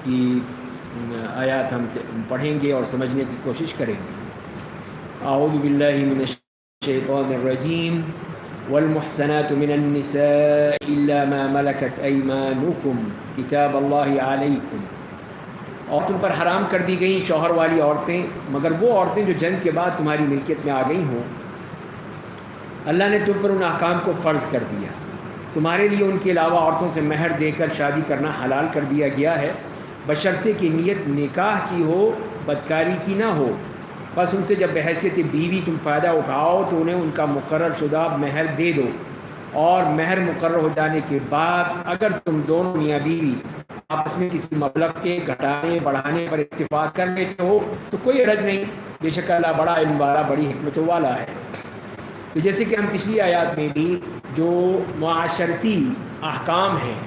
کی آیات ہم پڑھیں گے اور سمجھنے کی کوشش کریں گے۔ اعوذ باللہ من الشیطان الرجیم والمحصنات من النساء الا ما ملكت ایمانکم کتاب اللہ علیکم، اور تم پر حرام کر دی گئیں شوہر والی عورتیں مگر وہ عورتیں جو جنگ کے بعد تمہاری ملکیت میں آ گئی ہوں۔ اللہ نے تم پر ان احکام کو فرض کر دیا، تمہارے لیے ان کے علاوہ عورتوں سے مہر دے کر شادی کرنا حلال کر دیا گیا ہے، بشرطے کہ نیت نکاح کی ہو، بدکاری کی نہ ہو۔ بس ان سے جب بحیثیت بیوی تم فائدہ اٹھاؤ تو انہیں ان کا مقرر شدہ مہر دے دو، اور مہر مقرر ہو جانے کے بعد اگر تم دونوں میاں بیوی آپس میں کسی مبلغ کے گھٹانے بڑھانے پر اتفاق کر لیتے ہو تو کوئی حرج نہیں، بے شک اللہ بڑا علم والا بڑی حکمت والا ہے۔ تو جیسے کہ ہم پچھلی آیات میں بھی جو معاشرتی احکام ہیں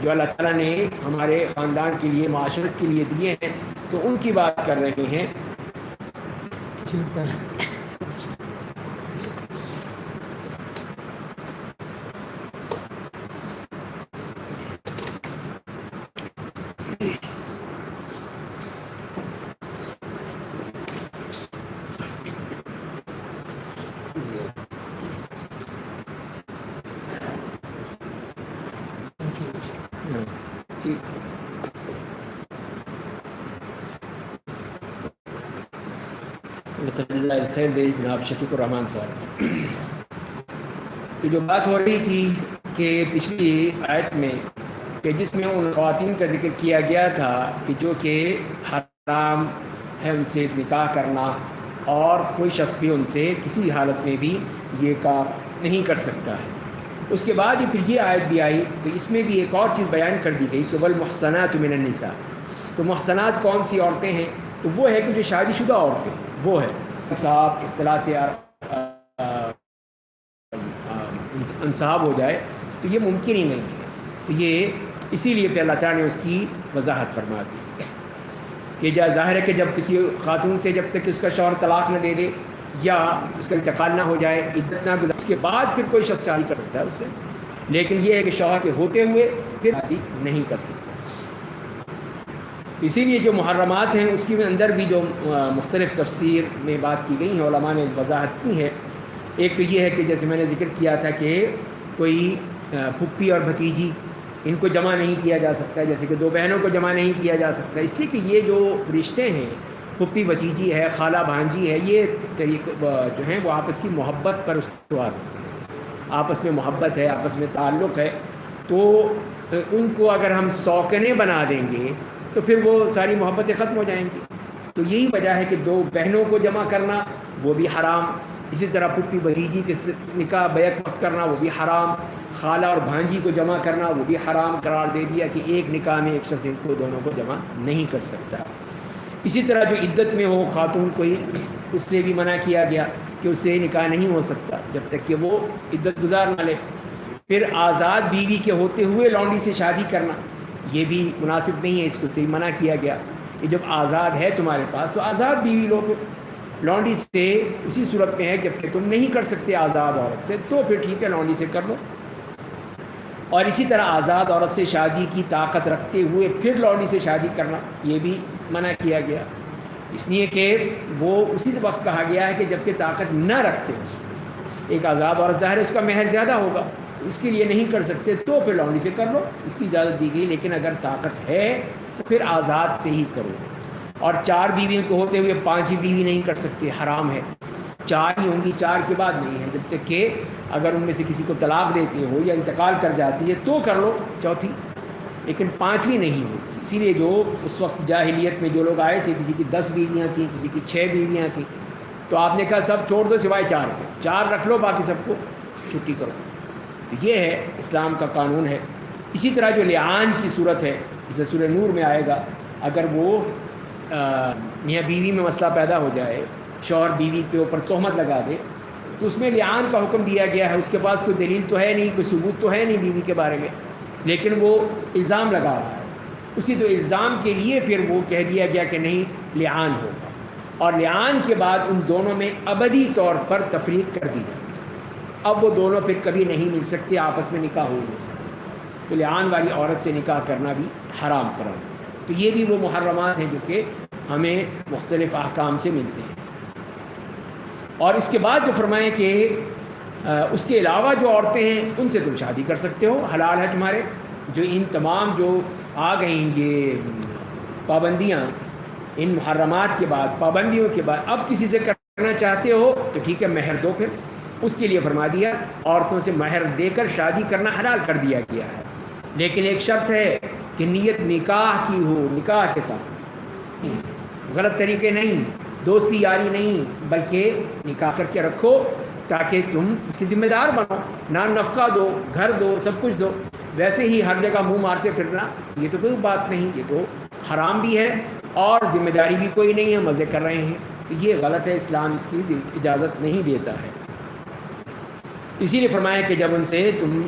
جو اللہ تعالیٰ نے ہمارے خاندان کے لیے معاشرت کے لیے دیے ہیں تو ان کی بات کر رہے ہیں۔ خیر دے جناب شفیق الرحمان صاحب۔ تو جو بات ہو رہی تھی کہ پچھلی آیت میں کہ جس میں ان خواتین کا ذکر کیا گیا تھا کہ جو کہ حرام ہے ان سے نکاح کرنا، اور کوئی شخص بھی ان سے کسی حالت میں بھی یہ کام نہیں کر سکتا ہے۔ اس کے بعد ہی پھر یہ آیت بھی آئی تو اس میں بھی ایک اور چیز بیان کر دی گئی کہ والمحصنات من النساء۔ تو محصنات کون سی عورتیں ہیں؟ تو وہ ہے کہ جو شادی شدہ عورتیں ہیں، وہ ہے انصاب اختلاط انصاب ہو جائے تو یہ ممکن ہی نہیں ہے۔ تو یہ اسی لیے پھر اللہ تعالیٰ نے اس کی وضاحت فرما دی کہ ظاہر ہے کہ جب کسی خاتون سے جب تک اس کا شوہر طلاق نہ دے دے یا اس کا انتقال نہ ہو جائے، عدت نہ گزرے، اس کے بعد پھر کوئی شخص شادی کر سکتا ہے اس سے، لیکن یہ ہے کہ شوہر کے ہوتے ہوئے پھر شادی نہیں کر سکتا۔ اسی لیے جو محرمات ہیں اس کے اندر بھی جو مختلف تفسیر میں بات کی گئی ہیں، علماء نے وضاحت کی ہے۔ ایک تو یہ ہے کہ جیسے میں نے ذکر کیا تھا کہ کوئی پھپھی اور بھتیجی ان کو جمع نہیں کیا جا سکتا، جیسے کہ دو بہنوں کو جمع نہیں کیا جا سکتا، اس لیے کہ یہ جو رشتے ہیں پھپھی بھتیجی ہے، خالہ بھانجی ہے، یہ جو ہیں وہ آپس کی محبت پر استوار ہوتے ہیں، آپس میں محبت ہے، آپس میں تعلق ہے، تو ان کو اگر ہم سوکنے بنا دیں گے تو پھر وہ ساری محبتیں ختم ہو جائیں گی۔ تو یہی وجہ ہے کہ دو بہنوں کو جمع کرنا وہ بھی حرام، اسی طرح پھپھی بھتیجی کے نکاح بیک وقت کرنا وہ بھی حرام، خالہ اور بھانجی کو جمع کرنا وہ بھی حرام قرار دے دیا کہ ایک نکاح میں ایک شخص ان کو دونوں کو جمع نہیں کر سکتا۔ اسی طرح جو عدت میں ہو خاتون کوئی، اس سے بھی منع کیا گیا کہ اس سے نکاح نہیں ہو سکتا جب تک کہ وہ عدت گزار نہ لے۔ پھر آزاد بیوی کے ہوتے ہوئے لونڈی سے شادی کرنا یہ بھی مناسب نہیں ہے، اس کو سے منع کیا گیا کہ جب آزاد ہے تمہارے پاس تو آزاد بیوی لو، لونڈی سے اسی صورت میں ہے جب کہ تم نہیں کر سکتے آزاد عورت سے، تو پھر ٹھیک ہے لونڈی سے کر لو۔ اور اسی طرح آزاد عورت سے شادی کی طاقت رکھتے ہوئے پھر لونڈی سے شادی کرنا یہ بھی منع کیا گیا، اس لیے کہ وہ اسی وقت کہا گیا ہے کہ جب کہ طاقت نہ رکھتے ہو۔ ایک آزاد عورت ظاہر ہے اس کا مہر زیادہ ہوگا تو اس کے لیے نہیں کر سکتے تو پھر لونڈی سے کر لو، اس کی اجازت دی گئی، لیکن اگر طاقت ہے تو پھر آزاد سے ہی کرو۔ اور 4 بیویوں کے ہوتے ہوئے 5 بیوی نہیں کر سکتے، حرام ہے، 4 ہی ہوں گی، 4 کے بعد نہیں ہے، جب تک کہ اگر ان میں سے کسی کو طلاق دیتے ہو یا انتقال کر جاتی ہے تو کر لو چوتھی، لیکن 5ویں نہیں ہوگی۔ اسی لیے جو اس وقت جاہلیت میں جو لوگ آئے تھے، کسی کی 10 بیویاں تھیں، کسی کی 6 بیویاں تھیں، تو آپ نے کہا سب چھوڑ دو سوائے 4 کے، 4 رکھ لو باقی سب کو چھٹی کرو۔ تو یہ ہے اسلام کا قانون ہے۔ اسی طرح جو لعان کی صورت ہے جیسے سورہ نور میں آئے گا، اگر وہ میاں بیوی میں مسئلہ پیدا ہو جائے، شوہر بیوی کے اوپر تہمت لگا دے تو اس میں لعان کا حکم دیا گیا ہے۔ اس کے پاس کوئی دلیل تو ہے نہیں، کوئی ثبوت تو ہے نہیں بیوی کے بارے میں، لیکن وہ الزام لگا رہا ہے، اسی تو الزام کے لیے پھر وہ کہہ دیا گیا کہ نہیں لعان ہوگا، اور لعان کے بعد ان دونوں میں ابدی طور پر تفریق کر دی جائے گی۔ اب وہ دونوں پھر کبھی نہیں مل سکتے، آپس میں نکاح ہو نہیں سکتا، تو لعان والی عورت سے نکاح کرنا بھی حرام قرار دیا۔ تو یہ بھی وہ محرمات ہیں جو کہ ہمیں مختلف احکام سے ملتے ہیں. اور اس کے بعد جو فرمائیں کہ اس کے علاوہ جو عورتیں ہیں ان سے تم شادی کر سکتے ہو، حلال ہے تمہارے. جو ان تمام جو آ گئیں یہ پابندیاں ان محرمات کے بعد، پابندیوں کے بعد، اب کسی سے کرنا چاہتے ہو تو ٹھیک ہے مہر دو. پھر اس کے لیے فرما دیا عورتوں سے مہر دے کر شادی کرنا حلال کر دیا گیا ہے، لیکن ایک شرط ہے کہ نیت نکاح کی ہو، نکاح کے ساتھ، غلط طریقے نہیں، دوستی یاری نہیں، بلکہ نکاح کر کے رکھو تاکہ تم اس کی ذمہ دار بنو. نان نفقہ دو، گھر دو، سب کچھ دو. ویسے ہی ہر جگہ منہ مارتے پھرنا یہ تو کوئی بات نہیں، یہ تو حرام بھی ہے اور ذمہ داری بھی کوئی نہیں ہے، مزے کر رہے ہیں. تو یہ غلط ہے، اسلام اس کی اجازت نہیں دیتا ہے. اسی لیے فرمایا کہ جب ان سے تم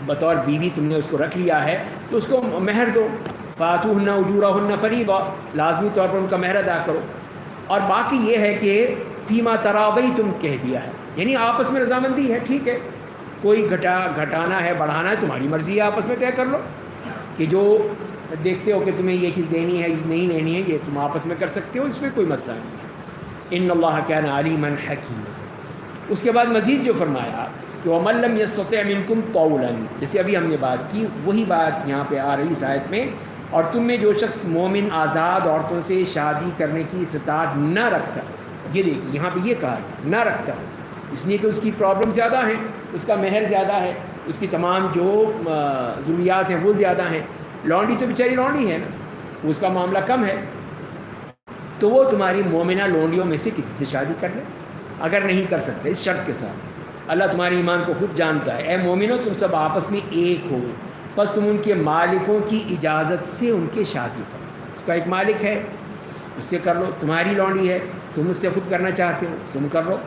بطور بیوی تم نے اس کو رکھ لیا ہے تو اس کو مہر دو. فاتوہن اجورہن فریضہ، لازمی طور پر ان کا مہر ادا کرو. اور باقی یہ ہے کہ فیما تراضیتم کہہ دیا ہے، یعنی آپس میں رضامندی ہے. ٹھیک ہے کوئی گھٹانا ہے بڑھانا ہے تمہاری مرضی ہے، آپس میں طے کر لو کہ جو دیکھتے ہو کہ تمہیں یہ چیز دینی ہے یہ نہیں لینی ہے، یہ تم آپس میں کر سکتے ہو، اس میں کوئی مسئلہ نہیں ہے. ان اللہ کان علیما حکیما. اس کے بعد مزید جو فرمایا کہ ومن لم یستطع منکم طولا، جیسے ابھی ہم نے بات کی وہی بات یہاں پہ آ رہی اس آیت میں. اور تم میں جو شخص مومن آزاد عورتوں سے شادی کرنے کی استطاعت نہ رکھتا، یہ دیکھیے یہاں پہ یہ کہا نہ رکھتا، اس لیے کہ اس کی پرابلم زیادہ ہیں، اس کا مہر زیادہ ہے، اس کی تمام جو ضروریات ہیں وہ زیادہ ہیں. لونڈی تو بیچاری لونڈی ہے نا، اس کا معاملہ کم ہے، تو وہ تمہاری مومنہ لونڈیوں میں سے کسی سے شادی کر لے اگر نہیں کر سکتے، اس شرط کے ساتھ. اللہ تمہارے ایمان کو خوب جانتا ہے. اے مومنو تم سب آپس میں ایک ہو، بس تم ان کے مالکوں کی اجازت سے ان کے شادی کرو. اس کا ایک مالک ہے اس سے کر لو، تمہاری لونڈی ہے تم اس سے خود کرنا چاہتے ہو تم کر لو.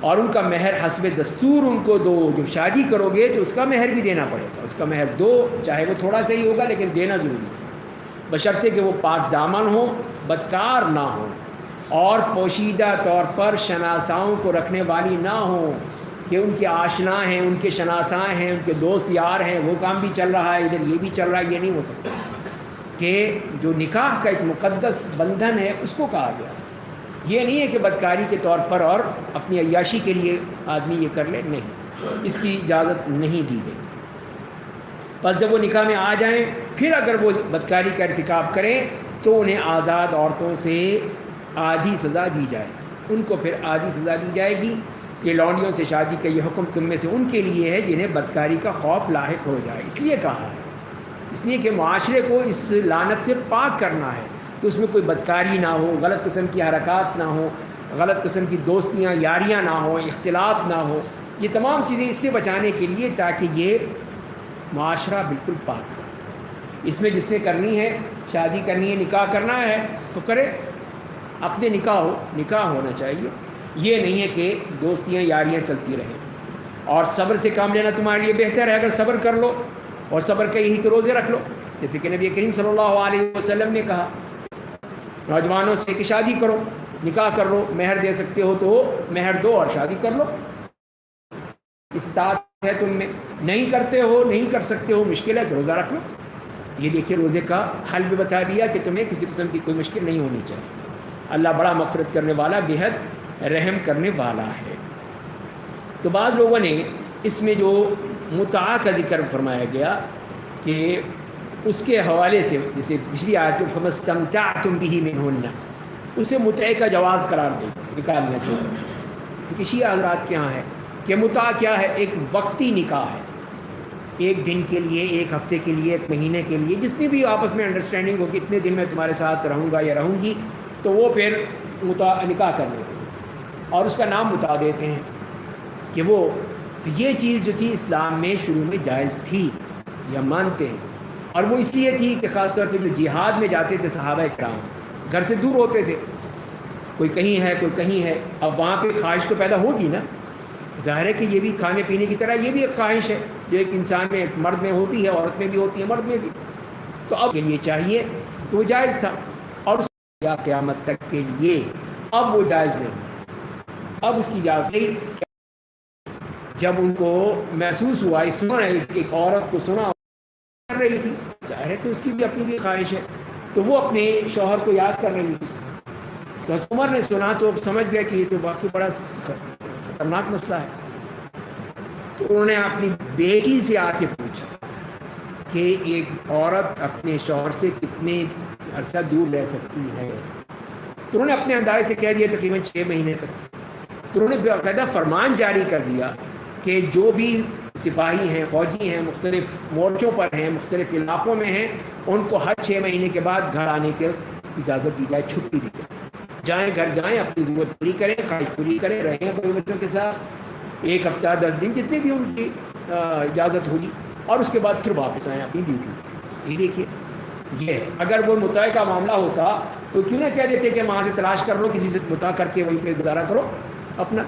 اور ان کا مہر حسب دستور ان کو دو. جب شادی کرو گے تو اس کا مہر بھی دینا پڑے گا، اس کا مہر دو، چاہے وہ تھوڑا سا ہی ہوگا لیکن دینا ضروری ہے، بشرطے کہ وہ پاک دامن ہو، بدکار نہ ہو، اور پوشیدہ طور پر شناساؤں کو رکھنے والی نہ ہوں کہ ان کے آشنا ہیں، ان کے شناساں ہیں، ان کے دوست یار ہیں، وہ کام بھی چل رہا ہے ادھر یہ بھی چل رہا ہے. یہ نہیں ہو سکتا کہ جو نکاح کا ایک مقدس بندھن ہے اس کو کہا گیا. یہ نہیں ہے کہ بدکاری کے طور پر اور اپنی عیاشی کے لیے آدمی یہ کر لے، نہیں، اس کی اجازت نہیں دی گئی. بس جب وہ نکاح میں آ جائیں پھر اگر وہ بدکاری کا ارتکاب کریں تو انہیں آزاد عورتوں سے آدھی سزا دی جائے. ان کو پھر آدھی سزا دی جائے گی کہ لونڈیوں سے شادی کا یہ حکم تم میں سے ان کے لیے ہے جنہیں بدکاری کا خوف لاحق ہو جائے. اس لیے کہا ہے، اس لیے کہ معاشرے کو اس لعنت سے پاک کرنا ہے، تو اس میں کوئی بدکاری نہ ہو، غلط قسم کی حرکات نہ ہوں، غلط قسم کی دوستیاں یاریاں نہ ہوں، اختلاط نہ ہو. یہ تمام چیزیں اس سے بچانے کے لیے تاکہ یہ معاشرہ بالکل پاک سا. اس میں جس نے کرنی ہے، شادی کرنی ہے، نکاح کرنا ہے تو کرے، اپنے نکاح ہونا چاہیے. یہ نہیں ہے کہ دوستیاں یاریاں چلتی رہیں. اور صبر سے کام لینا تمہارے لیے بہتر ہے اگر صبر کر لو، اور صبر کا یہی کہ روزے رکھ لو، جیسے کہ نبی کریم صلی اللہ علیہ وسلم نے کہا نوجوانوں سے کہ شادی کرو، نکاح کر لو، مہر دے سکتے ہو تو مہر دو اور شادی کر لو. استطاعت ہے تم میں، نہیں کرتے ہو، نہیں کر سکتے ہو، مشکل ہے تو روزہ رکھ لو. یہ دیکھیے روزے کا حل بھی بتا دیا کہ تمہیں کسی قسم کی کوئی مشکل نہیں ہونی چاہیے. اللہ بڑا مغفرت کرنے والا، بے حد رحم کرنے والا ہے. تو بعض لوگوں نے اس میں جو متعہ کا ذکر فرمایا گیا کہ اس کے حوالے سے جسے پچھلی آیت فَمَسْتَمْتَعْتُمْ بِهِ مِنْهُنَّ اسے متعے کا جواز قرار دے نکالنا چاہیے. اس کی شیعہ حضرات کے ہاں ہے کہ متعہ کیا ہے؟ ایک وقتی نکاح ہے، ایک دن کے لیے، ایک ہفتے کے لیے، ایک مہینے کے لیے، جتنی بھی آپس میں انڈرسٹینڈنگ ہو کہ اتنے دن میں تمہارے ساتھ رہوں گا یا رہوں گی، تو وہ پھر نکاح کر لیتے ہیں اور اس کا نام متعہ دیتے ہیں. کہ وہ یہ چیز جو تھی اسلام میں شروع میں جائز تھی، یا مانتے ہیں. اور وہ اس لیے تھی کہ خاص طور پہ جو جہاد میں جاتے تھے صحابہ کرام، گھر سے دور ہوتے تھے، کوئی کہیں ہے کوئی کہیں ہے، اب وہاں پہ خواہش تو پیدا ہوگی نا. ظاہر ہے کہ یہ بھی کھانے پینے کی طرح یہ بھی ایک خواہش ہے جو ایک انسان میں، ایک مرد میں ہوتی ہے، عورت میں بھی ہوتی ہے، مرد میں بھی. تو اب کے لیے چاہیے تو وہ جائز تھا، اور اس یا قیامت تک کے لیے اب وہ جائز نہیں. اب اس کی اجازت نہیں. جب ان کو محسوس ہوا، سنا ایک عورت کو سنا کر رہی تھی، ظاہر ہے کہ اس کی بھی اپنی بھی خواہش ہے، تو وہ اپنے شوہر کو یاد کر رہی تھی. تو حضرت عمر نے سنا تو سمجھ گئے کہ یہ تو واقعی بڑا خطرناک مسئلہ ہے. تو انہوں نے اپنی بیٹی سے آ کے پوچھا کہ ایک عورت اپنے شوہر سے کتنے عرصہ دور رہ سکتی ہے. تو انہوں نے اپنے انداز سے کہہ دیا تقریباً 6 مہینے تک. تو انہوں نے باقاعدہ فرمان جاری کر دیا کہ جو بھی سپاہی ہیں، فوجی ہیں، مختلف مورچوں پر ہیں، مختلف علاقوں میں ہیں، ان کو ہر 6 مہینے کے بعد گھر آنے کی اجازت دی جائے، چھٹی دی جائے. جائیں گھر جائیں، اپنی ضرورت پوری کریں، خواہش پوری کریں، رہیں اپنے بچوں کے ساتھ 1 ہفتہ 10 دن جتنے بھی ان کی اجازت ہوگی، اور اس کے بعد پھر واپس آئیں اپنی ڈیوٹی. یہ دیکھیے، یہ ہے. اگر وہ متع کا معاملہ ہوتا تو کیوں نہ کہہ دیتے کہ وہاں سے تلاش کر لو، کسی سے متع کر کے وہیں پہ گزارا کرو اپنا.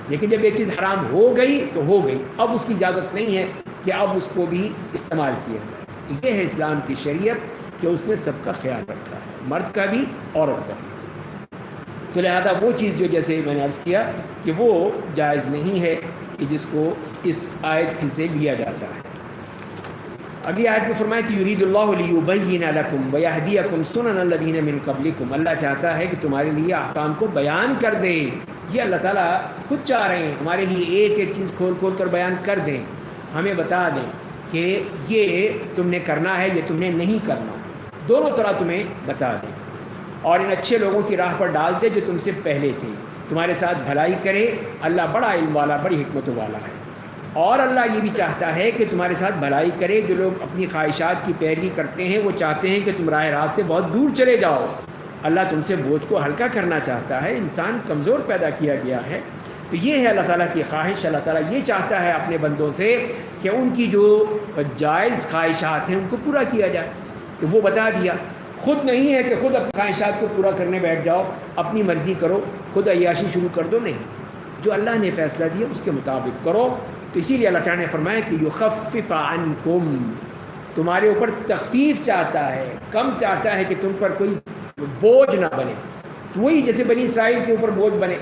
لیکن جب ایک چیز حرام ہو گئی تو ہو گئی، اب اس کی اجازت نہیں ہے کہ اب اس کو بھی استعمال کیا جائے. یہ ہے اسلام کی شریعت کہ اس نے سب کا خیال رکھا ہے، مرد کا بھی، عورت کا بھی. تو لہذا وہ چیز جو جیسے میں نے عرض کیا کہ وہ جائز نہیں ہے کہ جس کو اس آیت سے لیا جاتا ہے. اگلی آیت میں فرمایا کہ یرید اللہ لیبین لکم ویہدیکم سنن الذین من قبلکم. اللہ چاہتا ہے کہ تمہارے لیے احکام کو بیان کر دے. یہ اللہ تعالیٰ خود چاہ رہے ہیں ہمارے لیے ایک ایک چیز کھول کھول کر بیان کر دیں، ہمیں بتا دیں کہ یہ تم نے کرنا ہے، یہ تم نے نہیں کرنا، دونوں طرح تمہیں بتا دیں. اور ان اچھے لوگوں کی راہ پر ڈال دے جو تم سے پہلے تھے، تمہارے ساتھ بھلائی کرے. اللہ بڑا علم والا، بڑی حکمت والا ہے. اور اللہ یہ بھی چاہتا ہے کہ تمہارے ساتھ بھلائی کرے. جو لوگ اپنی خواہشات کی پیروی کرتے ہیں وہ چاہتے ہیں کہ تم راہ راست سے بہت دور چلے جاؤ. اللہ تم سے بوجھ کو ہلکا کرنا چاہتا ہے. انسان کمزور پیدا کیا گیا ہے. تو یہ ہے اللہ تعالیٰ کی خواہش. اللہ تعالیٰ یہ چاہتا ہے اپنے بندوں سے کہ ان کی جو جائز خواہشات ہیں ان کو پورا کیا جائے. تو وہ بتا دیا. خود نہیں ہے کہ خود اپنی خواہشات کو پورا کرنے بیٹھ جاؤ، اپنی مرضی کرو، خود عیاشی شروع کر دو. نہیں، جو اللہ نے فیصلہ دیا اس کے مطابق کرو. تو اسی لیے اللہ تعالیٰ نے فرمایا کہ یخفف عنکم، تمہارے اوپر تخفیف چاہتا ہے، کم چاہتا ہے کہ تم پر کوئی بوجھ نہ بنے. وہی جیسے بنی اسرائیل کے اوپر بوجھ بنے.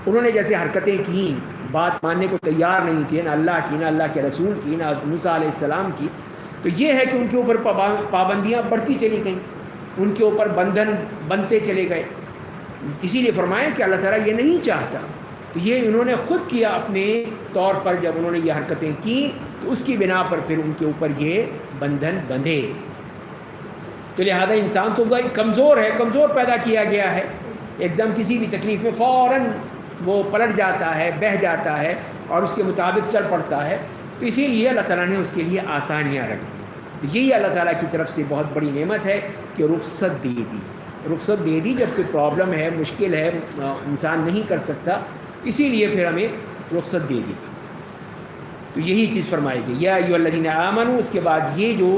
انہوں نے جیسے حرکتیں کیں، بات ماننے کو تیار نہیں تھے، نہ اللہ کی، نہ اللہ کے رسول کی، نہ موسیٰ علیہ السلام کی. تو یہ ہے کہ ان کے اوپر پابندیاں بڑھتی چلی گئیں، ان کے اوپر بندھن بنتے چلے گئے. اسی لیے فرمایا کہ اللہ تعالیٰ یہ نہیں چاہتا. تو یہ انہوں نے خود کیا اپنے طور پر. جب انہوں نے یہ حرکتیں کی تو اس کی بنا پر پھر ان کے اوپر یہ بندھن بندھے. تو لہذا انسان تو کمزور ہے، کمزور پیدا کیا گیا ہے. ایک دم کسی بھی تکلیف میں فوراً وہ پلٹ جاتا ہے، بہہ جاتا ہے اور اس کے مطابق چل پڑتا ہے. تو اسی لیے اللہ تعالیٰ نے اس کے لیے آسانیاں رکھ دی. تو یہی اللہ تعالیٰ کی طرف سے بہت بڑی نعمت ہے کہ رخصت دے دی. رخصت دے دی جب کوئی پرابلم ہے، مشکل ہے، انسان نہیں کر سکتا، اسی لیے پھر ہمیں رخصت دے دی. تو یہی چیز فرمائی گئی یا ایھا الذین آمنوا. اس کے بعد یہ جو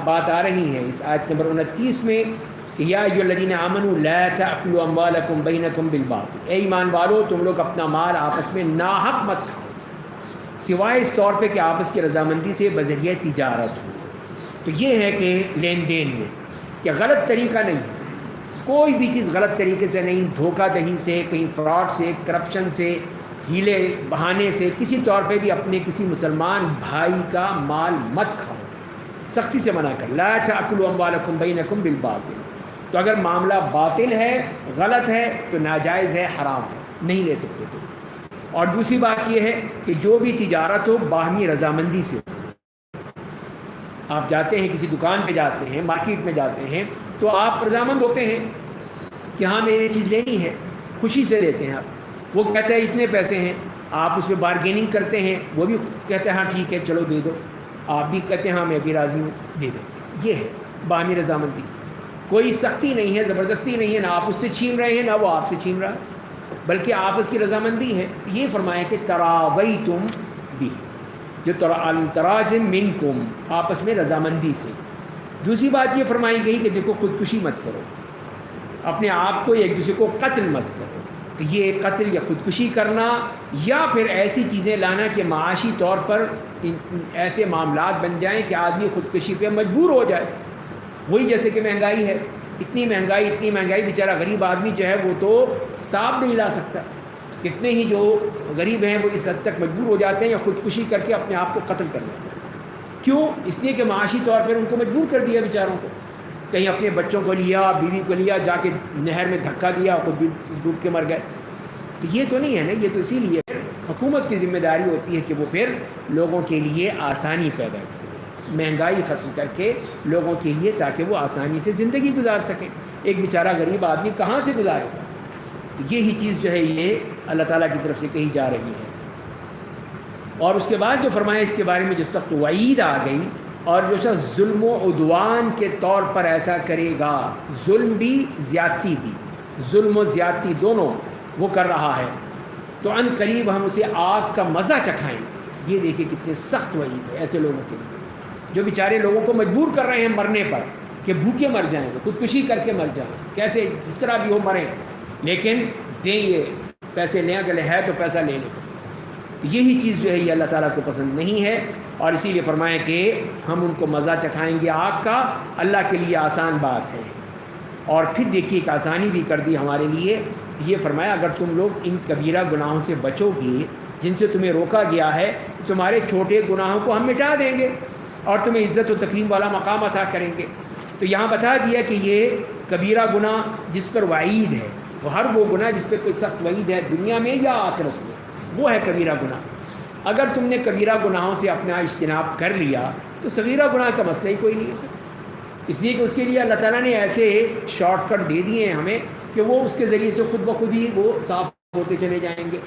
بات آ رہی ہے اس آیت نمبر 29 میں کہ یا ایھا الذین آمنوا لا تأکلوا اموالکم بینکم بالباطل. اے ایمان والو، تم لوگ اپنا مال آپس میں ناحق مت کھاؤ، سوائے اس طور پہ کہ آپس کی رضامندی سے بذریعہ تجارت ہو. تو یہ ہے کہ لین دین میں کہ غلط طریقہ نہیں ہے، کوئی بھی چیز غلط طریقے سے نہیں، دھوکہ دہی سے، کہیں فراڈ سے، کرپشن سے، ہیلے بہانے سے، کسی طور پہ بھی اپنے کسی مسلمان بھائی کا مال مت کھاؤ. سختی سے منع کر، لا تأکلوا اموالکم بینکم بالباطل. تو اگر معاملہ باطل ہے، غلط ہے، تو ناجائز ہے، حرام ہے، نہیں لے سکتے تو. اور دوسری بات یہ ہے کہ جو بھی تجارت ہو باہمی رضامندی سے ہو. آپ جاتے ہیں کسی دکان پہ جاتے ہیں، مارکیٹ میں جاتے ہیں، تو آپ رضامند ہوتے ہیں کہ ہاں میں یہ چیز لینی ہے، خوشی سے لیتے ہیں. آپ وہ کہتے ہیں اتنے پیسے ہیں، آپ اس میں بارگیننگ کرتے ہیں، وہ بھی کہتے ہیں ہاں ٹھیک ہے چلو دے دو، آپ بھی کہتے ہیں ہاں میں بھی راضی ہوں، دے دیتے ہیں. یہ ہے باہمی رضامندی. کوئی سختی نہیں ہے، زبردستی نہیں ہے، نہ آپ اس سے چھین رہے ہیں نہ وہ آپ سے چھین رہا ہے، بلکہ آپس کی رضامندی ہے. یہ فرمایا کہ تراویتم بھی، جو تراجم منکم، آپس میں رضامندی سے. دوسری بات یہ فرمائی گئی کہ دیکھو خودکشی مت کرو، اپنے آپ کو ایک دوسرے کو قتل مت کرو. تو یہ قتل یا خودکشی کرنا یا پھر ایسی چیزیں لانا کہ معاشی طور پر ایسے معاملات بن جائیں کہ آدمی خودکشی پہ مجبور ہو جائے. وہی جیسے کہ مہنگائی ہے، اتنی مہنگائی بیچارہ غریب آدمی جو ہے وہ تو تاب نہیں لا سکتا. کتنے ہی جو غریب ہیں وہ اس حد تک مجبور ہو جاتے ہیں یا خودکشی کر کے اپنے آپ کو قتل کر لیتے ہیں. کیوں؟ اس لیے کہ معاشی طور پر ان کو مجبور کر دیا بیچاروں کو. کہیں اپنے بچوں کو لیا، بیوی کو لیا، جا کے نہر میں دھکا دیا، خود بھی ڈوب کے مر گئے. تو یہ تو نہیں ہے نا. یہ تو اسی لیے پھر حکومت کی ذمہ داری ہوتی ہے کہ وہ پھر لوگوں کے لیے آسانی پیدا کرے، مہنگائی ختم کر کے لوگوں کے لیے، تاکہ وہ آسانی سے زندگی گزار سکیں. ایک بیچارہ غریب آدمی کہاں سے گزارے گا؟ تو یہی چیز جو ہے یہ اللہ تعالیٰ کی طرف سے کہی جا رہی ہے. اور اس کے بعد جو فرمایا اس کے بارے میں جو سخت وعید آ گئی، اور جو شخص ظلم و عدوان کے طور پر ایسا کرے گا، ظلم بھی زیادتی بھی، ظلم و زیادتی دونوں وہ کر رہا ہے، تو ان قریب ہم اسے آگ کا مزہ چکھائیں گے. یہ دیکھیں کتنے سخت وعید ہے ایسے لوگوں کے لیے جو بیچارے لوگوں کو مجبور کر رہے ہیں مرنے پر، کہ بھوکے مر جائیں، خودکشی کر کے مر جائیں، کیسے جس طرح بھی ہو مریں، لیکن دیں یہ پیسے لیں، اگر ہے تو پیسہ لے لیں. یہی چیز جو ہے یہ اللہ تعالیٰ کو پسند نہیں ہے، اور اسی لیے فرمائیں کہ ہم ان کو مزہ چکھائیں گے آگ کا. اللہ کے لیے آسان بات ہے. اور پھر دیکھیے ایک آسانی بھی کر دی ہمارے لیے. یہ فرمایا اگر تم لوگ ان کبیرہ گناہوں سے بچو گے جن سے تمہیں روکا گیا ہے، تمہارے چھوٹے گناہوں کو ہم مٹا دیں گے اور تمہیں عزت و تکریم والا مقام عطا کریں گے. تو یہاں بتا دیا کہ یہ کبیرہ گناہ جس پر وعید ہے، وہ ہر وہ گناہ جس پہ کوئی سخت وعید ہے دنیا میں یا آخرت میں، وہ ہے کبیرہ گناہ. اگر تم نے کبیرہ گناہوں سے اپنا اجتناب کر لیا تو صغیرہ گناہ کا مسئلہ ہی کوئی نہیں ہے. اس لیے کہ اس کے لیے اللہ تعالیٰ نے ایسے شارٹ کٹ دے دیے ہیں ہمیں کہ وہ اس کے ذریعے سے خود بخود ہی وہ صاف ہوتے چلے جائیں گے.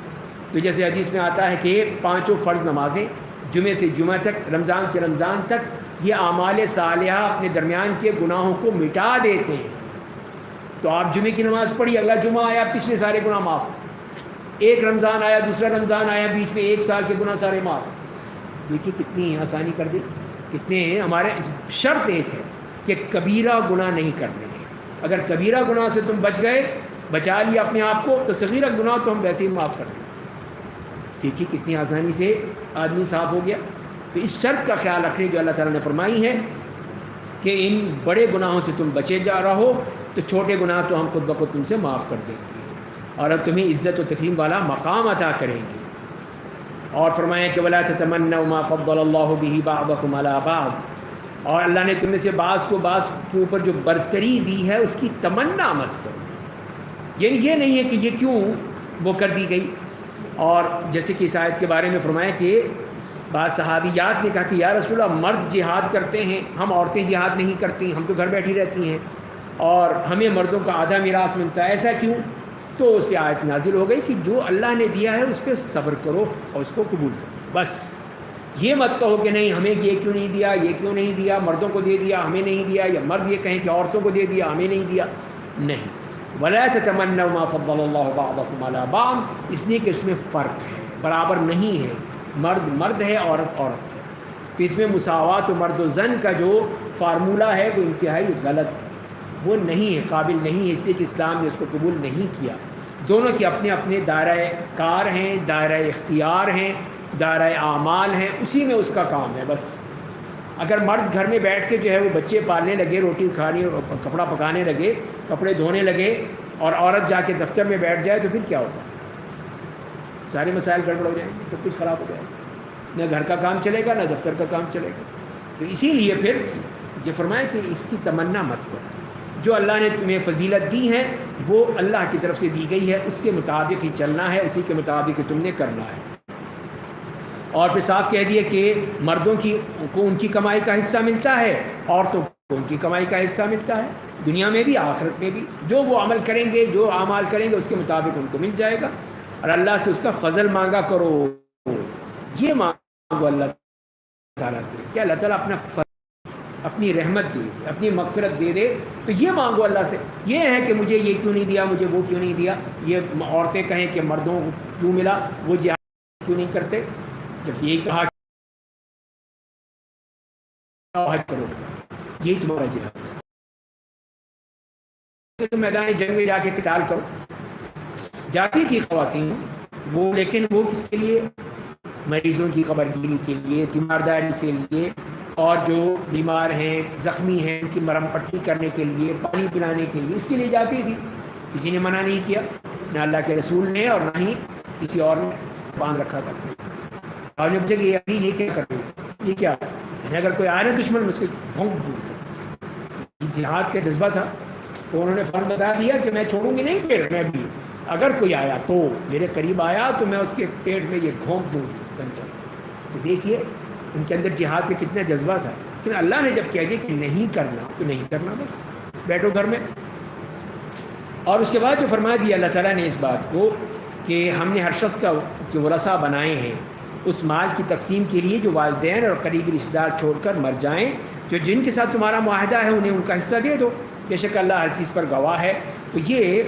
تو جیسے حدیث میں آتا ہے کہ 5 فرض نمازیں جمعہ سے جمعہ تک، رمضان سے رمضان تک، یہ اعمال صالحہ اپنے درمیان کے گناہوں کو مٹا دیتے ہیں. تو آپ جمعے کی نماز پڑھی، اگلا جمعہ آیا پچھلے سارے گناہ معاف. ایک رمضان آیا، دوسرا رمضان آیا، بیچ میں 1 سال کے گناہ سارے معاف. دیکھیے کتنی آسانی کر دی، کتنے ہیں. ہمارے شرط ایک ہے کہ کبیرہ گناہ نہیں کرنے ہیں. اگر کبیرہ گناہ سے تم بچ گئے، بچا لیا اپنے آپ کو، تو صغیرہ گناہ تو ہم ویسے ہی معاف کر دیں. دیکھیے کتنی آسانی سے آدمی صاف ہو گیا. تو اس شرط کا خیال رکھنے جو اللہ تعالیٰ نے فرمائی ہے کہ ان بڑے گناہوں سے تم بچے جا رہو، تو چھوٹے گناہ تو ہم خود بخود تم سے معاف کر دیں گے اور اب تمہیں عزت و تکریم والا مقام عطا کریں گے. اور فرمایا کہ وَلَا تَتَمَنَّوْا مَا فَضَّلَ اللَّهُ بِهِ بَعْضَكُمْ عَلَىٰ بَعْضٍ، اور اللہ نے تم میں سے بعض کو بعض کے اوپر جو برتری دی ہے اس کی تمنا مت کرو. یعنی یہ نہیں ہے کہ یہ کیوں وہ کر دی گئی. اور جیسے کہ اس آیت کے بارے میں فرمایا کہ بعض صحابیات نے کہا کہ یا رسول اللہ مرد جہاد کرتے ہیں، ہم عورتیں جہاد نہیں کرتی، ہم تو گھر بیٹھی رہتی ہیں اور ہمیں مردوں کا آدھا میراث ملتا ہے، ایسا کیوں؟ تو اس پہ آیت نازل ہو گئی کہ جو اللہ نے دیا ہے اس پہ صبر کرو اور اس کو قبول کرو. بس یہ مت کہو کہ نہیں ہمیں یہ کیوں نہیں دیا، یہ کیوں نہیں دیا، مردوں کو دے دیا ہمیں نہیں دیا، یا مرد یہ کہیں کہ عورتوں کو دے دیا ہمیں نہیں دیا. نہیں. وَلَا تَتَمَنَّوْا مَا فَضَّلَ اللَّهُ بَعْضَكُمْ عَلَىٰ بَعْضٍ، اس لیے کہ اس میں فرق ہے، برابر نہیں ہے. مرد مرد ہے، عورت عورت ہے. تو اس میں مساوات و مرد و زن کا جو فارمولہ ہے وہ انتہائی غلط ہے، وہ نہیں ہے، قابل نہیں ہے. اس لیے کہ اسلام نے اس کو قبول نہیں کیا. دونوں کے اپنے اپنے دائرۂ کار ہیں، دائرۂ اختیار ہیں، دائرۂ اعمال ہیں، اسی میں اس کا کام ہے. بس اگر مرد گھر میں بیٹھ کے جو ہے وہ بچے پالنے لگے، روٹی کھانے، کپڑا پکانے لگے، کپڑے دھونے لگے، اور عورت جا کے دفتر میں بیٹھ جائے تو پھر کیا ہوگا؟ سارے مسائل گڑبڑ ہو جائیں گے، سب کچھ خراب ہو جائے گا. نہ گھر کا کام چلے گا، نہ دفتر کا کام چلے گا. تو اسی لیے پھر یہ فرمایا کہ اس کی تمنا مت کرو. جو اللہ نے تمہیں فضیلت دی ہے وہ اللہ کی طرف سے دی گئی ہے، اس کے مطابق ہی چلنا ہے، اسی کے مطابق ہی تم نے کرنا ہے. اور پھر صاف کہہ دیا کہ مردوں کو ان کی کمائی کا حصہ ملتا ہے، عورتوں کو ان کی کمائی کا حصہ ملتا ہے، دنیا میں بھی آخرت میں بھی. جو وہ عمل کریں گے، جو اعمال کریں گے، اس کے مطابق ان کو مل جائے گا. اور اللہ سے اس کا فضل مانگا کرو. یہ مانگو اللہ تعالیٰ سے کہ اللہ تعالیٰ اپنا فضل، اپنی رحمت دے دے، اپنی مغفرت دے دے. تو یہ مانگو اللہ سے. یہ ہے کہ مجھے یہ کیوں نہیں دیا، مجھے وہ کیوں نہیں دیا. یہ عورتیں کہیں کہ مردوں کو کیوں ملا، وہ جہاد کیوں نہیں کرتے. جب یہی کہا حج کرو، یہی تمہارا جہاد ہے. میدان جنگ میں جا کے قتال کرو. جاتی تھی خواتین وہ، لیکن وہ کس کے لیے؟ مریضوں کی خبرگیری کے لیے، تیمارداری کے لیے، اور جو بیمار ہیں، زخمی ہیں، ان کی مرہم پٹی کرنے کے لیے، پانی پلانے کے لیے، اس کے لیے جاتی تھی. کسی نے منع نہیں کیا، نہ اللہ کے رسول نے اور نہ ہی کسی اور نے باندھ رکھا تھا. اور جب تک یہ کیا کر رہے، یہ کیا ہے؟ اگر کوئی آئے نا دشمن، اس کے بھونک دور. جہاد کا جذبہ تھا، تو انہوں نے فوراً بتا دیا کہ میں چھوڑوں گی نہیں، پھر میں بھی اگر کوئی آیا تو میرے قریب آیا تو میں اس کے پیٹ میں یہ گھونپ دوں گی سمجھا۔ تو دیکھیے ان کے اندر جہاد کا کتنا جذبہ تھا، لیکن اللہ نے جب کہہ دیا کہ نہیں کرنا تو نہیں کرنا، بس بیٹھو گھر میں۔ اور اس کے بعد جو فرما دیا اللہ تعالیٰ نے اس بات کو کہ ہم نے ہر شخص کا کہ ورثہ بنائے ہیں اس مال کی تقسیم کے لیے جو والدین اور قریبی رشتہ دار چھوڑ کر مر جائیں، جو جن کے ساتھ تمہارا معاہدہ ہے انہیں ان کا حصہ دے دو، بے شک اللہ ہر چیز پر گواہ ہے۔ تو یہ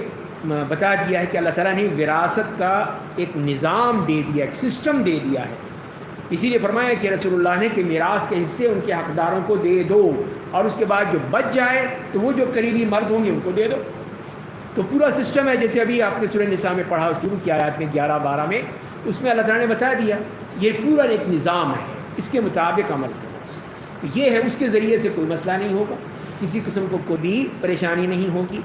بتا دیا ہے کہ اللہ تعالیٰ نے وراثت کا ایک نظام دے دیا، ایک سسٹم دے دیا ہے۔ اسی لیے فرمایا کہ رسول اللہ نے کہ میراث کے حصے ان کے حقداروں کو دے دو، اور اس کے بعد جو بچ جائے تو وہ جو قریبی مرد ہوں گے ان کو دے دو۔ تو پورا سسٹم ہے، جیسے ابھی آپ نے سورہ نساء میں پڑھا شروع کیا آیات میں 11-12 میں، اس میں اللہ تعالیٰ نے بتا دیا یہ پورا ایک نظام ہے، اس کے مطابق عمل کرو۔ تو یہ ہے، اس کے ذریعے سے کوئی مسئلہ نہیں ہوگا، کسی قسم کو کوئی بھی پریشانی نہیں ہوگی۔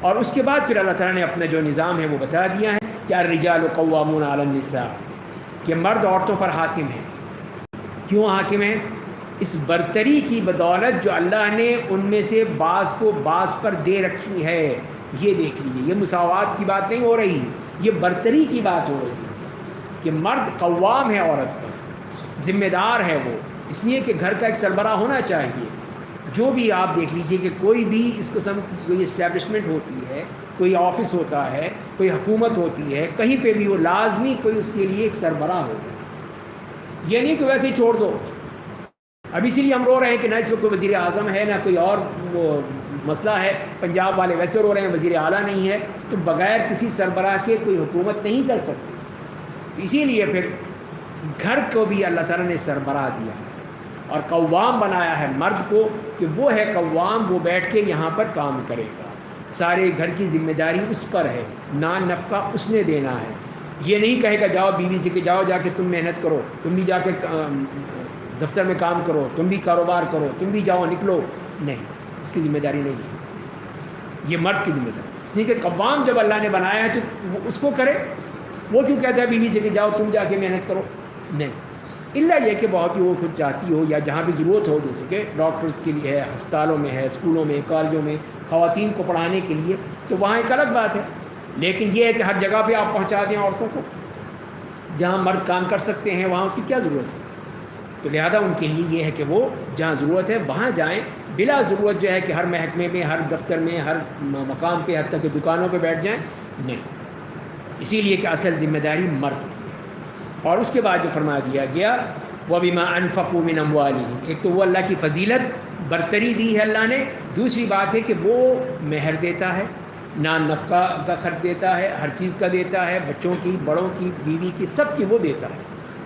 اور اس کے بعد پھر اللہ تعالیٰ نے اپنا جو نظام ہے وہ بتا دیا ہے کہ الرجال قوامون علی النساء، کہ مرد عورتوں پر حاکم ہے۔ کیوں حاکم ہے؟ اس برتری کی بدولت جو اللہ نے ان میں سے بعض کو بعض پر دے رکھی ہے۔ یہ دیکھ لیجیے، یہ مساوات کی بات نہیں ہو رہی، یہ برتری کی بات ہو رہی ہے کہ مرد قوام ہے عورت پر، ذمہ دار ہے وہ، اس لیے کہ گھر کا ایک سربراہ ہونا چاہیے۔ جو بھی آپ دیکھ لیجئے کہ کوئی بھی اس قسم کی کوئی اسٹیبلشمنٹ ہوتی ہے، کوئی آفس ہوتا ہے، کوئی حکومت ہوتی ہے، کہیں پہ بھی وہ لازمی کوئی اس کے لیے ایک سربراہ ہوگا۔ یہ نہیں کہ ویسے ہی چھوڑ دو۔ اب اسی لیے ہم رو رہے ہیں کہ نہ اس وقت کوئی وزیر اعظم ہے، نہ کوئی اور وہ مسئلہ ہے۔ پنجاب والے ویسے رو رہے ہیں وزیر اعلیٰ نہیں ہے، تو بغیر کسی سربراہ کے کوئی حکومت نہیں چل سکتی۔ تو اسی لیے پھر گھر کو بھی اللہ تعالیٰ نے سربراہ دیا ہے اور قوام بنایا ہے مرد کو، کہ وہ ہے قوام، وہ بیٹھ کے یہاں پر کام کرے گا، سارے گھر کی ذمہ داری اس پر ہے، نان نفقہ اس نے دینا ہے۔ یہ نہیں کہے گا جاؤ بیوی سے کہ جاؤ جا کے تم محنت کرو، تم بھی جا کے دفتر میں کام کرو، تم بھی کاروبار کرو، تم بھی جاؤ نکلو، نہیں، اس کی ذمہ داری نہیں ہے، یہ مرد کی ذمہ داری۔ اس لیے کہ قوام جب اللہ نے بنایا ہے تو وہ اس کو کرے۔ وہ کیوں کہتا ہے بیوی سے کہ جاؤ تم جا کے محنت کرو؟ نہیں، الا یہ کہ بہت ہی وہ خود چاہتی ہو یا جہاں بھی ضرورت ہو، جیسے کہ ڈاکٹرز کے لیے ہے، ہسپتالوں میں ہے، اسکولوں میں، کالجوں میں خواتین کو پڑھانے کے لیے، تو وہاں ایک الگ بات ہے۔ لیکن یہ ہے کہ ہر جگہ پہ آپ پہنچا دیں عورتوں کو، جہاں مرد کام کر سکتے ہیں وہاں اس کی کیا ضرورت ہے؟ تو لہذا ان کے لیے یہ ہے کہ وہ جہاں ضرورت ہے وہاں جائیں، بلا ضرورت جو ہے کہ ہر محکمے میں، ہر دفتر میں، ہر مقام پہ، حتیٰ کہ دکانوں پہ بیٹھ جائیں، نہیں۔ اسی لیے کہ اصل ذمہ داری مرد کی ہے۔ اور اس کے بعد جو فرما دیا گیا وَبِمَا أَنفَقُوا مِنْ أَمْوَالِهِمْ، ایک تو وہ اللہ کی فضیلت برتری دی ہے اللہ نے، دوسری بات ہے کہ وہ مہر دیتا ہے، نان نفقہ کا خرچ دیتا ہے، ہر چیز کا دیتا ہے، بچوں کی، بڑوں کی، بیوی کی، سب کی وہ دیتا ہے۔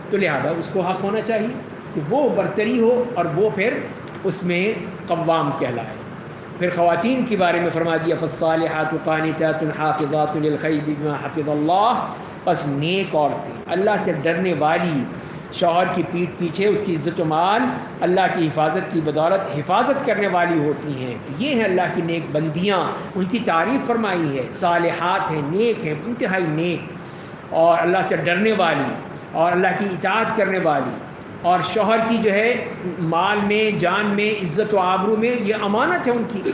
تو لہذا اس کو حق ہونا چاہیے کہ وہ برتری ہو اور وہ پھر اس میں قوام کہلائے۔ پھر خواتین کے بارے میں فرما دیا فالصالحات قانتات حافظات للغیب بما حفظ اللہ، بس نیک عورتیں، اللہ سے ڈرنے والی، شوہر کی پیٹھ پیچھے اس کی عزت و مال اللہ کی حفاظت کی بدولت حفاظت کرنے والی ہوتی ہیں۔ تو یہ ہیں اللہ کی نیک بندیاں، ان کی تعریف فرمائی ہے، صالحات ہیں، نیک ہیں، انتہائی نیک، اور اللہ سے ڈرنے والی اور اللہ کی اطاعت کرنے والی، اور شوہر کی جو ہے مال میں، جان میں، عزت و آبرو میں، یہ امانت ہے ان کی،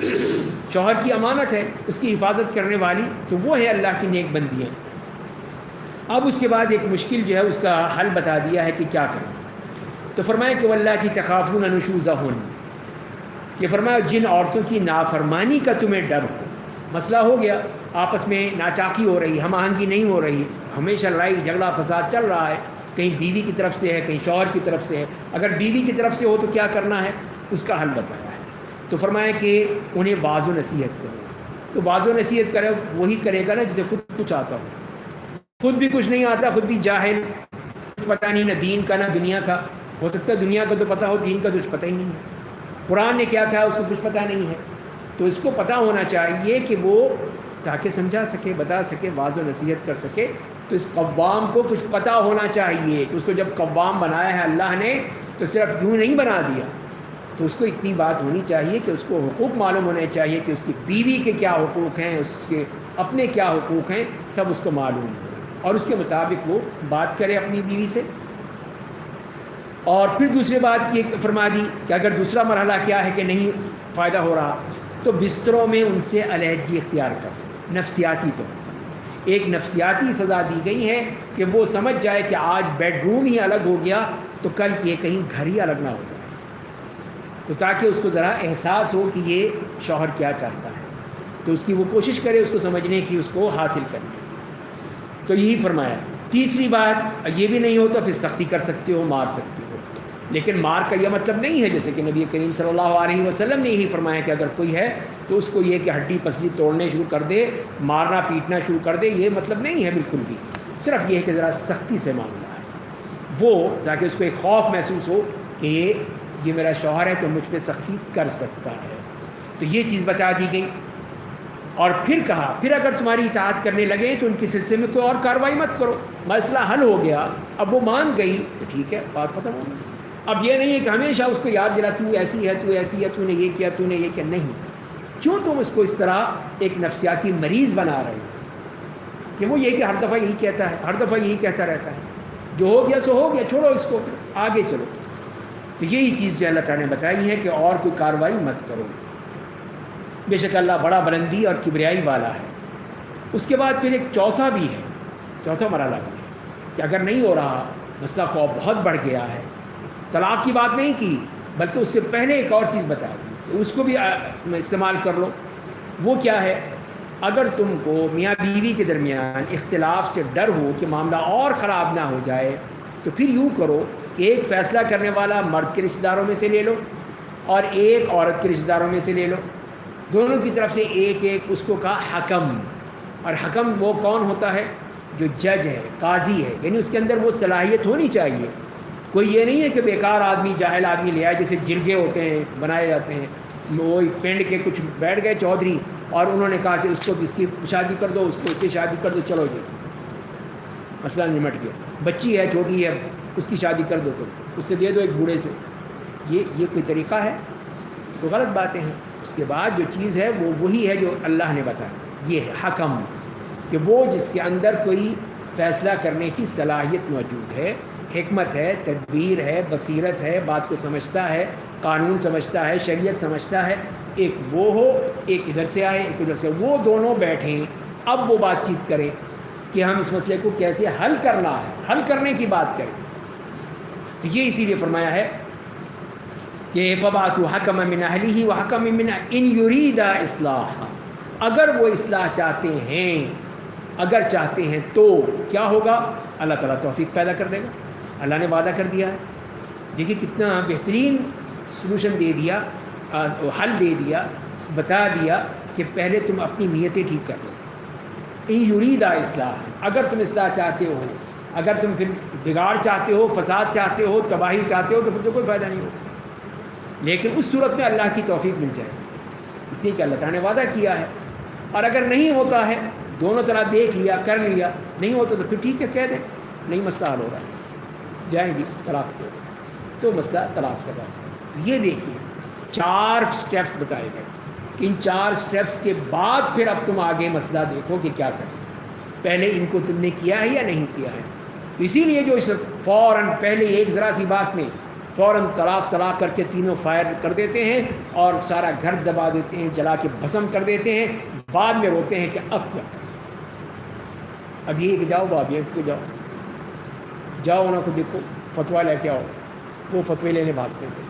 شوہر کی امانت ہے، اس کی حفاظت کرنے والی، تو وہ ہے اللہ کی نیک بندیاں۔ اب اس کے بعد ایک مشکل جو ہے اس کا حل بتا دیا ہے کہ کیا کریں۔ تو فرمایا کہ واللاتí تخافون نشوزہن، کہ فرمایا جن عورتوں کی نافرمانی کا تمہیں ڈر ہو، مسئلہ ہو گیا، آپس میں ناچاکی ہو رہی، ہم آہنگی نہیں ہو رہی، ہمیشہ لڑائی جھگڑا فساد چل رہا ہے، کہیں بیوی کی طرف سے ہے، کہیں شوہر کی طرف سے ہے، اگر بیوی کی طرف سے ہو تو کیا کرنا ہے، اس کا حل بتایا ہے۔ تو فرمایا کہ انہیں واعظ و نصیحت کرو۔ تو واعظ و نصیحت کرے وہی کرے گا نا جسے خود کچھ آتا ہو، خود بھی کچھ نہیں آتا، خود بھی جاہل، کچھ پتہ نہیں، نہ دین کا نہ دنیا کا، ہو سکتا ہے دنیا کا تو پتہ ہو، دین کا تو کچھ پتہ ہی نہیں ہے، قرآن نے کیا کہا اس کو کچھ پتہ نہیں ہے۔ تو اس کو پتہ ہونا چاہیے کہ وہ تاکہ سمجھا سکے، بتا سکے، واعظ و نصیحت کر سکے، تو اس قوام کو کچھ پتہ ہونا چاہیے کہ اس کو جب قوام بنایا ہے اللہ نے تو صرف یوں نہیں بنا دیا، تو اس کو اتنی بات ہونی چاہیے کہ اس کو حقوق معلوم ہونے چاہیے کہ اس کی بیوی کے کیا حقوق ہیں، اس کے اپنے کیا حقوق ہیں، سب اس کو معلوم ہو، اور اس کے مطابق وہ بات کرے اپنی بیوی سے۔ اور پھر دوسری بات یہ فرما دی کہ اگر دوسرا مرحلہ کیا ہے کہ نہیں فائدہ ہو رہا، تو بستروں میں ان سے علیحدگی اختیار کر، نفسیاتی طور پر ایک نفسیاتی سزا دی گئی ہے کہ وہ سمجھ جائے کہ آج بیڈ روم ہی الگ ہو گیا تو کل یہ کہیں گھر ہی الگ نہ ہو جائے، تو تاکہ اس کو ذرا احساس ہو کہ یہ شوہر کیا چاہتا ہے، تو اس کی وہ کوشش کرے اس کو سمجھنے کی، اس کو حاصل کرنے کی۔ تو یہی فرمایا۔ تیسری بات یہ بھی نہیں ہوتا، پھر سختی کر سکتے ہو، مار سکتے ہو، لیکن مار کا یہ مطلب نہیں ہے جیسے کہ نبی کریم صلی اللہ علیہ وسلم نے یہی فرمایا کہ اگر کوئی ہے تو اس کو یہ کہ ہڈی پسلی توڑنے شروع کر دے، مارنا پیٹنا شروع کر دے، یہ مطلب نہیں ہے بالکل بھی، صرف یہ ہے کہ ذرا سختی سے معاملہ ہے وہ، تاکہ اس کو ایک خوف محسوس ہو کہ یہ میرا شوہر ہے تو مجھ پہ سختی کر سکتا ہے۔ تو یہ چیز بتا دی گئی، اور پھر کہا پھر اگر تمہاری اطاعت کرنے لگے تو ان کے سلسلے میں کوئی اور کارروائی مت کرو، مسئلہ حل ہو گیا، اب وہ مان گئی تو ٹھیک ہے، بات ختم ہو گئی۔ اب یہ نہیں ہے کہ ہمیشہ اس کو یاد دلا تو ایسی ہے، تو ایسی ہے، تو نے یہ کیا، تو نے یہ کیا، نہیں، کیوں تم اس کو اس طرح ایک نفسیاتی مریض بنا رہے ہو کہ وہ یہ کہ ہر دفعہ یہی کہتا ہے، ہر دفعہ یہی کہتا رہتا ہے، جو ہو گیا سو ہو گیا، چھوڑو اس کو، آگے چلو۔ تو یہی چیز جو اللہ تعالیٰ نے بتائی ہے کہ اور کوئی کارروائی مت کرو۔ بے شک اللہ بڑا بلندی اور کبریائی والا ہے۔ اس کے بعد پھر ایک چوتھا بھی ہے، چوتھا مرحلہ بھی ہے کہ اگر نہیں ہو رہا، مسئلہ کو بہت بڑھ گیا ہے، طلاق کی بات نہیں کی بلکہ اس سے پہلے ایک اور چیز بتا دی، اس کو بھی استعمال کر لو۔ وہ کیا ہے؟ اگر تم کو میاں بیوی کے درمیان اختلاف سے ڈر ہو کہ معاملہ اور خراب نہ ہو جائے تو پھر یوں کرو کہ ایک فیصلہ کرنے والا مرد کے رشتہ داروں میں سے لے لو اور ایک عورت کے رشتہ داروں میں سے لے لو، دونوں کی طرف سے ایک ایک، اس کو کہا حکم۔ اور حکم وہ کون ہوتا ہے؟ جو جج ہے، قاضی ہے، یعنی اس کے اندر وہ صلاحیت ہونی چاہیے۔ کوئی یہ نہیں ہے کہ بیکار آدمی، جاہل آدمی لے آئے، جیسے جرگے ہوتے ہیں بنائے جاتے ہیں، وہ پینڈ کے کچھ بیٹھ گئے چودھری اور انہوں نے کہا کہ اس کو اس کی شادی کر دو، اس کو اس سے شادی کر دو، چلو جی مسئلہ نمٹ گیا۔ بچی ہے، چھوٹی ہے، اس کی شادی کر دو، تو اس سے دے دو ایک بوڑھے سے، یہ کوئی طریقہ ہے؟ تو غلط باتیں ہیں۔ اس کے بعد جو چیز ہے وہ وہی ہے جو اللہ نے بتایا، یہ ہے حکم، کہ وہ جس کے اندر کوئی فیصلہ کرنے کی صلاحیت موجود ہے، حکمت ہے، تدبیر ہے، بصیرت ہے، بات کو سمجھتا ہے، قانون سمجھتا ہے، شریعت سمجھتا ہے، ایک وہ ہو، ایک ادھر سے آئے، ایک ادھر سے، وہ دونوں بیٹھیں، اب وہ بات چیت کریں کہ ہم اس مسئلے کو کیسے حل کرنا ہے، حل کرنے کی بات کریں۔ تو یہ اسی لیے فرمایا ہے کہ فَبَعَثُوا حَكَمًا مِنْ أَهْلِهِ وَحَكَمًا مِنْ إِنْ يُرِيدَا إِصْلَاحًا، اگر وہ اصلاح چاہتے ہیں، اگر چاہتے ہیں تو کیا ہوگا؟ اللہ تعالیٰ توفیق پیدا کر دے گا، اللہ نے وعدہ کر دیا ہے۔ دیکھیے کتنا بہترین سلوشن دے دیا، حل دے دیا، بتا دیا کہ پہلے تم اپنی نیتیں ٹھیک کر لو۔ ان یریدا اصلاح، اگر تم اصلاح چاہتے ہو، اگر تم پھر بگاڑ چاہتے ہو، فساد چاہتے ہو، تباہی چاہتے ہو، تو پھر تو کوئی فائدہ نہیں ہوگا۔ لیکن اس صورت میں اللہ کی توفیق مل جائے گی، اس لیے کہ اللہ تعالیٰ نے وعدہ کیا ہے۔ اور اگر نہیں ہوتا ہے، دونوں طرح دیکھ لیا، کر لیا، نہیں ہوتا تو پھر ٹھیک ہے، کہہ دیں نہیں مسئلہ حل ہو رہا ہے، جائیں گی طلاق دو، تو مسئلہ طلاق کا بات۔ یہ دیکھیے 4 سٹیپس بتائے گئے، ان 4 سٹیپس کے بعد پھر اب تم آگے مسئلہ دیکھو کہ کیا کریں، پہلے ان کو تم نے کیا ہے یا نہیں کیا ہے۔ اسی لیے جو اس فوراً پہلے ایک ذرا سی بات میں فوراً طلاق کر کے تینوں فائر کر دیتے ہیں اور سارا گھر دبا دیتے ہیں، جلا کے بھسم کر دیتے ہیں، بعد میں روتے ہیں کہ اب کیا کریں۔ اب یہ کہ جاؤ بھابھی کو جاؤ انہوں کو دیکھو فتویٰ لے کے آؤ، وہ فتوے لینے بھاگتے تھے۔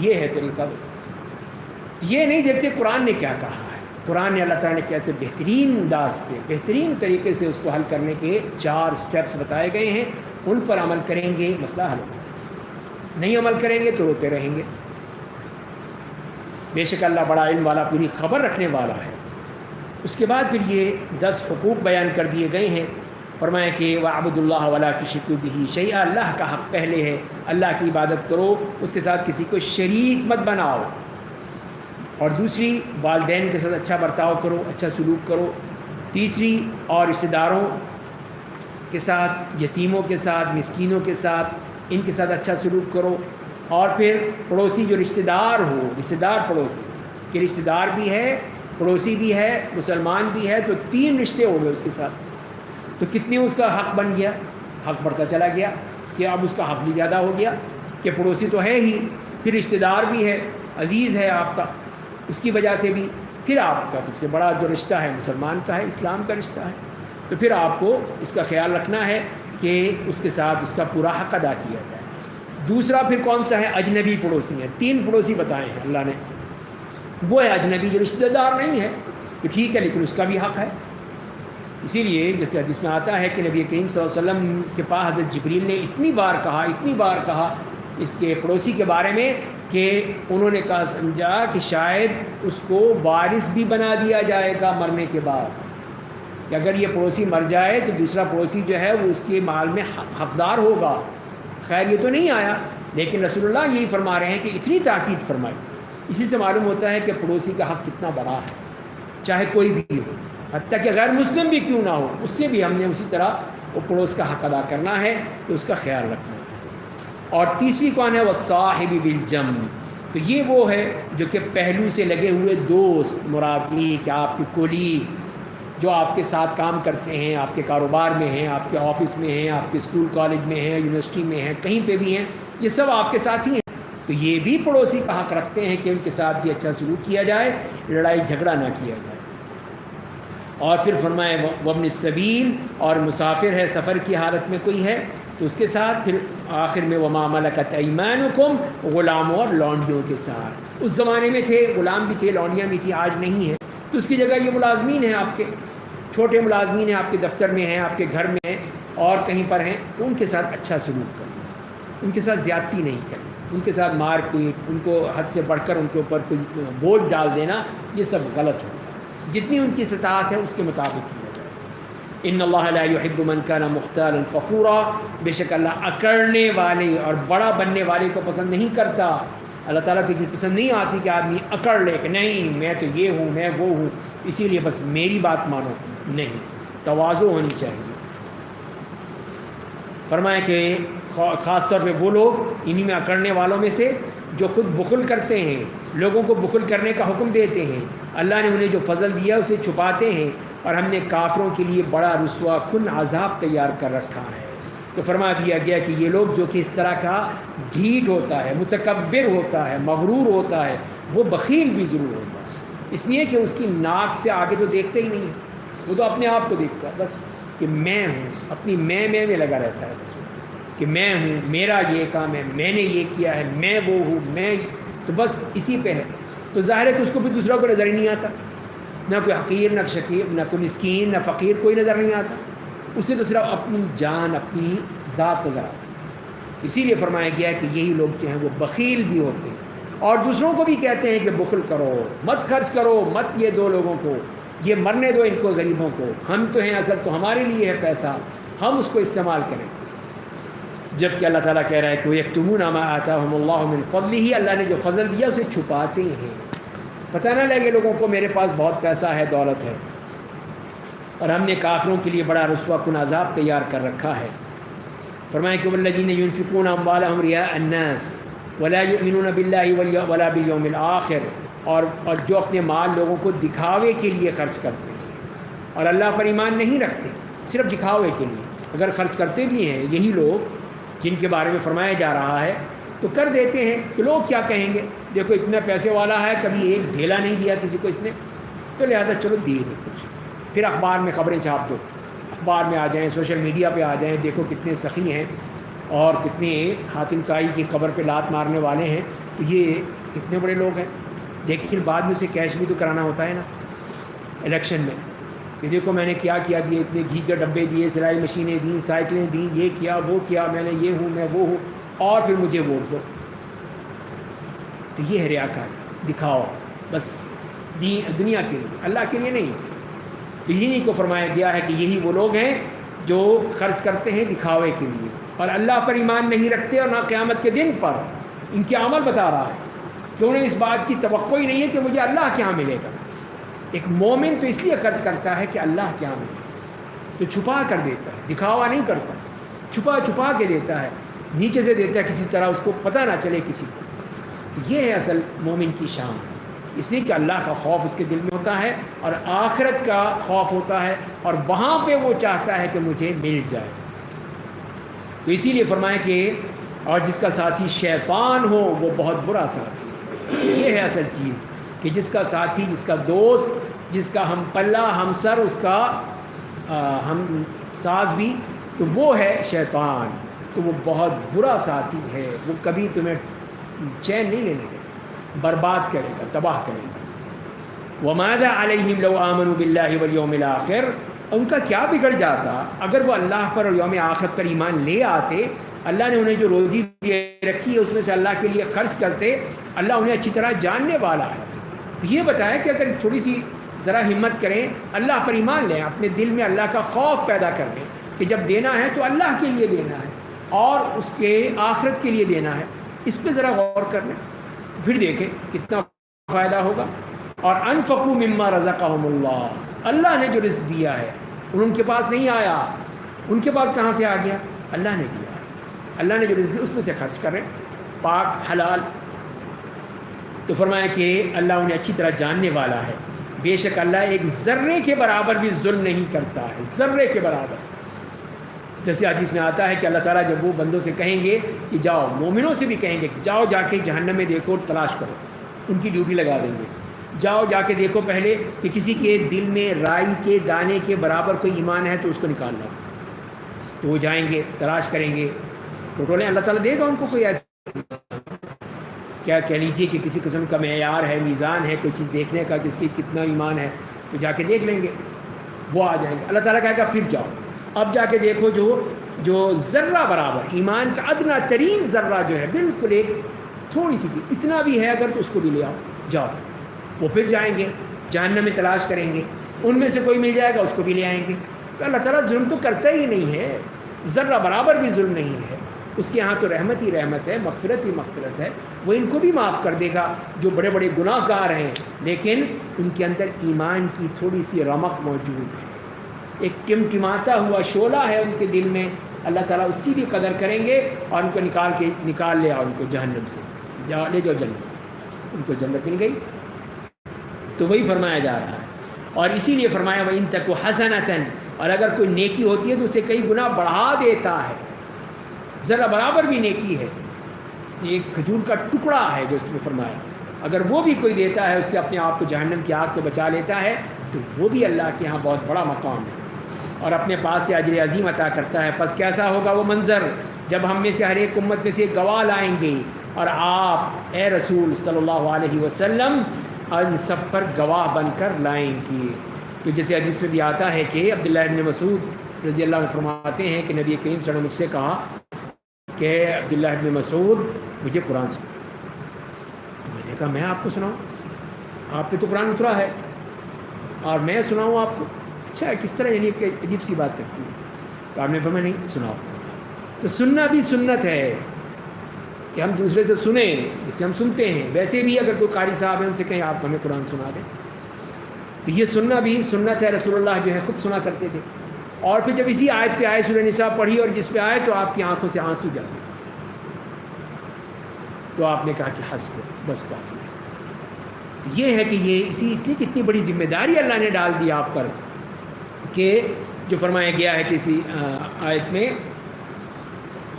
یہ ہے طریقہ، بس یہ نہیں دیکھتے قرآن نے کیا کہا ہے، قرآن نے اللہ تعالیٰ نے کیسے بہترین انداز سے، بہترین طریقے سے اس کو حل کرنے کے 4 سٹیپس بتائے گئے ہیں، ان پر عمل کریں گے مسئلہ حل ہوگا، نہیں عمل کریں گے تو روتے رہیں گے۔ بے شک اللہ بڑا علم والا، پوری خبر رکھنے والا ہے۔ اس کے بعد پھر یہ 10 حقوق بیان کر دیے گئے ہیں، فرمایا کہ وَاعْبُدُوا اللَّهَ وَلَا تُشْرِكُوا بِهِ شَيْئًا، اللہ کا حق پہلے ہے، اللہ کی عبادت کرو، اس کے ساتھ کسی کو شریک مت بناؤ۔ اور دوسری، والدین کے ساتھ اچھا برتاؤ کرو، اچھا سلوک کرو۔ تیسری، اور رشتہ داروں کے ساتھ، یتیموں کے ساتھ، مسکینوں کے ساتھ، ان کے ساتھ اچھا سلوک کرو۔ اور پھر پڑوسی جو رشتہ دار ہو، رشتہ دار پڑوسی کہ رشتہ دار بھی ہے، پڑوسی بھی ہے، مسلمان بھی ہے، تو 3 رشتے ہو گئے اس کے ساتھ، تو کتنے اس کا حق بن گیا، حق بڑھتا چلا گیا کہ اب اس کا حق بھی زیادہ ہو گیا کہ پڑوسی تو ہے ہی، پھر رشتہ دار بھی ہے، عزیز ہے آپ کا، اس کی وجہ سے بھی پھر آپ کا سب سے بڑا جو رشتہ ہے مسلمان کا ہے، اسلام کا رشتہ ہے، تو پھر آپ کو اس کا خیال رکھنا ہے کہ اس کے ساتھ اس کا پورا حق ادا کیا جائے۔ دوسرا پھر کون سا ہے؟ اجنبی پڑوسی ہیں، 3 پڑوسی بتائے ہیں اللہ نے۔ وہ ہے اجنبی جو رشتہ دار نہیں ہے تو ٹھیک ہے، لیکن اس کا بھی حق ہے۔ اسی لیے جیسے حدیث میں آتا ہے کہ نبی کریم صلی اللہ علیہ وسلم کے پاس حضرت جبریل نے اتنی بار کہا اس کے پڑوسی کے بارے میں کہ انہوں نے کہا سمجھا کہ شاید اس کو وارث بھی بنا دیا جائے گا مرنے کے بعد، کہ اگر یہ پڑوسی مر جائے تو دوسرا پڑوسی جو ہے وہ اس کے مال میں حقدار ہوگا۔ خیر یہ تو نہیں آیا، لیکن رسول اللہ یہی فرما رہے ہیں کہ اتنی تاکید فرمائی۔ اسی سے معلوم ہوتا ہے کہ پڑوسی کا حق کتنا بڑا ہے، چاہے کوئی بھی ہو، حتیٰ کہ غیر مسلم بھی کیوں نہ ہو، اس سے بھی ہم نے اسی طرح وہ پڑوس کا حق ادا کرنا ہے، تو اس کا خیال رکھنا ہے۔ اور تیسری کون ہے؟ والصاحب بالجنب، تو یہ وہ ہے جو کہ پہلو سے لگے ہوئے دوست مراد یہ کہ آپ کے کولیگز جو آپ کے ساتھ کام کرتے ہیں، آپ کے کاروبار میں ہیں، آپ کے آفس میں ہیں، آپ کے اسکول کالج میں ہیں، یونیورسٹی میں ہیں، کہیں پہ بھی ہیں، یہ سب آپ کے ساتھی ہیں، تو یہ بھی پڑوسی کا حق رکھتے ہیں کہ ان کے ساتھ بھی اچھا سلوک کیا جائے، لڑائی جھگڑا نہ کیا جائے۔ اور پھر فرمائے وابن السبیل، اور مسافر ہے، سفر کی حالت میں کوئی ہے تو اس کے ساتھ، پھر آخر میں وما ملکت ایمانکم، غلاموں اور لونڈیوں کے ساتھ۔ اس زمانے میں تھے، غلام بھی تھے، لونڈیاں بھی تھیں، آج نہیں ہے، تو اس کی جگہ یہ ملازمین ہیں، آپ کے چھوٹے ملازمین ہیں، آپ کے دفتر میں ہیں، آپ کے گھر میں ہیں اور کہیں پر ہیں، تو ان کے ساتھ اچھا سلوک کرنا، ان کے ساتھ زیادتی نہیں کرنا، ان کے ساتھ مار پیٹ، ان کو حد سے بڑھ کر ان کے اوپر بوجھ ڈال دینا، یہ سب غلط ہوگا۔ جتنی ان کی استطاعت ہے اس کے مطابق کیا جائے۔ ان اللہ لا يحب من كان مختالا فخورا، بے شک اللہ اکڑنے والے اور بڑا بننے والے کو پسند نہیں کرتا۔ اللہ تعالیٰ کو یہ پسند نہیں آتی کہ آدمی اکڑ لے کہ نہیں میں تو یہ ہوں، میں وہ ہوں، اسی لیے بس میری بات مانو، نہیں، تواضع ہونی چاہیے۔ فرمایا کہ خاص طور پہ وہ لوگ انہی میں اکڑنے والوں میں سے جو خود بخل کرتے ہیں، لوگوں کو بخل کرنے کا حکم دیتے ہیں، اللہ نے انہیں جو فضل دیا اسے چھپاتے ہیں، اور ہم نے کافروں کے لیے بڑا رسوا کن عذاب تیار کر رکھا ہے۔ تو فرما دیا گیا کہ یہ لوگ جو کہ اس طرح کا ڈھیٹ ہوتا ہے، متکبر ہوتا ہے، مغرور ہوتا ہے، وہ بخیل بھی ضرور ہوتا ہے، اس لیے کہ اس کی ناک سے آگے تو دیکھتے ہی نہیں ہے، وہ تو اپنے آپ کو دیکھتا ہے، بس کہ میں ہوں، اپنی میں لگا رہتا ہے، بس کہ میں ہوں، میرا یہ کام ہے، میں نے یہ کیا ہے، میں وہ ہوں، میں، تو بس اسی پہ ہے۔ تو ظاہر ہے کہ اس کو بھی دوسروں کو نظر ہی نہیں آتا، نہ کوئی حقیر، نہ شکیر، نہ کوئی مسکین، نہ فقیر، کوئی نظر نہیں آتا، اسے تو صرف اپنی جان، اپنی ذات نظر آتی۔ اسی لیے فرمایا گیا ہے کہ یہی لوگ جو ہیں وہ بخیل بھی ہوتے ہیں، اور دوسروں کو بھی کہتے ہیں کہ بخل کرو، مت خرچ کرو، مت یہ دو لوگوں کو، یہ مرنے دو ان کو، غریبوں کو، ہم تو ہیں، اصل تو ہمارے لیے ہے پیسہ، ہم اس کو استعمال کریں۔ جبکہ اللہ تعالیٰ کہہ رہا ہے کہ وَيَكْتُمُونَ مَا آتَاهُمُ اللَّهُ مِنْ فَضْلِهِ، اللہ نے جو فضل دیا اسے چھپاتے ہیں، پتہ نہ لگے لوگوں کو میرے پاس بہت پیسہ ہے، دولت ہے۔ اور ہم نے کافروں کے لیے بڑا رسوا کن عذاب تیار کر رکھا ہے۔ فرمایا کہ وَالَّذِينَ يُنْفِقُونَ أَمْوَالَهُمْ رِئَاءَ النَّاسِ وَلَا يُؤْمِنُونَ بِاللَّهِ وَلَا بِالْيَوْمِ الْآخِرِ، اور جو اپنے مال لوگوں کو دکھاوے کے لیے خرچ کرتے ہیں اور اللہ پر ایمان نہیں رکھتے، صرف دکھاوے کے لیے اگر خرچ کرتے بھی ہیں، یہی لوگ جن کے بارے میں فرمایا جا رہا ہے، تو کر دیتے ہیں کہ لوگ کیا کہیں گے، دیکھو اتنا پیسے والا ہے، کبھی ایک ڈھیلا نہیں دیا کسی کو اس نے، تو لہٰذا چلو دیے نہیں کچھ، پھر اخبار میں خبریں چھاپ دو، اخبار میں آ جائیں، سوشل میڈیا پہ آ جائیں، دیکھو کتنے سخی ہیں اور کتنے حاتم طائی کی قبر پہ لات مارنے والے ہیں، تو یہ کتنے بڑے لوگ ہیں، لیکن بعد میں اسے کیش بھی تو کرانا ہوتا ہے نا الیکشن میں، کہ دیکھو میں نے کیا دیے، اتنے گھی کے ڈبے دیے، سلائی مشینیں دیں، سائیکلیں دیں، یہ کیا وہ کیا، میں نے یہ ہوں، میں وہ ہوں، اور پھر مجھے ووٹ دو۔ تو یہ ہے ریاکاری، دکھاؤ، بس دنیا کے لیے، اللہ کے لیے نہیں۔ تو انہی کو فرمایا گیا ہے کہ یہی وہ لوگ ہیں جو خرچ کرتے ہیں دکھاوے کے لیے، اور اللہ پر ایمان نہیں رکھتے، اور نہ قیامت کے دن پر۔ ان کے عمل بتا رہا ہے کہ انہیں اس بات کی توقع ہی نہیں ہے کہ مجھے اللہ کیا ملے گا۔ ایک مومن تو اس لیے خرچ کرتا ہے کہ اللہ کیا ملے گا، تو چھپا کر دیتا ہے، دکھاوا نہیں کرتا، چھپا کے دیتا ہے، نیچے سے دیتا ہے، کسی طرح اس کو پتہ نہ چلے کسی کو۔ تو یہ ہے اصل مومن کی شان، اس لیے کہ اللہ کا خوف اس کے دل میں ہوتا ہے، اور آخرت کا خوف ہوتا ہے، اور وہاں پہ وہ چاہتا ہے کہ مجھے مل جائے۔ تو اسی لیے فرمایا کہ اور جس کا ساتھی شیطان ہو وہ بہت برا ساتھی ہے، یہ ہے اصل چیز۔ کہ جس کا ساتھی، جس کا دوست، جس کا ہم پلہ ہم سر، اس کا ہم ساز بھی، تو وہ ہے شیطان. تو وہ بہت برا ساتھی ہے، وہ کبھی تمہیں چین نہیں لینے دے گا، برباد کرے گا، تباہ کرے گا. وَمَاذَا عَلَيْهِمْ لَوْ آمَنُوا بِاللَّهِ وَالْيَوْمِ الْآخِرِ، ان کا کیا بگڑ جاتا اگر وہ اللہ پر اور یوم آخرت پر ایمان لے آتے. اللہ نے انہیں جو روزی دے رکھی ہے اس میں سے اللہ کے لیے خرچ کرتے. اللہ انہیں اچھی طرح جاننے والا ہے. تو یہ بتایا کہ اگر تھوڑی سی ذرا ہمت کریں، اللہ پر ایمان لیں، اپنے دل میں اللہ کا خوف پیدا کر لیں کہ جب دینا ہے تو اللہ کے لیے دینا ہے اور اس کے آخرت کے لیے دینا ہے. اس پہ ذرا غور کر لیں، پھر دیکھیں کتنا فائدہ ہوگا. اور انفقوا مما رزقهم اللہ، اللہ نے جو رزق دیا ہے ان کے پاس نہیں آیا. ان کے پاس کہاں سے آ گیا؟ اللہ نے دیا. اللہ نے جو رزق دیا اس میں سے خرچ کریں، پاک حلال. تو فرمایا کہ اللہ انہیں اچھی طرح جاننے والا ہے. بے شک اللہ ایک ذرے کے برابر بھی ظلم نہیں کرتا ہے، ذرے کے برابر. جیسے حدیث میں آتا ہے کہ اللہ تعالیٰ جب وہ بندوں سے کہیں گے کہ جاؤ، مومنوں سے بھی کہیں گے کہ جاؤ جا کے جہنم میں دیکھو، تلاش کرو، ان کی ڈیوٹی لگا دیں گے. جاؤ جا کے دیکھو پہلے کہ کسی کے دل میں رائی کے دانے کے برابر کوئی ایمان ہے تو اس کو نکال لاؤ. تو وہ جائیں گے، تلاش کریں گے، ٹوٹولیں. اللہ تعالیٰ دے گا ان کو کوئی ایسا، کیا کہہ لیجیے کہ کسی قسم کا معیار ہے، میزان ہے کوئی چیز دیکھنے کا کس کی کتنا ایمان ہے، تو جا کے دیکھ لیں گے، وہ آ جائیں گے. اللہ تعالیٰ کہے گا پھر جاؤ، اب جا کے دیکھو جو ذرہ برابر ایمان کا ادنا ترین ذرہ جو ہے، بالکل ایک تھوڑی سی چیز، اتنا بھی ہے اگر تو اس کو بھی لے آؤ، جاؤ. وہ پھر جائیں گے جہنم میں، تلاش کریں گے، ان میں سے کوئی مل جائے گا، اس کو بھی لے آئیں گے. تو اللہ تعالیٰ ظلم تو کرتا ہی نہیں ہے، ذرہ برابر بھی ظلم نہیں ہے. اس کے یہاں تو رحمت ہی رحمت ہے، مغفرت ہی مغفرت ہے. وہ ان کو بھی معاف کر دے گا جو بڑے بڑے گناہ گار ہیں، لیکن ان کے اندر ایمان کی تھوڑی سی رمق موجود ہے، ایک ٹمٹماتا ہوا شعلہ ہے ان کے دل میں. اللہ تعالیٰ اس کی بھی قدر کریں گے اور ان کو نکال لے آؤ، ان کو جہنم سے لے جاؤ جنت. ان کو جنت مل گئی. تو وہی فرمایا جا رہا ہے. اور اسی لیے فرمایا وَإِن تَكُ حَسَنَةً، اور اگر کوئی نیکی ہوتی ہے تو اسے کئی گنا بڑھا دیتا ہے. ذرا برابر بھی نیکی ہے، ایک کھجور کا ٹکڑا ہے جو اس میں فرمایا، اگر وہ بھی کوئی دیتا ہے، اس سے اپنے آپ کو جہنم کی آگ سے بچا لیتا ہے، تو وہ بھی اللہ کے ہاں بہت بڑا مقام ہے اور اپنے پاس سے اجر عظیم عطا کرتا ہے. پس کیسا ہوگا وہ منظر جب ہم میں سے ہر ایک امت میں سے ایک گواہ لائیں گے اور آپ اے رسول صلی اللہ علیہ وسلم ان سب پر گواہ بن کر لائیں گے. تو جیسے حدیث میں بھی آتا ہے کہ عبداللہ ابن مسعود رضی اللہ عنہ فرماتے ہیں کہ نبی کریم صلی اللہ علیہ وسلم نے مجھ سے کہا کہ عبداللہ ابن مسعود مجھے قرآن سنا. تو میں نے کہا میں آپ کو سناؤں؟ آپ پہ تو قرآن اترا ہے اور میں سناؤں آپ کو؟ اچھا کس طرح، یعنی کہ عجیب سی بات کرتی ہے. تو آپ نے فرمایا نہیں سناؤ. تو سننا بھی سنت ہے کہ ہم دوسرے سے سنیں، جسے ہم سنتے ہیں. ویسے بھی اگر کوئی قاری صاحب ہیں ان سے کہیں آپ ہمیں قرآن سنا دیں، تو یہ سننا بھی سنت ہے. رسول اللہ جو ہے خود سنا کرتے تھے. اور پھر جب اسی آیت پہ آئے، سورہ نساء پڑھی اور جس پہ آئے تو آپ کی آنکھوں سے آنسو جاتے، تو آپ نے کہا کہ حسب، بس کافی ہے. یہ ہے کہ یہ اس لیے کتنی بڑی ذمہ داری اللہ نے ڈال دی آپ پر، کہ جو فرمایا گیا ہے کسی آیت میں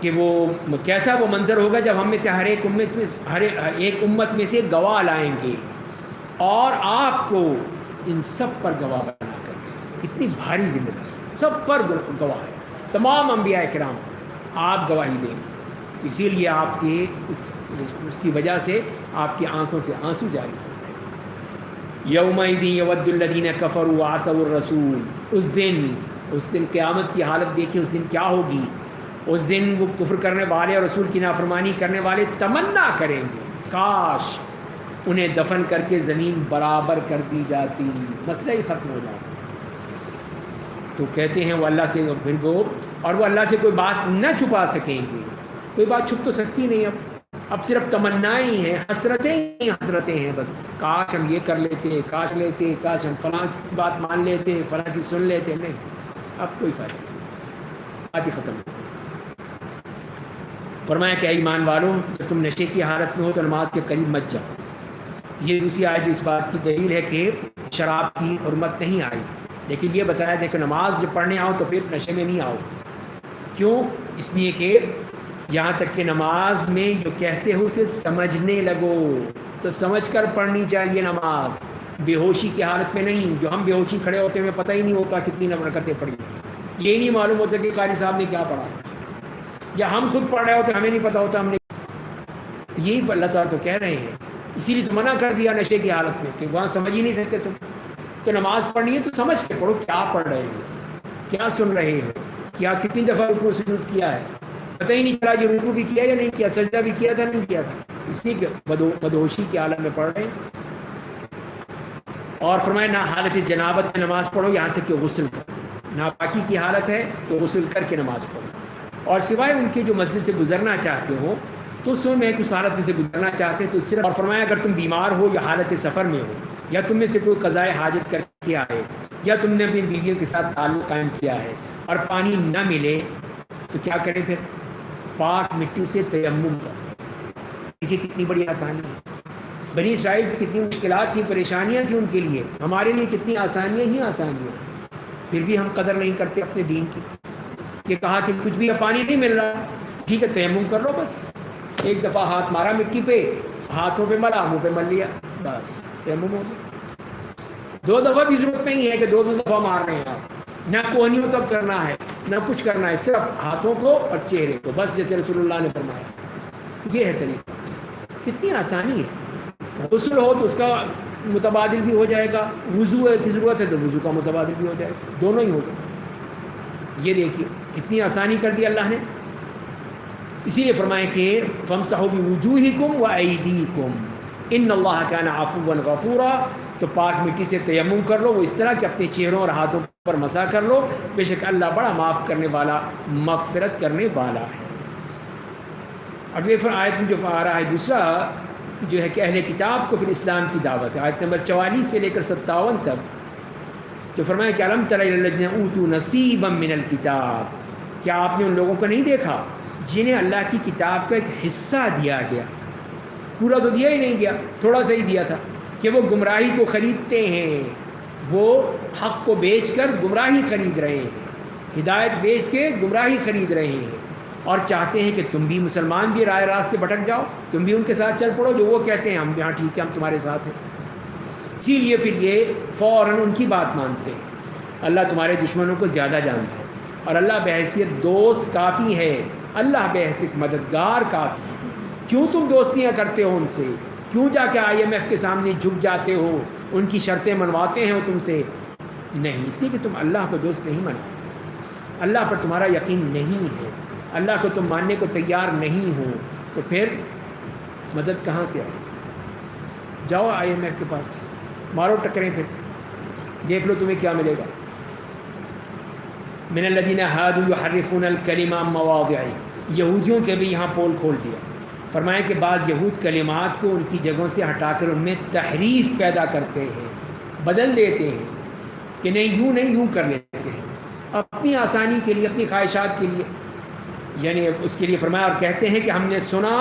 کہ وہ کیسا وہ منظر ہوگا جب ہم میں سے ہر ایک امت میں سے گواہ لائیں گے اور آپ کو ان سب پر گواہ بنا کر. کتنی بھاری ذمہ داری، سب پر گواہ ہے، تمام انبیاء کرام آپ گواہی دیں گے. اسی لیے آپ کے اس کی وجہ سے آپ کی آنکھوں سے آنسو جاری ہو گئے. یومئذ یود الذین کفروا وعصوا الرسول. اس دن قیامت کی حالت دیکھیں، اس دن کیا ہوگی. اس دن وہ کفر کرنے والے اور رسول کی نافرمانی کرنے والے تمنا کریں گے کاش انہیں دفن کر کے زمین برابر کر دی جاتی، مسئلہ ہی ختم ہو جاتا. تو کہتے ہیں وہ اللہ سے پھر وہ اللہ سے کوئی بات نہ چھپا سکیں گے. کوئی بات چھپ تو سکتی نہیں. اب صرف تمنائیں ہی ہیں، حسرتیں ہیں بس. کاش ہم یہ کر لیتے، کاش ہم فلاں کی بات مان لیتے، فلاں کی سن لیتے. نہیں، اب کوئی فائدہ نہیں، بات ہی ختم. فرمایا کہ اے ایمان والوں، جب تم نشے کی حالت میں ہو تو نماز کے قریب مت جاؤ. یہ دوسری آیت جو اس بات کی دلیل ہے کہ شراب کی حرمت نہیں آئی، لیکن یہ بتایا دیکھو نماز جب پڑھنے آؤ تو پھر نشے میں نہیں آؤ. کیوں؟ اس لیے کہ یہاں تک کہ نماز میں جو کہتے ہو اسے سمجھنے لگو. تو سمجھ کر پڑھنی چاہیے نماز، بے ہوشی کی حالت میں نہیں. جو ہم بے ہوشی کھڑے ہوتے ہیں ہمیں پتہ ہی نہیں ہوتا کتنی رکعتیں پڑھی ہیں، یہ نہیں معلوم ہوتا کہ قاری صاحب نے کیا پڑھا، یا ہم خود پڑھ رہے ہوتے ہمیں نہیں پتہ ہوتا ہم نے. یہی اللہ تعالیٰ تو کہہ رہے ہیں، اسی لیے تو منع کر دیا نشے کی حالت میں کہ وہاں سمجھ ہی نہیں سکتے تم. تو نماز پڑھنی ہے تو سمجھ کے پڑھو، کیا پڑھ رہے ہو، کیا سن رہے ہو، کیا کتنی دفعہ رکوع سجود کیا ہے، پتہ ہی نہیں چلا کہ رکوع بھی کیا یا نہیں کیا، سجدہ بھی کیا تھا نہیں کیا تھا، اس لیے کہ بدہوشی کی حالت میں پڑھ رہے ہیں. اور فرمایا نہ حالت جنابت میں نماز پڑھو یہاں تک کہ غسل کرو. ناپاکی کی حالت ہے تو غسل کر کے نماز پڑھو. اور سوائے ان کے جو مسجد سے گزرنا چاہتے ہو تو اس میں اس حالت میں سے گزرنا چاہتے ہیں تو صرف. اور فرمایا اگر تم بیمار ہو یا حالت سفر میں ہو، یا تم میں سے کوئی قضائے حاجت کر کے آئے، یا تم نے اپنی بیویوں کے ساتھ تعلق قائم کیا ہے اور پانی نہ ملے تو کیا کریں پھر؟ پاک مٹی سے تیمم کرو. دیکھیے کتنی بڑی آسانی ہے. بنی اسرائیل کی کتنی مشکلات تھیں، پریشانیاں تھیں ان کے لیے، ہمارے لیے کتنی آسانیاں ہی آسانیاں. پھر بھی ہم قدر نہیں کرتے اپنے دین کی. کہ کہا کہ کچھ بھی پانی نہیں مل رہا، ٹھیک ہے تیمم کر لو، بس ایک دفعہ ہاتھ مارا مٹی پہ، ہاتھوں پہ ملا، منہ پہ مل لیا، بس تیمم ہو گیا. 2 دفعہ بھی ضرورت نہیں ہے کہ 2 دفعہ مار رہے ہیں آپ، نہ کوہنیوں تک کرنا ہے نہ کچھ کرنا ہے، صرف ہاتھوں کو اور چہرے کو، بس جیسے رسول اللہ نے فرمایا. یہ ہے طریقہ، کتنی آسانی ہے. غسل ہو تو اس کا متبادل بھی ہو جائے گا، وضو کی ضرورت ہے تو وضو کا متبادل بھی ہو جائے گا، دونوں ہی ہوگا. یہ دیکھیے کتنی آسانی کر دی اللہ نے. اسی لیے فرمائے کہ فَامْسَحُوا بِوُجُوهِكُمْ وَأَيْدِيكُمْ إِنَّ اللَّهَ كَانَ عَفُوًّا غَفُورًا. تو پاک مٹی سے تیمم کر لو، وہ اس طرح کہ اپنے چہروں اور ہاتھوں پر مسح کر لو، بے شک اللہ بڑا معاف کرنے والا، مغفرت کرنے والا ہے. اگلے آیت میں جو آ رہا ہے دوسرا جو ہے کہ اہل کتاب کو پھر اسلام کی دعوت ہے. آیت نمبر 44 سے لے کر 57 تک جو فرمایا کہ الم تر الی الذین اوتوا نصیبا من الکتاب، کیا آپ نے ان لوگوں کو نہیں دیکھا جنہیں اللہ کی کتاب کا ایک حصہ دیا گیا تھا. پورا تو دیا ہی نہیں گیا، تھوڑا سا ہی دیا تھا، کہ وہ گمراہی کو خریدتے ہیں، وہ حق کو بیچ کر گمراہی خرید رہے ہیں، ہدایت بیچ کے گمراہی خرید رہے ہیں، اور چاہتے ہیں کہ تم بھی مسلمان بھی رائے راست سے بھٹک جاؤ، تم بھی ان کے ساتھ چل پڑو جو وہ کہتے ہیں ہم یہاں ٹھیک ہے ہم تمہارے ساتھ ہیں. اسی لیے پھر یہ فوراً ان کی بات مانتے ہیں. اللہ تمہارے دشمنوں کو زیادہ جانتا ہے، اور اللہ بحیثیت دوست کافی ہے، اللہ بحیثیت مددگار کافی ہے. کیوں تم دوستیاں کرتے ہو ان سے؟ کیوں جا کے IMF کے سامنے جھک جاتے ہو، ان کی شرطیں منواتے ہیں وہ تم سے؟ نہیں، اس لیے کہ تم اللہ کو دوست نہیں مناتے، اللہ پر تمہارا یقین نہیں ہے، اللہ کو تم ماننے کو تیار نہیں ہو. تو پھر مدد کہاں سے آئے؟ جاؤ IMF کے پاس، مارو ٹکریں، پھر دیکھ لو تمہیں کیا ملے گا. من الذین ہادوا یحرفون الکلم عن مواضعہ، یہودیوں کے بھی یہاں پول کھول دیا. فرمایا کہ بعض یہود کلمات کو ان کی جگہوں سے ہٹا کر ان میں تحریف پیدا کرتے ہیں، بدل دیتے ہیں، کہ نہیں یوں نہیں یوں کر لیتے ہیں اپنی آسانی کے لیے، اپنی خواہشات کے لیے. یعنی اس کے لیے فرمایا اور کہتے ہیں کہ ہم نے سنا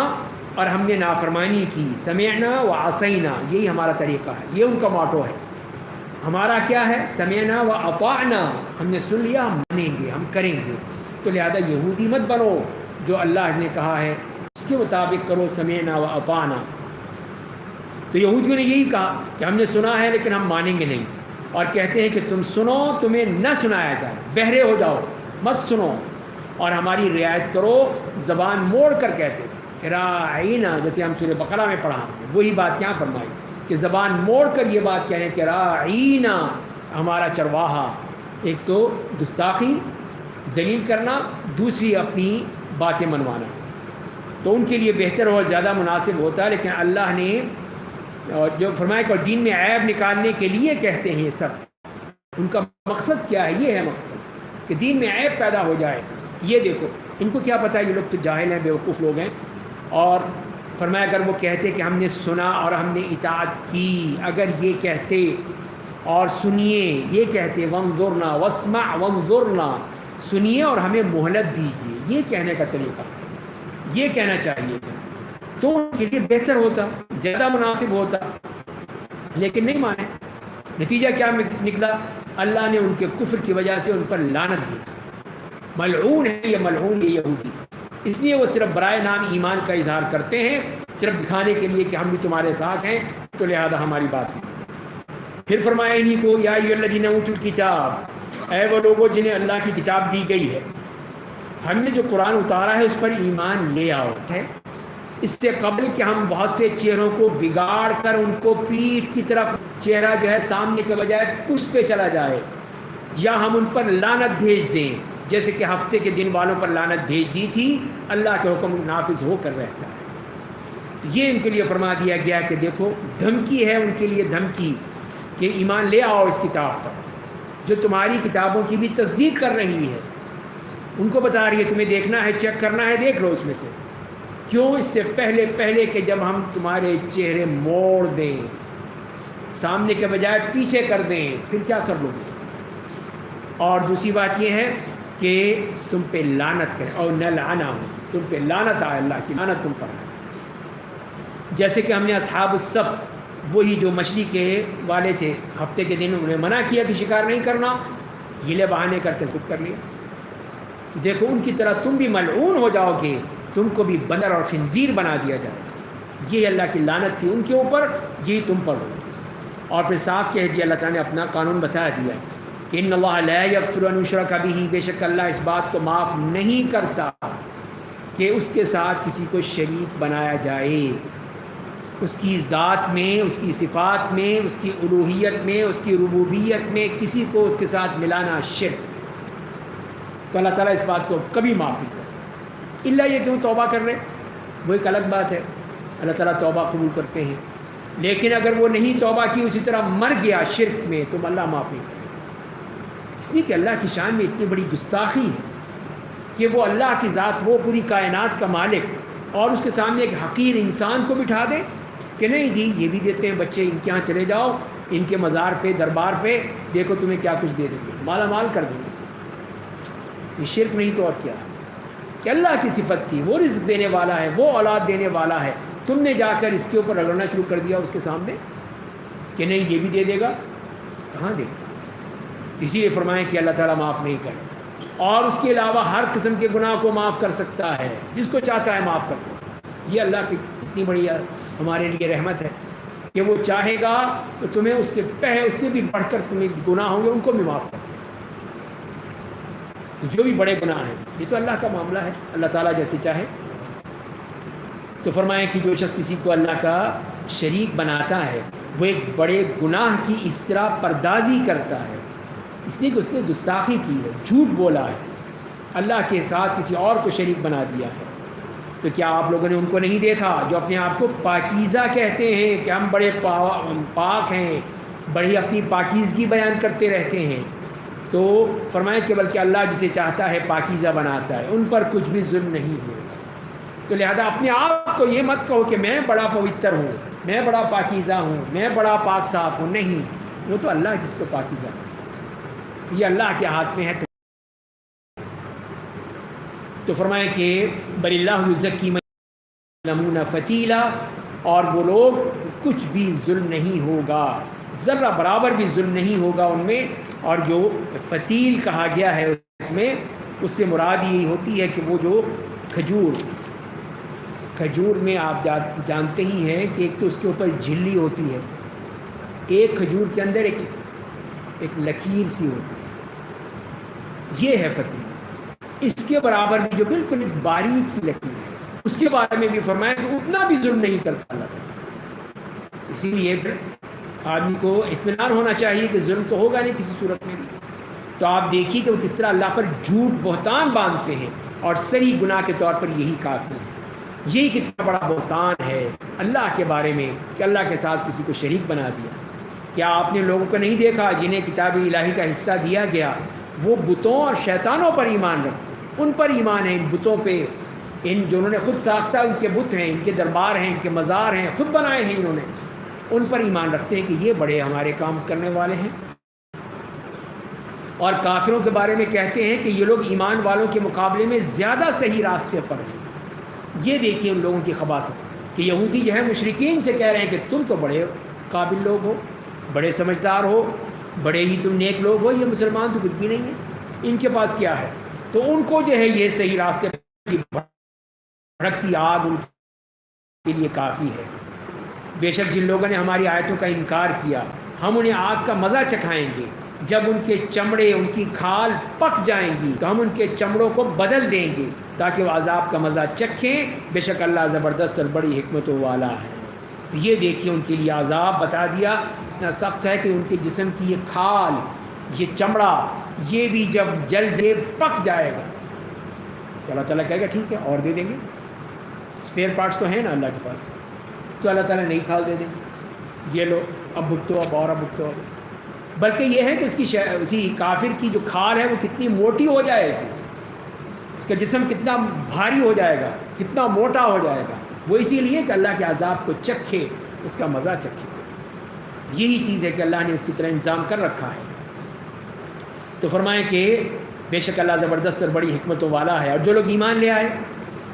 اور ہم نے نافرمانی کی، سمعنا وعصینا، یہی ہمارا طریقہ ہے، یہ ان کا موٹو ہے. ہمارا کیا ہے؟ سمعنا واطعنا، ہم نے سن لیا، ہم مانیں گے، ہم کریں گے. تو لہذا یہودی مت بنو، جو اللہ نے کہا ہے اس کے مطابق کرو، سمعنا واطعنا. تو یہودیوں نے یہی کہا کہ ہم نے سنا ہے لیکن ہم مانیں گے نہیں، اور کہتے ہیں کہ تم سنو تمہیں نہ سنایا جائے، بہرے ہو جاؤ مت سنو اور ہماری رعایت کرو. زبان موڑ کر کہتے تھے کہ راعینا، جیسے ہم سورہ بقرہ میں پڑھا، وہی بات یہاں فرمائی کہ زبان موڑ کر یہ بات کہہ رہے ہیں کہ راعینا، ہمارا چرواہا. ایک تو گستاخی، ذلیل کرنا، دوسری اپنی باتیں منوانا. تو ان کے لیے بہتر اور زیادہ مناسب ہوتا ہے، لیکن اللہ نے جو فرمایا کہ دین میں عیب نکالنے کے لیے کہتے ہیں یہ سب. ان کا مقصد کیا ہے؟ یہ ہے مقصد کہ دین میں عیب پیدا ہو جائے. یہ دیکھو ان کو کیا پتہ، یہ لوگ تو جاہل ہیں، بیوقوف لوگ ہیں. اور فرمایا اگر وہ کہتے کہ ہم نے سنا اور ہم نے اطاعت کی، اگر یہ کہتے اور سنیے، یہ کہتے وانظرنا واسمع وانظرنا، سنیے اور ہمیں مہلت دیجیے، یہ کہنے کا طریقہ، یہ کہنا چاہیے تھا، تو ان کے لیے بہتر ہوتا، زیادہ مناسب ہوتا. لیکن نہیں مانے. نتیجہ کیا نکلا؟ اللہ نے ان کے کفر کی وجہ سے ان پر لعنت دی. ملعون ہے یہ، ملعون یہ یہودی. اس لیے وہ صرف برائے نام ایمان کا اظہار کرتے ہیں، صرف دکھانے کے لیے کہ ہم بھی تمہارے ساتھ ہیں، تو لہذا ہماری بات نہیں۔ پھر فرمایا انہی کو یا ایھا الذین اوتوا الکتاب، اے وہ لوگوں جنہیں اللہ کی کتاب دی گئی ہے، ہم نے جو قرآن اتارا ہے اس پر ایمان لے آؤ ہے۔ اس سے قبل کہ ہم بہت سے چہروں کو بگاڑ کر ان کو پیٹھ کی طرف، چہرہ جو ہے سامنے کے بجائے پشت پہ چلا جائے، یا ہم ان پر لعنت بھیج دیں، جیسے کہ ہفتے کے دن والوں پر لعنت بھیج دی تھی، اللہ کے حکم نافذ ہو کر رہتا ہے۔ یہ ان کے لیے فرما دیا گیا کہ دیکھو دھمکی ہے ان کے لیے، دھمکی کہ ایمان لے آؤ اس کتاب پر جو تمہاری کتابوں کی بھی تصدیق کر رہی ہے۔ ان کو بتا رہی ہے تمہیں دیکھنا ہے، چیک کرنا ہے، دیکھ لو اس میں سے، کیوں؟ اس سے پہلے کہ جب ہم تمہارے چہرے موڑ دیں، سامنے کے بجائے پیچھے کر دیں، پھر کیا کر لو گے؟ اور دوسری بات یہ ہے کہ تم پہ لعنت کریں، اور نلعنہم، تم پہ لعنت آئے، اللہ کی لعنت تم پر آئے۔ جیسے کہ ہم نے اصحاب السبت، وہی جو مچھلی کے والے تھے، ہفتے کے دن انہیں منع کیا کہ شکار نہیں کرنا، ہیلے بہانے کر کے کر لیا۔ دیکھو ان کی طرح تم بھی ملعون ہو جاؤ گے، تم کو بھی بندر اور خنزیر بنا دیا جائے گا۔ یہ اللہ کی لعنت تھی ان کے اوپر، یہ تم پر ہوگی۔ اور پھر صاف کہہ دیا، اللہ تعالیٰ نے اپنا قانون بتا دیا کہ ان اللہ لا یغفر ان یشرک بہ، بے شک اللہ اس بات کو معاف نہیں کرتا کہ اس کے ساتھ کسی کو شریک بنایا جائے، اس کی ذات میں، اس کی صفات میں، اس کی الوہیت میں، اس کی ربوبیت میں کسی کو اس کے ساتھ ملانا شرک۔ تو اللہ تعالیٰ اس بات کو کبھی معاف نہیں کرتا، الا یہ کہ وہ توبہ کر رہے، وہ ایک الگ بات ہے، اللہ تعالیٰ توبہ قبول کرتے ہیں۔ لیکن اگر وہ نہیں توبہ کی، اسی طرح مر گیا شرک میں، تو اللہ معاف نہیں کرے گا۔ اس لیے کہ اللہ کی شان میں اتنی بڑی گستاخی ہے کہ وہ اللہ کی ذات، وہ پوری کائنات کا مالک، اور اس کے سامنے ایک حقیر انسان کو بٹھا دے کہ نہیں جی یہ بھی دیتے ہیں بچے، ان کے یہاں چلے جاؤ، ان کے مزار پہ، دربار پہ، دیکھو تمہیں کیا کچھ دے دیں گے، مالا مال کر دیں گے۔ یہ شرک نہیں تو اور کیا ہے؟ کہ اللہ کی صفت تھی، وہ رزق دینے والا ہے، وہ اولاد دینے والا ہے، تم نے جا کر اس کے اوپر رگڑنا شروع کر دیا اس کے سامنے کہ نہیں یہ بھی دے دے گا، کہاں دے گا؟ اسی لیے فرمائیں کہ اللہ تعالیٰ معاف نہیں کرے، اور اس کے علاوہ ہر قسم کے گناہ کو معاف کر سکتا ہے، جس کو چاہتا ہے معاف کر دے۔ یہ اللہ کی اتنی بڑی ہمارے لیے رحمت ہے کہ وہ چاہے گا تو تمہیں اس سے بھی بڑھ کر تمہیں گناہ ہوں گے ان کو بھی معاف کر دے، تو جو بھی بڑے گناہ ہیں۔ یہ تو اللہ کا معاملہ ہے، اللہ تعالیٰ جیسے چاہے۔ تو فرمائیں کہ جو شخص کسی کو اللہ کا شریک بناتا ہے، وہ ایک بڑے گناہ کی افترا پردازی کرتا ہے، اس لیے کہ اس نے گستاخی کی ہے، جھوٹ بولا ہے، اللہ کے ساتھ کسی اور کو شریک بنا دیا ہے۔ تو کیا آپ لوگوں نے ان کو نہیں دیکھا جو اپنے آپ کو پاکیزہ کہتے ہیں کہ ہم بڑے پاک ہیں، بڑی اپنی پاکیزگی بیان کرتے رہتے ہیں؟ تو فرمائیں کہ بلکہ اللہ جسے چاہتا ہے پاکیزہ بناتا ہے، ان پر کچھ بھی ظلم نہیں ہوگا۔ تو لہذا اپنے آپ کو یہ مت کہو کہ میں بڑا پوتر ہوں، میں بڑا پاکیزہ ہوں، میں بڑا پاک صاف ہوں، نہیں، وہ تو اللہ جس کو پاکیزہ بناتا ہے، یہ اللہ کے ہاتھ میں ہے۔ تو فرمائیں کہ بل اللہ یزکی من یعلمون فتیلا، اور وہ لوگ کچھ بھی ظلم نہیں ہوگا، ذرہ برابر بھی ظلم نہیں ہوگا ان میں۔ اور جو فتیل کہا گیا ہے اس میں، اس سے مراد یہی ہوتی ہے کہ وہ جو کھجور میں آپ جانتے ہی ہیں کہ ایک تو اس کے اوپر جھلی ہوتی ہے، ایک کھجور کے اندر ایک لکیر سی ہوتی ہے، یہ ہے فتیل۔ اس کے برابر بھی جو بالکل ایک باریک سی لکیر ہے، اس کے بارے میں بھی فرمایا کہ اتنا بھی ظلم نہیں کرتا اللہ تعالیٰ۔ اسی لیے پھر آدمی کو اطمینان ہونا چاہیے کہ ظلم تو ہوگا نہیں کسی صورت میں بھی۔ تو آپ دیکھیے کہ وہ کس طرح اللہ پر جھوٹ بہتان باندھتے ہیں، اور صریح گناہ کے طور پر یہی کافی ہے۔ یہی کتنا بڑا بہتان ہے اللہ کے بارے میں کہ اللہ کے ساتھ کسی کو شریک بنا دیا۔ کیا آپ نے لوگوں کو نہیں دیکھا جنہیں کتاب الہی کا حصہ دیا گیا، وہ بتوں اور شیطانوں پر ایمان رکھتے ہیں، ان پر ایمان ہے، ان بتوں پہ، ان جو انہوں نے خود ساختہ ان کے بت ہیں، ان کے دربار ہیں، ان کے مزار ہیں، خود بنائے ہیں انہوں نے، ان پر ایمان رکھتے ہیں کہ یہ بڑے ہمارے کام کرنے والے ہیں۔ اور کافروں کے بارے میں کہتے ہیں کہ یہ لوگ ایمان والوں کے مقابلے میں زیادہ صحیح راستے پر ہیں۔ یہ دیکھیے ان لوگوں کی خباثت کہ یہودی جو ہے مشرکین سے کہہ رہے ہیں کہ تم تو بڑے قابل لوگ ہو، بڑے سمجھدار ہو، بڑے ہی تم نیک لوگ ہو، یہ مسلمان تو کچھ بھی نہیں ہے، ان کے پاس کیا ہے؟ تو ان کو جو ہے یہ صحیح راستے بھڑکتی آگ ان کے لیے کافی ہے۔ بے شک جن لوگوں نے ہماری آیتوں کا انکار کیا ہم انہیں آگ کا مزہ چکھائیں گے، جب ان کے چمڑے ان کی کھال پک جائیں گی تو ہم ان کے چمڑوں کو بدل دیں گے تاکہ وہ عذاب کا مزہ چکھیں، بے شک اللہ زبردست اور بڑی حکمتوں والا ہے۔ تو یہ دیکھیے ان کے لیے عذاب بتا دیا، اتنا سخت ہے کہ ان کے جسم کی یہ کھال، یہ چمڑا، یہ بھی جب جل جے پک جائے گا تو اللہ تعالیٰ کہے گا ٹھیک ہے اور دے دیں گے، اسپیئر پارٹس تو ہیں نا اللہ کے پاس، تو اللہ تعالیٰ نئی کھال دے دیں گے، یہ لو اب بھگتو، اب اور اب بھگتو۔ بلکہ یہ ہے کہ اس کی اسی کافر کی جو کھال ہے وہ کتنی موٹی ہو جائے گی، اس کا جسم کتنا بھاری ہو جائے گا، کتنا موٹا ہو جائے گا، وہ اسی لیے کہ اللہ کے عذاب کو چکھے، اس کا مزہ چکھے۔ یہی چیز ہے کہ اللہ نے اس کی طرح انتظام کر رکھا ہے۔ تو فرمائیں کہ بے شک اللہ زبردست اور بڑی حکمتوں والا ہے، اور جو لوگ ایمان لے آئے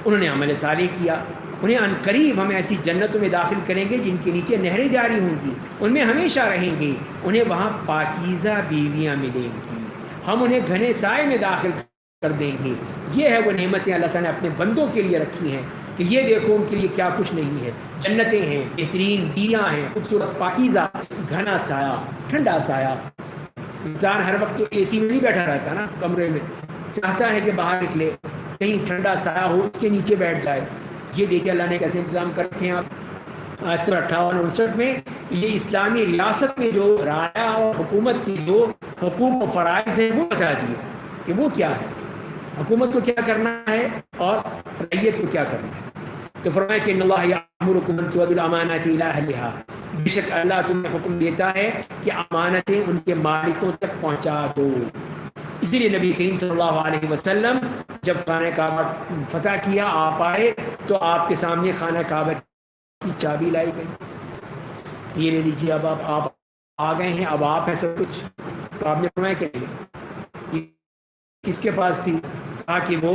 انہوں نے عمل صالح کیا، انہیں عن قریب ہم ایسی جنتوں میں داخل کریں گے جن کے نیچے نہریں جاری ہوں گی، ان میں ہمیشہ رہیں گے، انہیں وہاں پاکیزہ بیویاں ملیں گی، ہم انہیں گھنے سائے میں داخل کر دیں گے۔ یہ ہے وہ نعمتیں اللہ تعالیٰ نے اپنے بندوں کے لیے رکھی ہیں کہ یہ دیکھو ان کے لیے کیا کچھ نہیں ہے، جنتیں ہیں، بہترین بیویاں ہیں، خوبصورت پاکیزہ، گھنا سایہ، ٹھنڈا سایہ۔ انسان ہر وقت تو اے سی میں نہیں بیٹھا رہتا نا، کمرے میں چاہتا ہے کہ باہر نکلے، کہیں ٹھنڈا سایہ ہو اس کے نیچے بیٹھ جائے۔ یہ دیکھیں اللہ نے کیسے انتظام کر رکھے ہیں۔ آپ آیت 58-59 میں یہ اسلامی ریاست میں جو رایا اور حکومت کی جو حقوق و فرائض ہیں وہ بتا دیے کہ وہ کیا ہے، حکومت کو کیا کرنا ہے اور رعیت کو کیا کرنا ہے۔ تو فرمایا کہ ان اللہ یأمرکم ان تؤدوا الامانات الی اہلھا، بے شک اللہ تمہیں حکم دیتا ہے کہ امانتیں ان کے مالکوں تک پہنچا دو۔ اسی لیے نبی کریم صلی اللہ علیہ وسلم جب خانہ کعبہ فتح کیا، آپ آئے تو آپ کے سامنے خانہ کعبہ کی چابی لائی گئی، یہ لے لیجیے، اب آپ آ گئے ہیں، اب آپ ہیں سب کچھ۔ تو آپ نے فرمایا کہ نہیں، کس کے پاس تھی؟ کہا کہ وہ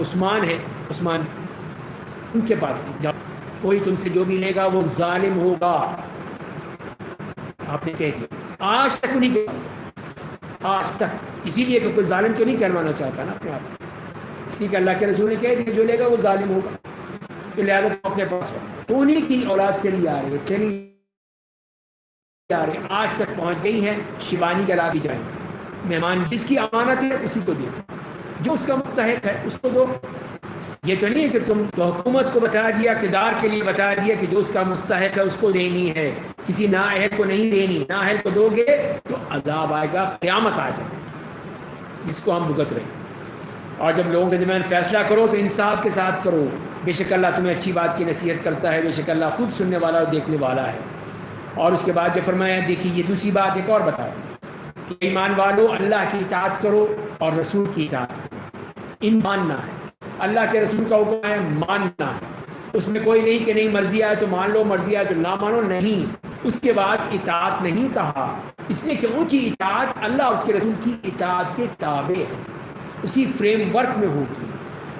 عثمان ہے، عثمان ان کے پاس تھی، جب کوئی تم سے جو بھی لے گا وہ ظالم ہوگا، آپ نے کہہ دیا۔ آج تک انہیں کے پاس، آج تک، اسی لیے کہ کوئی ظالم تو نہیں کہلوانا چاہتا نا اپنے آپ، اس لیے کہ اللہ کے رسول نے کہہ دیا جو لے گا وہ ظالم ہوگا، تو لہٰذا تو اپنے پاس، تو انہیں کی اولاد چلی آ رہی ہے، چلی آ رہی ہے، آج تک پہنچ گئی ہے، شیبانی کا راہ بھی جائیں گے۔ مہمان جس کی امانت ہے اسی کو دے دو، جو اس کا مستحق ہے اس کو دو۔ یہ تو نہیں ہے کہ تم تو حکومت کو بتا دیا، اقتدار کے لیے بتا دیا کہ جو اس کا مستحق ہے اس کو دینی ہے، کسی نااہل کو نہیں دینی، نااہل کو دو گے تو عذاب آئے گا، قیامت آ جائے گی، جس کو ہم بھگت رہے ہیں۔ اور جب لوگوں کے درمیان فیصلہ کرو تو انصاف کے ساتھ کرو، بے شک اللہ تمہیں اچھی بات کی نصیحت کرتا ہے، بے شک اللہ خود سننے والا اور دیکھنے والا ہے۔ اور اس کے بعد جو فرمایا، دیکھیے یہ دوسری بات ایک اور بتا دیں کہ ایمان والو اللہ کی اطاعت کرو اور رسول کی اطاعت کرو، ان ماننا ہے، اللہ کے رسول کا حکم ہے، ماننا ہے، اس میں کوئی نہیں کہ نہیں مرضی آئے تو مان لو، مرضی آئے تو نہ مانو، نہیں۔ اس کے بعد اطاعت نہیں کہا، اس لیے کہ ان کی اطاعت اللہ اور اس کے رسول کی اطاعت کے تابع ہے، اسی فریم ورک میں ہوگی۔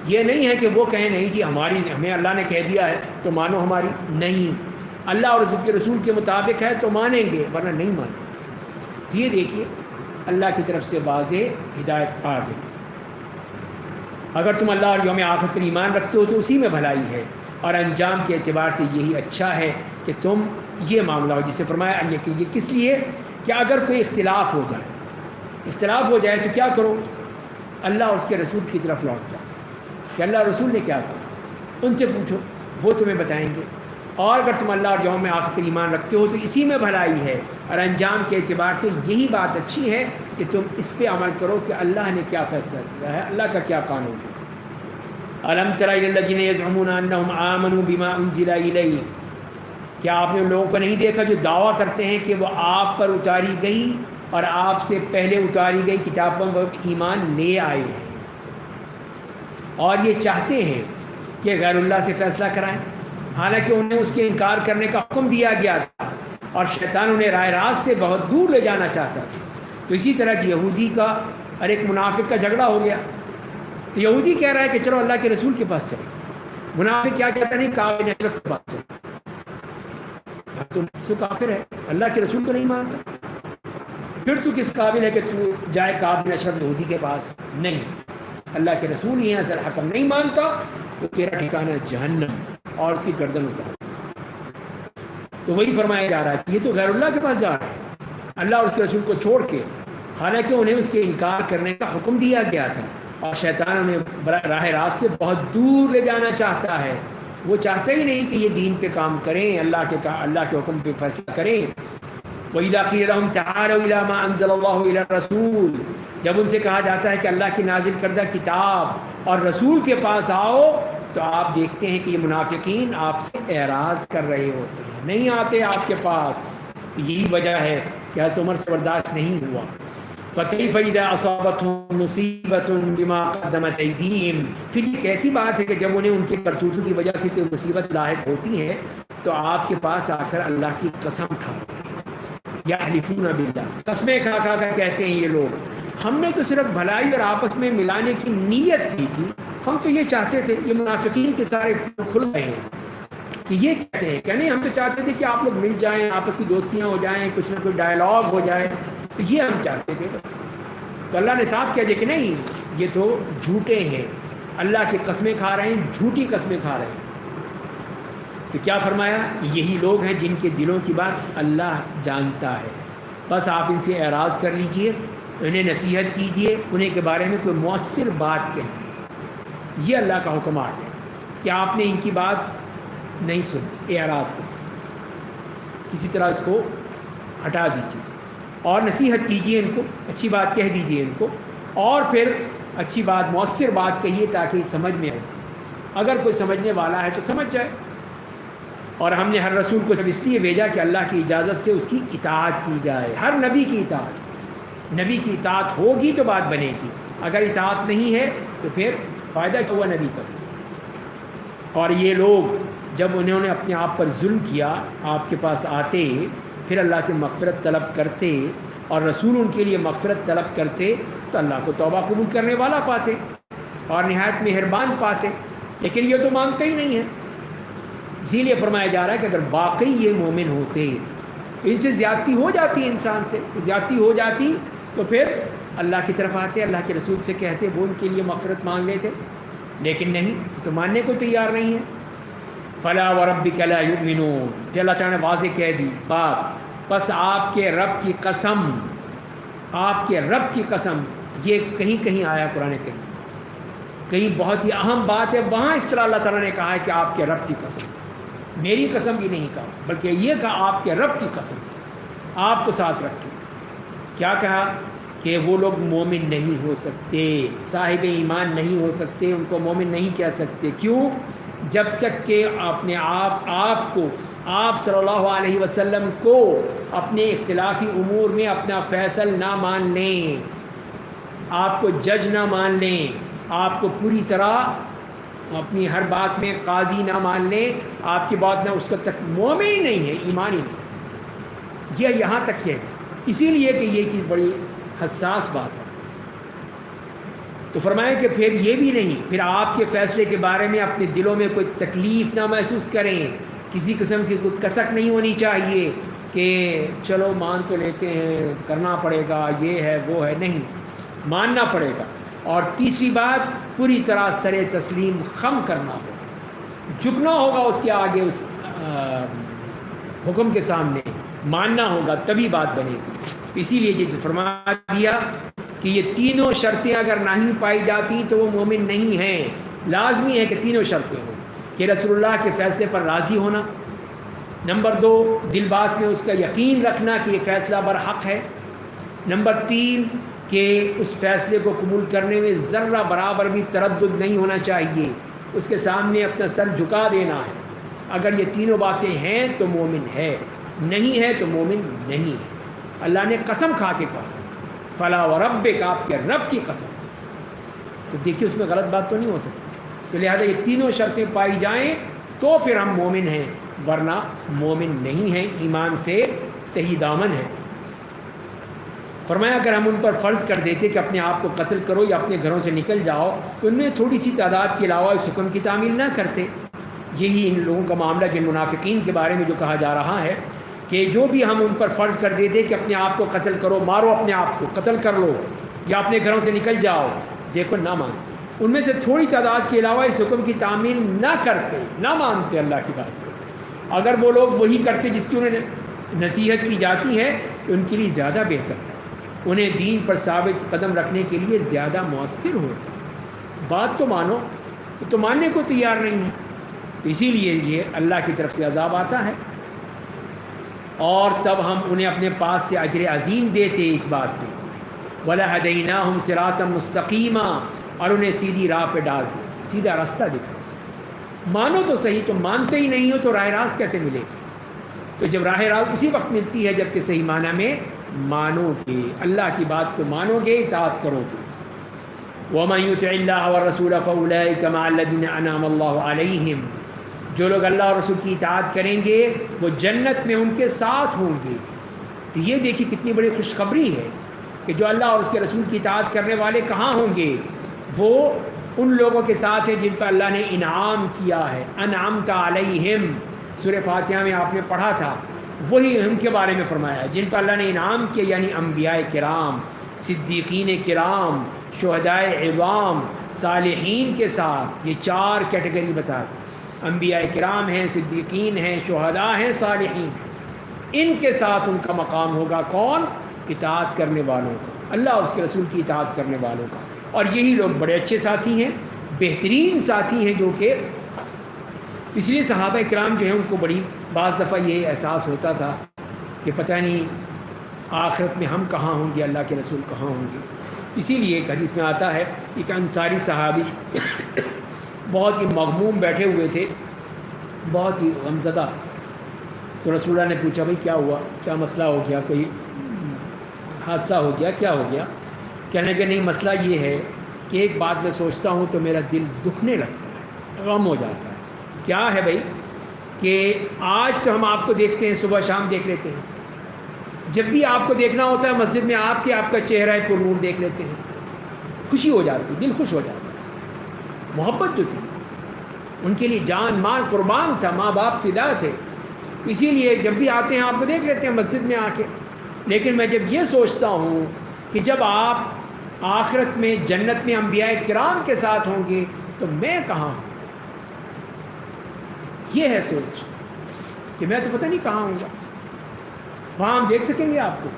یہ نہیں ہے کہ وہ کہیں نہیں جی ہمیں اللہ نے کہہ دیا ہے تو مانو ہماری، نہیں، اللہ اور اس کے رسول کے مطابق ہے تو مانیں گے ورنہ نہیں مانیں گے۔ یہ دیکھیے اللہ کی طرف سے واضح ہدایت آ گئی۔ اگر تم اللہ اور یوم آخر پر ایمان رکھتے ہو تو اسی میں بھلائی ہے، اور انجام کے اعتبار سے یہی اچھا ہے کہ تم یہ معاملہ ہو، جسے فرمایا یہ کس لیے کہ اگر کوئی اختلاف ہو جائے تو کیا کرو، اللہ اور اس کے رسول کی طرف لوٹ جاؤ کہ اللہ رسول نے کیا کہا، ان سے پوچھو، وہ تمہیں بتائیں گے۔ اور اگر تم اللہ اور یوم آخر پر ایمان رکھتے ہو تو اسی میں بھلائی ہے، اور انجام کے اعتبار سے یہی بات اچھی ہے کہ تم اس پہ عمل کرو کہ اللہ نے کیا فیصلہ کیا ہے، اللہ کا کیا قانون ہے۔ الم تر الی الذین یزعمون انہم آمنوا بما انزل الیک، کیا آپ نے ان لوگوں کو نہیں دیکھا جو دعویٰ کرتے ہیں کہ وہ آپ پر اتاری گئی اور آپ سے پہلے اتاری گئی کتابوں پر ایمان لے آئے ہیں، اور یہ چاہتے ہیں کہ غیر اللہ سے فیصلہ کرائیں، حالانکہ انہیں اس کے انکار کرنے کا حکم دیا گیا تھا، اور شیطان انہیں راہ راست سے بہت دور لے جانا چاہتا تھا۔ تو اسی طرح کہ یہودی کا اور ایک منافق کا جھگڑا ہو گیا، تو یہودی کہہ رہا ہے کہ چلو اللہ کے رسول کے پاس چلیں، منافق کیا کہتا نہیں، کعب بن اشرف کے پاس چلیں، تو کافر ہے، اللہ کے رسول کو نہیں مانتا، پھر تو کس قابل ہے کہ تو جائے کعب بن اشرف یہودی کے پاس؟ نہیں۔ اللہ کے رسول ہی ہیں اصل حکم نہیں مانتا تو تیرا ٹھکانہ جہنم اور اس کی گردن اتار. تو وہی فرمایا جا رہا ہے یہ تو غیر اللہ کے پاس جا رہا ہے اللہ اور اس کے رسول کو چھوڑ کے، حالانکہ انہیں اس کے انکار کرنے کا حکم دیا گیا تھا اور شیطان انہیں راہ راست سے بہت دور لے جانا چاہتا ہے. وہ چاہتا ہی نہیں کہ یہ دین پہ کام کریں، اللہ کے حکم پہ فیصلہ کریں. وَإِذَا قِيلَ لَهُمْ تَعَالَوْا إِلَىٰ مَا أَنزَلَ اللَّهُ إِلَى الرَّسُولِ، جب ان سے کہا جاتا ہے کہ اللہ کی نازل کردہ کتاب اور رسول کے پاس آؤ، تو آپ دیکھتے ہیں کہ یہ منافقین آپ سے اعراض کر رہے ہوتے ہیں، نہیں آتے آپ کے پاس. یہی وجہ ہے کہ حضرت عمر سے برداشت نہیں ہوا. فَكَيْفَ إِذَا أَصَابَتْهُم مُّصِيبَةٌ بِمَا قَدَّمَتْ أَيْدِيهِمْ، پھر یہ کیسی بات ہے کہ جب انہیں ان کے کرتوتوں کی وجہ سے کوئی مصیبت لاحق ہوتی ہے تو آپ کے پاس آ کر اللہ کی قسم کھاتے ہیں. یحلفون باللہ، قسمیں کھا کھا کر کہتے ہیں یہ لوگ ہم نے تو صرف بھلائی اور آپس میں ملانے کی نیت کی تھی، ہم تو یہ چاہتے تھے. یہ منافقین کے سارے کھل رہے ہیں کہ یہ کہتے ہیں کہ نہیں ہم تو چاہتے تھے کہ آپ لوگ مل جائیں، آپس کی دوستیاں ہو جائیں، کچھ نہ کچھ ڈائلاگ ہو جائے، تو یہ ہم چاہتے تھے بس. تو اللہ نے صاف کہہ دیا کہ نہیں یہ تو جھوٹے ہیں، اللہ کی قسمیں کھا رہے ہیں، جھوٹی قسمیں کھا رہے ہیں. تو کیا فرمایا؟ یہی لوگ ہیں جن کے دلوں کی بات اللہ جانتا ہے، بس آپ ان سے اعراض کر لیجئے، انہیں نصیحت کیجئے، انہیں کے بارے میں کوئی مؤثر بات کہیں. یہ اللہ کا حکم آ گیا کہ آپ نے ان کی بات نہیں سنی، اعراض کر کسی طرح اس کو ہٹا دیجئے اور نصیحت کیجئے، ان کو اچھی بات کہہ دیجئے ان کو، اور پھر اچھی بات مؤثر بات کہیے تاکہ سمجھ میں آئے. اگر کوئی سمجھنے والا ہے تو سمجھ جائے. اور ہم نے ہر رسول کو سب اس لیے بھیجا کہ اللہ کی اجازت سے اس کی اطاعت کی جائے. ہر نبی کی اطاعت، نبی کی اطاعت ہوگی تو بات بنے گی، اگر اطاعت نہیں ہے تو پھر فائدہ کیا ہوا نبی کا. اور یہ لوگ جب انہوں نے اپنے آپ پر ظلم کیا، آپ کے پاس آتے، پھر اللہ سے مغفرت طلب کرتے اور رسول ان کے لیے مغفرت طلب کرتے تو اللہ کو توبہ قبول کرنے والا پاتے اور نہایت مہربان پاتے. لیکن یہ تو مانتے ہی نہیں ہیں. اسی لیے فرمایا جا رہا ہے کہ اگر واقعی یہ مومن ہوتے تو ان سے زیادتی ہو جاتی، انسان سے زیادتی ہو جاتی تو پھر اللہ کی طرف آتے، اللہ کے رسول سے کہتے، وہ ان کے لیے مغفرت مانگ لیتے. لیکن نہیں، تو ماننے کو تیار نہیں ہے. فلا وربک لا یؤمنون، کہ اللہ تعالیٰ نے واضح کہہ دی بات. بس آپ کے رب کی قسم، آپ کے رب کی قسم، یہ کہیں کہیں آیا قرآن کہیں بہت ہی اہم بات ہے، وہاں اس طرح اللہ تعالیٰ نے کہا ہے کہ آپ کے رب کی قسم. میری قسم بھی نہیں کہا، بلکہ یہ کہا آپ کے رب کی قسم، آپ کو ساتھ رکھ کے. کیا کہا؟ کہ وہ لوگ مومن نہیں ہو سکتے، صاحب ایمان نہیں ہو سکتے، ان کو مومن نہیں کہہ سکتے. کیوں؟ جب تک کہ اپنے آپ کو، آپ صلی اللہ علیہ وسلم کو اپنے اختلافی امور میں اپنا فیصل نہ مان لیں، آپ کو جج نہ مان لیں، آپ کو پوری طرح اپنی ہر بات میں قاضی نہ مان لیں، آپ کی بات نہ، اس وقت تک مومن ہی نہیں ہے، ایمان ہی نہیں. یہ یہاں تک کہتے ہیں، اسی لیے کہ یہ چیز بڑی حساس بات ہے. تو فرمائیں کہ پھر یہ بھی نہیں، پھر آپ کے فیصلے کے بارے میں اپنے دلوں میں کوئی تکلیف نہ محسوس کریں، کسی قسم کی کوئی کسک نہیں ہونی چاہیے کہ چلو مان تو لیتے ہیں، کرنا پڑے گا، یہ ہے وہ ہے. نہیں، ماننا پڑے گا. اور تیسری بات، پوری طرح سر تسلیم خم کرنا ہوگا، جھکنا ہوگا اس کے آگے، اس حکم کے سامنے ماننا ہوگا، تبھی بات بنے گی. اسی لیے یہ فرما دیا کہ یہ تینوں شرطیں اگر نہیں پائی جاتی تو وہ مومن نہیں ہیں. لازمی ہے کہ تینوں شرطیں ہوں، کہ رسول اللہ کے فیصلے پر راضی ہونا، نمبر 2 دل بات میں اس کا یقین رکھنا کہ یہ فیصلہ برحق ہے، نمبر 3 کہ اس فیصلے کو قبول کرنے میں ذرہ برابر بھی تردد نہیں ہونا چاہیے، اس کے سامنے اپنا سر جھکا دینا ہے. اگر یہ تینوں باتیں ہیں تو مومن ہے، نہیں ہے تو مومن نہیں ہے. اللہ نے قسم کھا کے کہا فلا وربک، آپ کے رب کی قسم. تو دیکھیے اس میں غلط بات تو نہیں ہو سکتی. تو لہذا یہ تینوں شرطیں پائی جائیں تو پھر ہم مومن ہیں، ورنہ مومن نہیں ہیں، ایمان سے تہی دامن ہے. فرمایا اگر ہم ان پر فرض کر دیتے کہ اپنے آپ کو قتل کرو یا اپنے گھروں سے نکل جاؤ تو ان میں تھوڑی سی تعداد کے علاوہ اس حکم کی تعمیل نہ کرتے. یہی ان لوگوں کا معاملہ جن منافقین کے بارے میں جو کہا جا رہا ہے کہ جو بھی ہم ان پر فرض کر دیتے کہ اپنے آپ کو قتل کرو، مارو اپنے آپ کو، قتل کر لو یا اپنے گھروں سے نکل جاؤ، دیکھو نہ مانتے. ان میں سے تھوڑی تعداد کے علاوہ اس حکم کی تعمیل نہ کرتے، نہ مانتے اللہ کی بات کو، اگر وہ لوگ وہی کرتے جس کی انہیں نصیحت کی جاتی ہے تو ان کے لیے زیادہ بہتر تھا، انہیں دین پر ثابت قدم رکھنے کے لیے زیادہ مؤثر ہوتا۔ بات تو مانو، تو ماننے کو تیار نہیں ہے، تو اسی لیے یہ اللہ کی طرف سے عذاب آتا ہے، اور تب ہم انہیں اپنے پاس سے اجر عظیم دیتے اس بات پہ، وَلَهَدَيْنَاهُمْ صِرَاطًا مُسْتَقِيمًا، اور انہیں سیدھی راہ پہ ڈال دیتے، سیدھا راستہ دکھا۔ مانو تو صحیح، تو مانتے ہی نہیں ہو تو راہ راست کیسے ملے گی؟ تو جب راہ راست اسی وقت ملتی ہے جب کہ صحیح معنی میں مانو گے، اللہ کی بات کو مانو گے، اطاعت کرو گے۔ وَمَن يُطِعِ اللَّهَ وَالرَّسُولَ فَأُولَٰئِكَ مَعَ الَّذِينَ أَنْعَمَ اللَّهُ عَلَيْهِمْ، جو لوگ اللہ اور رسول کی اطاعت کریں گے وہ جنت میں ان کے ساتھ ہوں گے۔ تو یہ دیکھیے کتنی بڑی خوشخبری ہے کہ جو اللہ اور اس کے رسول کی اطاعت کرنے والے کہاں ہوں گے، وہ ان لوگوں کے ساتھ ہیں جن پر اللہ نے انعام کیا ہے، انعمت علیہم، سورہ فاتحہ میں آپ نے پڑھا تھا، وہی ان کے بارے میں فرمایا جن پر اللہ نے انعام کیا، یعنی انبیاء کرام، صدیقین کرام، شہداء عظام، صالحین کے ساتھ۔ یہ چار کیٹیگری بتا دی، انبیاء کرام ہیں، صدیقین ہیں، شہداء ہیں، صالحین ہیں، ان کے ساتھ ان کا مقام ہوگا۔ کون؟ اطاعت کرنے والوں کا، اللہ اور اس کے رسول کی اطاعت کرنے والوں کا، اور یہی لوگ بڑے اچھے ساتھی ہیں، بہترین ساتھی ہیں، جو کہ اس لیے صحابہ کرام جو ہیں ان کو بڑی بعض دفعہ یہ احساس ہوتا تھا کہ پتہ نہیں آخرت میں ہم کہاں ہوں گے، اللہ کے رسول کہاں ہوں گے۔ اسی لیے ایک حدیث میں آتا ہے ایک انصاری صحابی بہت ہی مغموم بیٹھے ہوئے تھے، بہت ہی غمزدہ، تو رسول اللہ نے پوچھا بھائی کیا ہوا، کیا مسئلہ ہو گیا، کوئی حادثہ ہو گیا، کیا ہو گیا؟ کہنے کہ نہیں، مسئلہ یہ ہے کہ ایک بات میں سوچتا ہوں تو میرا دل دکھنے لگتا ہے، غم ہو جاتا ہے۔ کیا ہے بھائی؟ کہ آج تو ہم آپ کو دیکھتے ہیں، صبح شام دیکھ لیتے ہیں، جب بھی آپ کو دیکھنا ہوتا ہے مسجد میں آپ کا چہرہ پر نور دیکھ لیتے ہیں، خوشی ہو جاتی، دل خوش ہو جاتا ہے۔ محبت جو تھی ان کے لیے جان مال قربان تھا، ماں باپ فدا تھے، اسی لیے جب بھی آتے ہیں آپ کو دیکھ لیتے ہیں مسجد میں آ کے۔ لیکن میں جب یہ سوچتا ہوں کہ جب آپ آخرت میں جنت میں انبیاء کرام کے ساتھ ہوں گے تو میں کہاں ہوں، یہ ہے سوچ کہ میں تو پتہ نہیں کہاں ہوں گا، وہاں ہم دیکھ سکیں گے آپ کو۔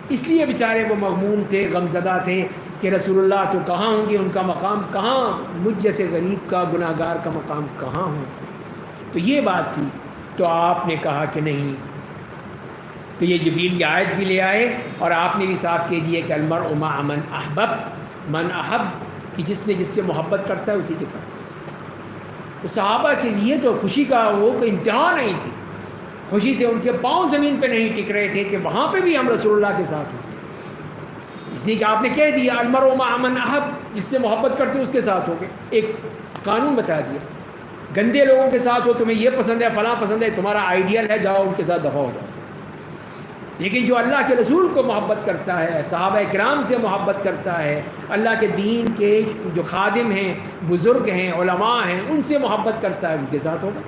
اس لیے بیچارے وہ مغموم تھے، غمزدہ تھے کہ رسول اللہ تو کہاں ہوں گے، ان کا مقام کہاں، مجھ جیسے غریب کا گناہ گار کا مقام کہاں ہوں۔ تو یہ بات تھی، تو آپ نے کہا کہ نہیں، تو یہ جبریل یہ آیت بھی لے آئے اور آپ نے بھی صاف کہہ دیا کہ المرء مع من احبب، من احب، کہ جس نے جس سے محبت کرتا ہے اسی کے ساتھ۔ تو صحابہ کے لیے تو خوشی کا وہ کوئی انتہا نہیں تھی، خوشی سے ان کے پاؤں زمین پہ نہیں ٹک رہے تھے کہ وہاں پہ بھی ہم رسول اللہ کے ساتھ ہوں، اس لیے کہ آپ نے کہہ دیا المرء مع من احب، جس سے محبت کرتے اس کے ساتھ ہو گئے، ایک قانون بتا دیا۔ گندے لوگوں کے ساتھ ہو، تمہیں یہ پسند ہے، فلاں پسند ہے، تمہارا آئیڈیل ہے، جاؤ ان کے ساتھ دفع ہو جاؤ۔ لیکن جو اللہ کے رسول کو محبت کرتا ہے، صحابہ کرام سے محبت کرتا ہے، اللہ کے دین کے جو خادم ہیں، بزرگ ہیں، علماء ہیں، ان سے محبت کرتا ہے، ان کے ساتھ ہوگا۔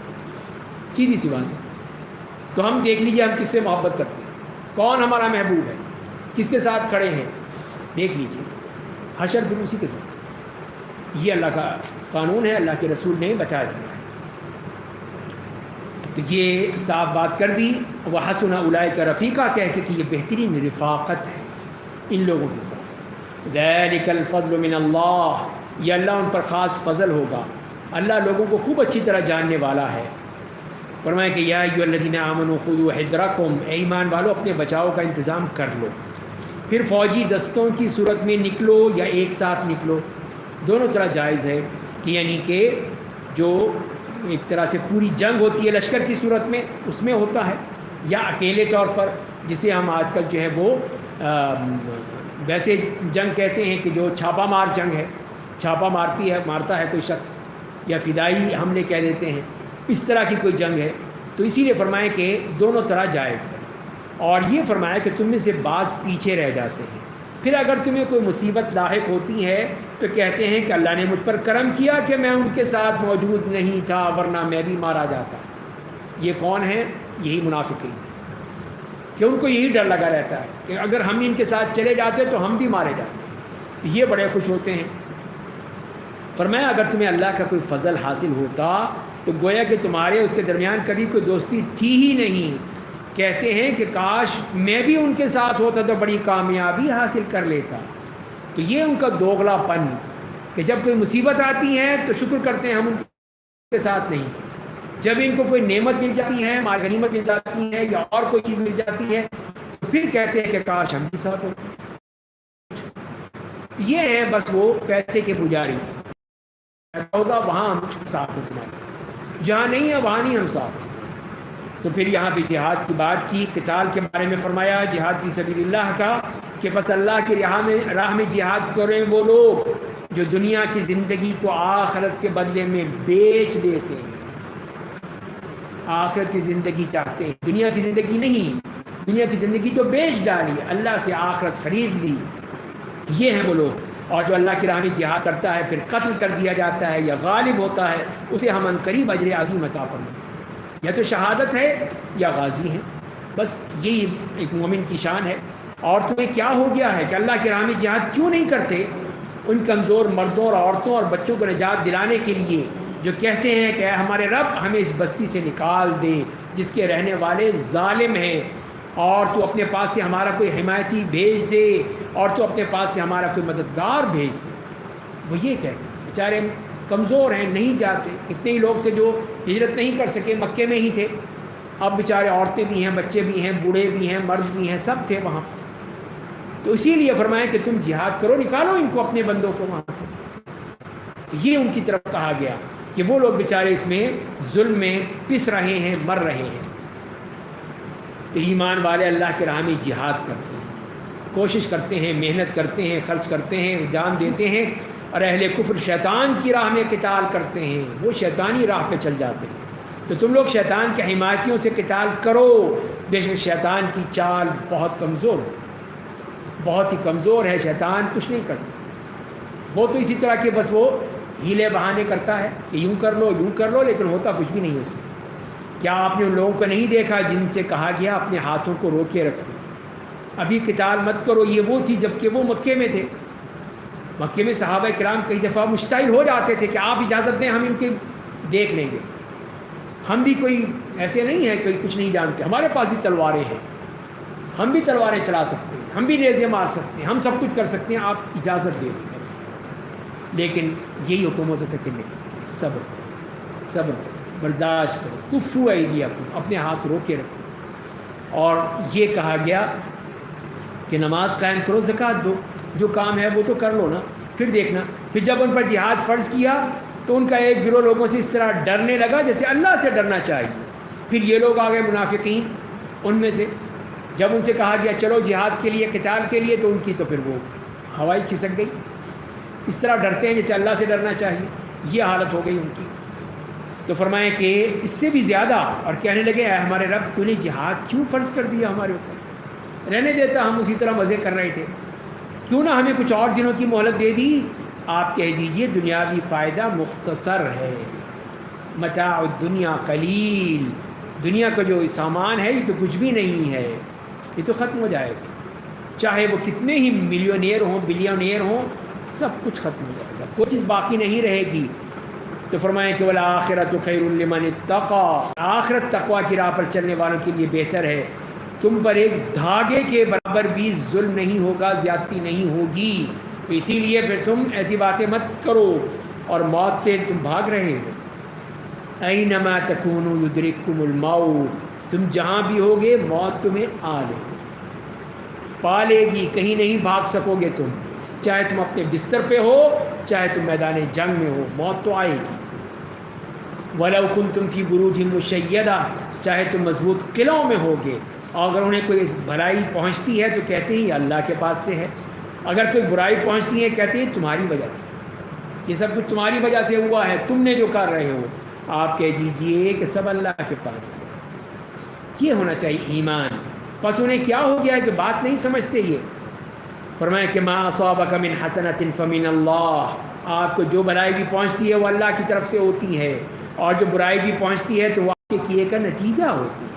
سیدھی سی بات ہے۔ تو ہم دیکھ لیجیے ہم کس سے محبت کرتے ہیں، کون ہمارا محبوب ہے، کس کے ساتھ کھڑے ہیں، دیکھ لیجیے، حشر پھر اسی کے ساتھ۔ یہ اللہ کا قانون ہے، اللہ کے رسول نے بتا دیا ہے۔ تو یہ صاف بات کر دی، وَحَسُنَ أُولَٰئِكَ رَفِيقًا، کہہ کے کہ یہ بہترین رفاقت ہے ان لوگوں کے ساتھ۔ ذَلِكَ الْفَضْلُ مِنَ اللَّهِ، یہ اللہ ان پر خاص فضل ہوگا، اللہ لوگوں کو خوب اچھی طرح جاننے والا ہے۔ فرمایا کہ یا ایھا الذین آمنوا خذوا حذرکم، اے ایمان والو اپنے بچاؤ کا انتظام کر لو۔ پھر فوجی دستوں کی صورت میں نکلو یا ایک ساتھ نکلو، دونوں طرح جائز ہے، کہ یعنی کہ جو ایک طرح سے پوری جنگ ہوتی ہے لشکر کی صورت میں، اس میں ہوتا ہے، یا اکیلے طور پر، جسے ہم آج کل جو ہے وہ ویسے جنگ کہتے ہیں کہ جو چھاپا مار جنگ ہے، چھاپا مارتا ہے کوئی شخص، یا فدائی حملے کہہ دیتے ہیں، اس طرح کی کوئی جنگ ہے۔ تو اسی لیے فرمایا کہ دونوں طرح جائز ہے، اور یہ فرمایا کہ تم میں سے بعض پیچھے رہ جاتے ہیں، پھر اگر تمہیں کوئی مصیبت لاحق ہوتی ہے تو کہتے ہیں کہ اللہ نے مجھ پر کرم کیا کہ میں ان کے ساتھ موجود نہیں تھا، ورنہ میں بھی مارا جاتا۔ یہ کون ہے؟ یہی منافقین ہیں، کہ ان کو یہی ڈر لگا رہتا ہے کہ اگر ہم ان کے ساتھ چلے جاتے تو ہم بھی مارے جاتے۔ یہ بڑے خوش ہوتے ہیں فرمایا اگر تمہیں اللہ کا کوئی فضل حاصل ہوتا تو گویا کہ تمہارے اس کے درمیان کبھی کوئی دوستی تھی ہی نہیں. کہتے ہیں کہ کاش میں بھی ان کے ساتھ ہوتا تو بڑی کامیابی حاصل کر لیتا. تو یہ ان کا دوغلا پن کہ جب کوئی مصیبت آتی ہے تو شکر کرتے ہیں ہم ان کے ساتھ نہیں تھے. جب ان کو کوئی نعمت مل جاتی ہے، مال غنیمت مل جاتی ہے یا اور کوئی چیز مل جاتی ہے تو پھر کہتے ہیں کہ کاش ہم بھی ساتھ ہوتے. یہ ہے بس وہ پیسے کے پجاری. ہوگا وہاں ہم ساتھ ہیں تمہارے، جہاں نہیں ہے وہاں نہیں ہم ساتھ. تو پھر یہاں پہ جہاد کی بات کی، قتال کے بارے میں فرمایا جہاد فی سبیل اللہ کا کہ بس اللہ کی راہ میں جہاد کریں وہ لوگ جو دنیا کی زندگی کو آخرت کے بدلے میں بیچ دیتے ہیں. آخرت کی زندگی چاہتے ہیں، دنیا کی زندگی نہیں. دنیا کی زندگی تو بیچ ڈالی، اللہ سے آخرت خرید لی. یہ ہیں وہ لوگ. اور جو اللہ کی راہ میں جہاد کرتا ہے پھر قتل کر دیا جاتا ہے یا غالب ہوتا ہے اسے ہم عنقریب اجر عظیم عطا فرمائیں. یا تو شہادت ہے یا غازی ہے. بس یہی ایک مومن کی شان ہے. اور تمہیں کیا ہو گیا ہے کہ اللہ کی راہ میں جہاد کیوں نہیں کرتے؟ ان کمزور مردوں اور عورتوں اور بچوں کو نجات دلانے کے لیے جو کہتے ہیں کہ اے ہمارے رب ہمیں اس بستی سے نکال دے جس کے رہنے والے ظالم ہیں، اور تو اپنے پاس سے ہمارا کوئی حمایتی بھیج دے، اور تو اپنے پاس سے ہمارا کوئی مددگار بھیج دے. وہ یہ کہتے ہیں بیچارے کمزور ہیں، نہیں جاتے. کتنے ہی لوگ تھے جو ہجرت نہیں کر سکے، مکے میں ہی تھے. اب بیچارے عورتیں بھی ہیں، بچے بھی ہیں، بوڑھے بھی ہیں، مرد بھی ہیں، سب تھے وہاں. تو اسی لیے فرمایا کہ تم جہاد کرو، نکالو ان کو اپنے بندوں کو وہاں سے. تو یہ ان کی طرف کہا گیا کہ وہ لوگ بیچارے اس میں ظلم میں پس رہے ہیں، مر رہے ہیں. تو ایمان والے اللہ کے راہ میں جہاد کرتے ہیں، کوشش کرتے ہیں، محنت کرتے ہیں، خرچ کرتے ہیں، جان دیتے ہیں. اور اہل کفر شیطان کی راہ میں قتال کرتے ہیں، وہ شیطانی راہ پہ چل جاتے ہیں. تو تم لوگ شیطان کے حمایتیوں سے قتال کرو. بے شک شیطان کی چال بہت کمزور ہے، بہت ہی کمزور ہے. شیطان کچھ نہیں کر سکتا. وہ تو اسی طرح کے بس وہ ہیلے بہانے کرتا ہے کہ یوں کر لو یوں کر لو، لیکن ہوتا کچھ بھی نہیں اس میں. کیا آپ نے ان لوگوں کو نہیں دیکھا جن سے کہا گیا اپنے ہاتھوں کو روکے رکھو، ابھی قتال مت کرو؟ یہ وہ تھی جب کہ وہ مکے میں تھے. مکے میں صحابہ کرام کئی دفعہ مشتعل ہو جاتے تھے کہ آپ اجازت دیں ہم ان کے دیکھ لیں گے. ہم بھی کوئی ایسے نہیں ہیں کوئی کچھ نہیں جانتے، ہمارے پاس بھی تلواریں ہیں، ہم بھی تلواریں چلا سکتے ہیں، ہم بھی نیزے مار سکتے ہیں، ہم سب کچھ کر سکتے ہیں، آپ اجازت دے دیں بس. لیکن یہی حکومت ہوتا کہ نہیں، صبر برداشت کرو. کفو ایدیکم، اپنے ہاتھ روکے رکھو. اور یہ کہا گیا کہ نماز قائم کرو، زکوٰۃ دو، جو کام ہے وہ تو کر لو نا، پھر دیکھنا. پھر جب ان پر جہاد فرض کیا تو ان کا ایک گروہ لوگوں سے اس طرح ڈرنے لگا جیسے اللہ سے ڈرنا چاہیے. پھر یہ لوگ آ گئے منافقین ان میں سے، جب ان سے کہا گیا چلو جہاد کے لیے، قتال کے لیے، تو ان کی تو پھر وہ ہوائی کھسک گئی. اس طرح ڈرتے ہیں جیسے اللہ سے ڈرنا چاہیے، یہ حالت ہو گئی ان کی. تو فرمائیں کہ اس سے بھی زیادہ، اور کہنے لگے اے ہمارے رب تو نے جہاد کیوں فرض کر دیا ہمارے اوپر؟ رہنے دیتا، ہم اسی طرح مزے کر رہے تھے. کیوں نہ ہمیں کچھ اور دنوں کی مہلت دے دی؟ آپ کہہ دیجئے دنیاوی فائدہ مختصر ہے، متاع الدنیا قلیل. دنیا کا جو سامان ہے یہ تو کچھ بھی نہیں ہے، یہ تو ختم ہو جائے گا. چاہے وہ کتنے ہی ملینئر ہوں، بلینئر ہوں، سب کچھ ختم ہو جائے گا، کوئی چیز باقی نہیں رہے گی. تو فرمائیں کہ والآخرۃ خیر لمن اتقی، آخرت تقوی کی راہ پر چلنے والوں کے لیے بہتر ہے. تم پر ایک دھاگے کے برابر بھی ظلم نہیں ہوگا، زیادتی نہیں ہوگی. تو اسی لیے پھر تم ایسی باتیں مت کرو، اور موت سے تم بھاگ رہے ہو. اینما تکونوا یدرککم الموت، تم جہاں بھی ہوگے موت تمہیں آ لے پا لے گی، کہیں نہیں بھاگ سکو گے تم. چاہے تم اپنے بستر پہ ہو، چاہے تم میدان جنگ میں ہو، موت تو آئے گی. وَلَوْ كُنْتُمْ فِي بُرُوجٍ مُشَيَّدَةٍ، چاہے تم مضبوط قلعوں میں ہوگے، اور اگر انہیں کوئی بھلائی پہنچتی ہے تو کہتے ہیں اللہ کے پاس سے ہے، اگر کوئی برائی پہنچتی ہے کہتے ہیں تمہاری وجہ سے، یہ سب کچھ تمہاری وجہ سے ہوا ہے، تم نے جو کر رہے ہو. آپ کہہ دیجئے کہ سب اللہ کے پاس سے. یہ ہونا چاہیے ایمان. پس انہیں کیا ہو گیا ہے کہ بات نہیں سمجھتے. یہ فرمایا کہ ما اصابک من حسنۃ فمن اللہ، آپ کو جو بھلائی بھی پہنچتی ہے وہ اللہ کی طرف سے ہوتی ہے، اور جو برائی بھی پہنچتی ہے تو وہ آپ کے کیے کا نتیجہ ہوتی ہے.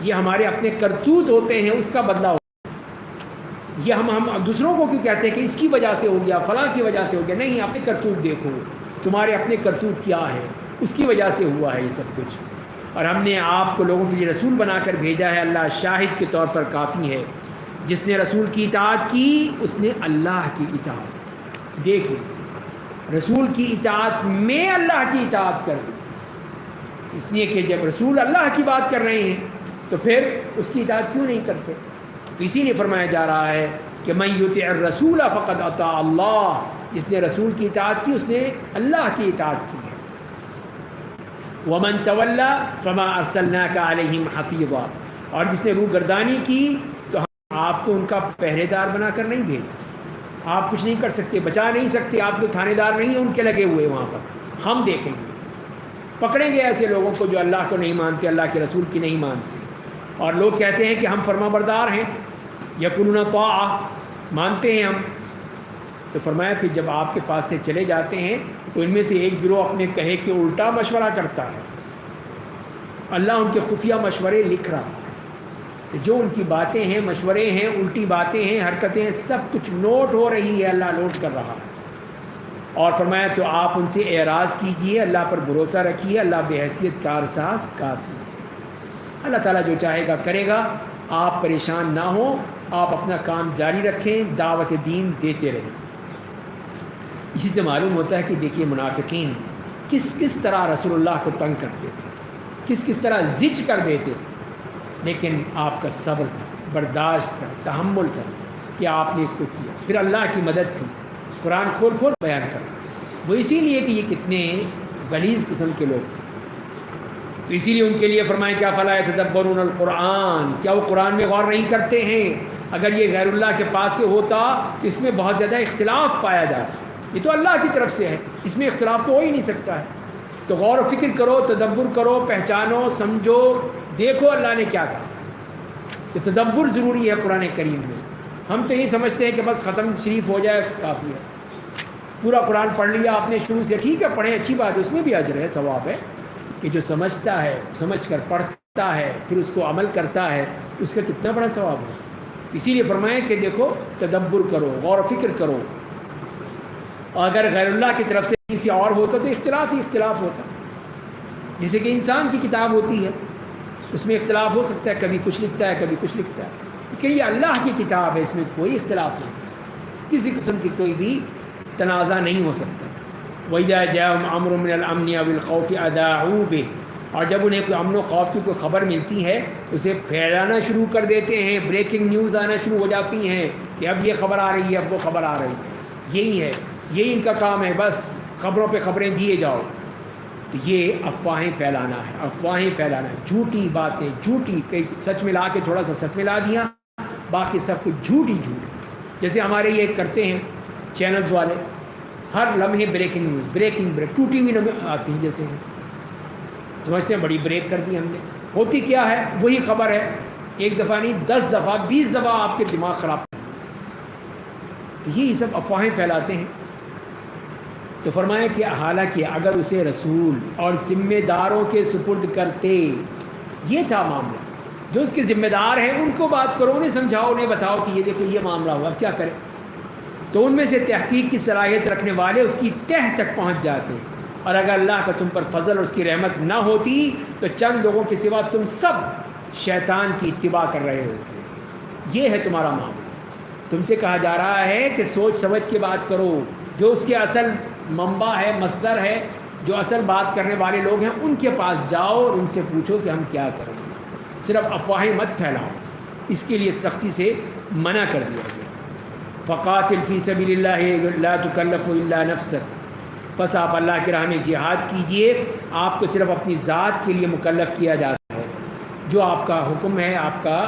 یہ ہمارے اپنے کرتوت ہوتے ہیں، اس کا بدلہ ہوتا ہے. یہ ہم دوسروں کو کیوں کہتے ہیں کہ اس کی وجہ سے ہو گیا، فلاں کی وجہ سے ہو گیا؟ نہیں، اپنے کرتوت دیکھو، تمہارے اپنے کرتوت کیا ہے، اس کی وجہ سے ہوا ہے یہ سب کچھ. اور ہم نے آپ کو لوگوں کے لیے رسول بنا کر بھیجا ہے، اللہ شاہد کے طور پر کافی ہے. جس نے رسول کی اطاعت کی اس نے اللہ کی اطاعت کی. دیکھ لیجیے، رسول کی اطاعت میں اللہ کی اطاعت کر دی، اس لیے کہ جب رسول اللہ کی بات کر رہے ہیں تو پھر اس کی اطاعت کیوں نہیں کرتے؟ تو اسی لیے فرمایا جا رہا ہے کہ من یطع الرسول فقد اطاع اللہ، جس نے رسول کی اطاعت کی اس نے اللہ کی اطاعت کی ہے. ومن تولی فما ارسلناک علیہم حفیظا، اور جس نے روگردانی کی تو ہم آپ کو ان کا پہرے دار بنا کر نہیں بھیجا. آپ کچھ نہیں کر سکتے، بچا نہیں سکتے، آپ کو تھانے دار نہیں ہیں ان کے لگے ہوئے وہاں پر. ہم دیکھیں گے، پکڑیں گے ایسے لوگوں کو جو اللہ کو نہیں مانتے، اللہ کے رسول کی نہیں مانتے. اور لوگ کہتے ہیں کہ ہم فرما بردار ہیں، یقولون طاعہ، مانتے ہیں ہم. تو فرمایا پھر جب آپ کے پاس سے چلے جاتے ہیں تو ان میں سے ایک گروہ اپنے کہے کہ الٹا مشورہ کرتا ہے. اللہ ان کے خفیہ مشورے لکھ رہا ہے، کہ جو ان کی باتیں ہیں، مشورے ہیں، الٹی باتیں ہیں، حرکتیں ہیں، سب کچھ نوٹ ہو رہی ہے، اللہ نوٹ کر رہا ہے. اور فرمایا تو آپ ان سے اعراض کیجئے، اللہ پر بھروسہ رکھیے، اللہ بے حیثیت کارساز کافی ہے. اللہ تعالیٰ جو چاہے گا کرے گا، آپ پریشان نہ ہوں، آپ اپنا کام جاری رکھیں، دعوت دین دیتے رہیں. اسی سے معلوم ہوتا ہے کہ دیکھیے منافقین کس طرح رسول اللہ کو تنگ کرتے تھے، کس طرح زج کر دیتے تھے، لیکن آپ کا صبر تھا، برداشت تھا، تحمل تھا کہ آپ نے اس کو کیا. پھر اللہ کی مدد تھی، قرآن کھول کھول بیان کرنا. وہ اسی لیے کہ یہ کتنے غلیظ قسم کے لوگ تھے، تو اسی لیے ان کے لیے فرمائیں کیا فلا یتدبرون القرآن، کیا وہ قرآن میں غور نہیں کرتے ہیں؟ اگر یہ غیر اللہ کے پاس سے ہوتا تو اس میں بہت زیادہ اختلاف پایا جاتا. یہ تو اللہ کی طرف سے ہے، اس میں اختلاف تو ہو ہی نہیں سکتا ہے. تو غور و فکر کرو، تدبر کرو، پہچانو، سمجھو، دیکھو اللہ نے کیا کہا. تو تدبر ضروری ہے قرآن کریم میں. ہم تو یہی سمجھتے ہیں کہ بس ختم شریف ہو جائے کافی ہے، پورا قرآن پڑھ لیا آپ نے شروع سے، ٹھیک ہے پڑھیں، اچھی بات ہے، اس میں بھی اجر ہے، ثواب ہے. کہ جو سمجھتا ہے، سمجھ کر پڑھتا ہے، پھر اس کو عمل کرتا ہے، اس کا کتنا بڑا ثواب ہے. اسی لیے فرمائیں کہ دیکھو تدبر کرو، غور و فکر کرو. اور اگر غیر اللہ کی طرف سے کسی اور ہوتا تو اختلاف ہی اختلاف ہوتا. جیسے کہ انسان کی کتاب ہوتی ہے، اس میں اختلاف ہو سکتا ہے، کبھی کچھ لکھتا ہے، کبھی کچھ لکھتا ہے، کہ یہ اللہ کی کتاب ہے، اس میں کوئی اختلاف نہیں، کسی قسم کی کوئی بھی تنازع نہیں ہو سکتا. وَإِذَا جَاءَهُمْ أَمْرٌ مِّنَ الْأَمْنِ أَوِ الْخَوْفِ أَذَاعُوا بِهِ، اور جب انہیں کوئی امن و خوف کی کوئی خبر ملتی ہے اسے پھیلانا شروع کر دیتے ہیں، بریکنگ نیوز آنا شروع ہو جاتی ہیں کہ اب یہ خبر آ رہی ہے، اب وہ خبر آ رہی ہے. یہی ہے، یہی ان کا کام ہے، بس خبروں پہ خبریں دیے جاؤ. تو یہ افواہیں پھیلانا ہے، افواہیں پھیلانا ہے، جھوٹی باتیں، جھوٹی، کئی سچ ملا کے تھوڑا سا سچ ملا دیا، باقی سب کچھ جھوٹی جھوٹ. جیسے ہمارے یہ کرتے ہیں چینلز والے، ہر لمحے بریکنگ نیوز، بریکنگ ٹوٹی ہوئی آتی ہیں، جیسے سمجھتے ہیں بڑی بریک کر دی ہم نے. ہوتی کیا ہے؟ وہی خبر ہے، ایک دفعہ نہیں 10 دفعہ 20 دفعہ آپ کے دماغ خراب. تو یہی سب افواہیں پھیلاتے ہیں. تو فرمایا کہ حالانکہ اگر اسے رسول اور ذمہ داروں کے سپرد کرتے، یہ تھا معاملہ، جو اس کے ذمہ دار ہیں ان کو بات کرو، انہیں سمجھاؤ، انہیں بتاؤ کہ یہ دیکھو یہ معاملہ ہوا، اب کیا کریں. تو ان میں سے تحقیق کی صلاحیت رکھنے والے اس کی تہ تک پہنچ جاتے ہیں. اور اگر اللہ کا تم پر فضل اور اس کی رحمت نہ ہوتی تو چند لوگوں کے سوا تم سب شیطان کی اتباع کر رہے ہوتے. یہ ہے تمہارا معاملہ. تم سے کہا جا رہا ہے کہ سوچ سمجھ کے بات کرو، جو اس کے اصل منبع ہے، مصدر ہے، جو اصل بات کرنے والے لوگ ہیں ان کے پاس جاؤ اور ان سے پوچھو کہ ہم کیا کریں. صرف افواہیں مت پھیلاؤ، اس کے لیے سختی سے منع کر دیا گیا. فقاتل فی سبیل اللہ لا تکلف الا نفسک، بس آپ اللہ کی راہ میں جہاد کیجئے، آپ کو صرف اپنی ذات کے لیے مکلف کیا جاتا ہے. جو آپ کا حکم ہے، آپ کا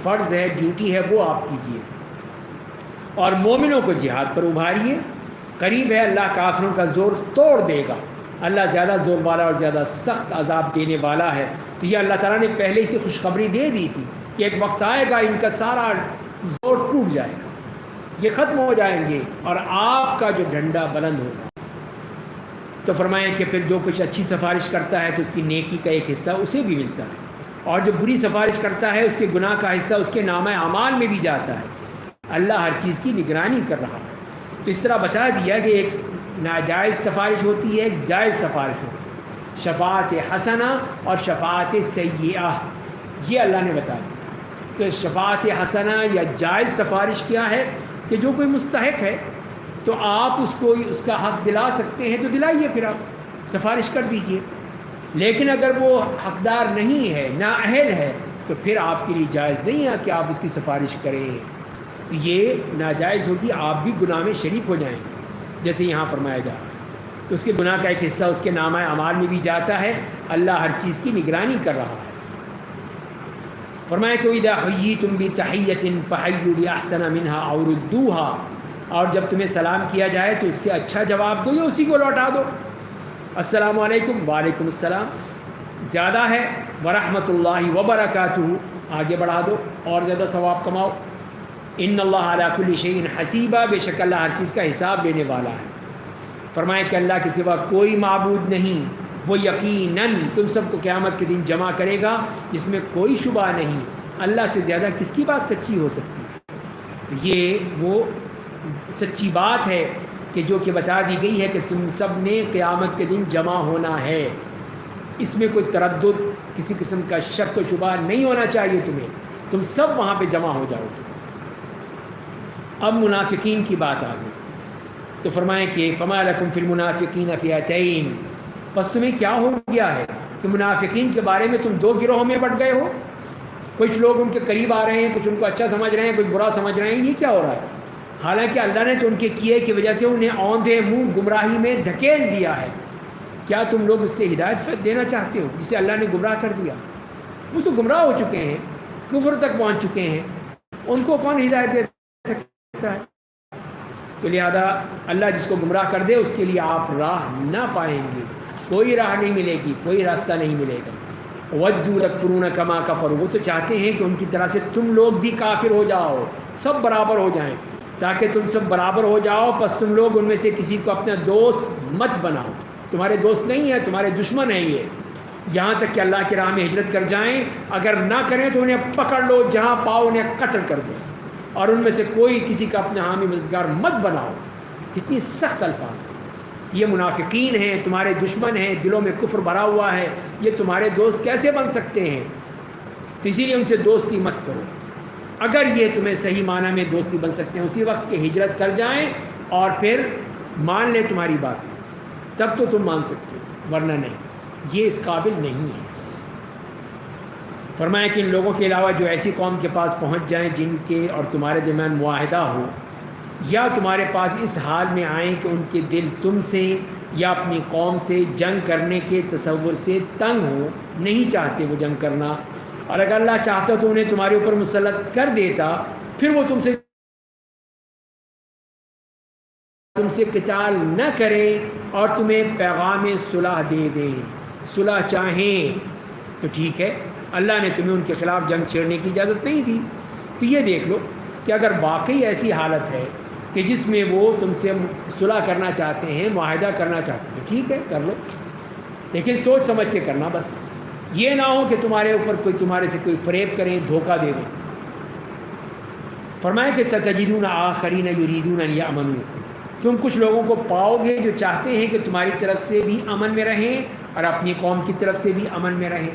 فرض ہے، ڈیوٹی ہے، وہ آپ کیجئے. اور مومنوں کو جہاد پر ابھاریے. قریب ہے اللہ کافروں کا زور توڑ دے گا. اللہ زیادہ زور والا اور زیادہ سخت عذاب دینے والا ہے. تو یہ اللہ تعالیٰ نے پہلے ہی سے خوشخبری دے دی تھی کہ ایک وقت آئے گا ان کا سارا زور ٹوٹ جائے گا، یہ ختم ہو جائیں گے اور آپ کا جو ڈنڈا بلند ہوگا. تو فرمائیں کہ پھر جو کچھ اچھی سفارش کرتا ہے تو اس کی نیکی کا ایک حصہ اسے بھی ملتا ہے، اور جو بری سفارش کرتا ہے اس کے گناہ کا حصہ اس کے نامہ اعمال میں بھی جاتا ہے. اللہ ہر چیز کی نگرانی کر رہا ہے۔ تو اس طرح بتا دیا کہ ایک ناجائز سفارش ہوتی ہے، ایک جائز سفارش ہوتی ہے، شفاعت حسنہ اور شفاعت سیئہ، یہ اللہ نے بتا دیا۔ تو شفاعت حسنہ یا جائز سفارش کیا ہے کہ جو کوئی مستحق ہے تو آپ اس کو اس کا حق دلا سکتے ہیں تو دلائیے، پھر آپ سفارش کر دیجئے۔ لیکن اگر وہ حقدار نہیں ہے، نااہل ہے، تو پھر آپ کے لیے جائز نہیں ہے کہ آپ اس کی سفارش کریں، تو یہ ناجائز ہوگی، آپ بھی گناہ میں شریک ہو جائیں گے، جیسے یہاں فرمایا جا رہا ہے۔ تو اس کے گناہ کا ایک حصہ اس کے نامہ اعمال میں بھی جاتا ہے، اللہ ہر چیز کی نگرانی کر رہا ہے۔ فرمایا کہ اذا حییتم بتحیۃ فحیوا باحسن منها او ردوها، اور جب تمہیں سلام کیا جائے تو اس سے اچھا جواب دو یا اسی کو لوٹا دو۔ السلام علیکم، وعلیکم السلام، زیادہ ہے ورحمۃ اللہ وبرکاتہ، آگے بڑھا دو اور زیادہ ثواب کماؤ۔ ان اللہ علی کل شیء حسیبہ، بے شک اللہ ہر چیز کا حساب لینے والا ہے۔ فرمایا کہ اللہ کے سوا کوئی معبود نہیں، وہ یقیناً تم سب کو قیامت کے دن جمع کرے گا جس میں کوئی شبہ نہیں، اللہ سے زیادہ کس کی بات سچی ہو سکتی ہے؟ تو یہ وہ سچی بات ہے کہ جو کہ بتا دی گئی ہے کہ تم سب نے قیامت کے دن جمع ہونا ہے، اس میں کوئی تردد، کسی قسم کا شک و شبہ نہیں ہونا چاہیے تمہیں، تم سب وہاں پہ جمع ہو جاؤ گے۔ اب منافقین کی بات آ گئی، تو فرمائیں کہ فما لکم فی المنافقین فئتین، پس تمہیں کیا ہو گیا ہے کہ منافقین کے بارے میں تم دو گروہوں میں بٹ گئے ہو؟ کچھ لوگ ان کے قریب آ رہے ہیں، کچھ ان کو اچھا سمجھ رہے ہیں، کچھ برا سمجھ رہے ہیں، یہ کیا ہو رہا ہے؟ حالانکہ اللہ نے تو ان کے کیے کی وجہ سے انہیں اوندھے منہ گمراہی میں دھکیل دیا ہے۔ کیا تم لوگ اس سے ہدایت دینا چاہتے ہو جسے اللہ نے گمراہ کر دیا؟ وہ تو گمراہ ہو چکے ہیں، کفر تک پہنچ چکے ہیں، ان کو کون ہدایت دے سکتا ہے؟ تو لہذا اللہ جس کو گمراہ کر دے اس کے لیے آپ راہ نہ پائیں گے، کوئی راہ نہیں ملے گی، کوئی راستہ نہیں ملے گا۔ وَدُّوا تَكْفُرُونَ كَمَا كَفَرُوا، وہ تو چاہتے ہیں کہ ان کی طرح سے تم لوگ بھی کافر ہو جاؤ، سب برابر ہو جائیں، تاکہ تم سب برابر ہو جاؤ، پس تم لوگ ان میں سے کسی کو اپنا دوست مت بناؤ۔ تمہارے دوست نہیں ہے، تمہارے دشمن ہیں یہ، یہاں تک کہ اللہ کی راہ میں ہجرت کر جائیں، اگر نہ کریں تو انہیں پکڑ لو، جہاں پاؤ انہیں قتل کر دو، اور ان میں سے کوئی کسی کا اپنا حامی مددگار مت بناؤ۔ کتنی سخت الفاظ ہیں۔ یہ منافقین ہیں، تمہارے دشمن ہیں، دلوں میں کفر بھرا ہوا ہے، یہ تمہارے دوست کیسے بن سکتے ہیں؟ تو اسی لیے ان سے دوستی مت کرو۔ اگر یہ تمہیں صحیح معنی میں دوستی بن سکتے ہیں اسی وقت کہ ہجرت کر جائیں اور پھر مان لیں تمہاری باتیں، تب تو تم مان سکتے ہو، ورنہ نہیں، یہ اس قابل نہیں ہے۔ فرمایا کہ ان لوگوں کے علاوہ جو ایسی قوم کے پاس پہنچ جائیں جن کے اور تمہارے درمیان معاہدہ ہو، یا تمہارے پاس اس حال میں آئیں کہ ان کے دل تم سے یا اپنی قوم سے جنگ کرنے کے تصور سے تنگ ہو، نہیں چاہتے وہ جنگ کرنا، اور اگر اللہ چاہتا تو انہیں تمہارے اوپر مسلط کر دیتا، پھر وہ تم سے قتال نہ کریں اور تمہیں پیغام صلح دے دیں، صلح چاہیں تو ٹھیک ہے، اللہ نے تمہیں ان کے خلاف جنگ چھیڑنے کی اجازت نہیں دی۔ تو یہ دیکھ لو کہ اگر واقعی ایسی حالت ہے کہ جس میں وہ تم سے صلح کرنا چاہتے ہیں، معاہدہ کرنا چاہتے ہیں، تو ٹھیک ہے، کر لو، لیکن سوچ سمجھ کے کرنا، بس یہ نہ ہو کہ تمہارے اوپر تمہارے سے کوئی فریب کریں، دھوکہ دے دیں۔ فرمایا کہ ستجدون آخرین یریدون ان یأمنوکم، تم کچھ لوگوں کو پاؤ گے جو چاہتے ہیں کہ تمہاری طرف سے بھی امن میں رہیں اور اپنی قوم کی طرف سے بھی امن میں رہیں،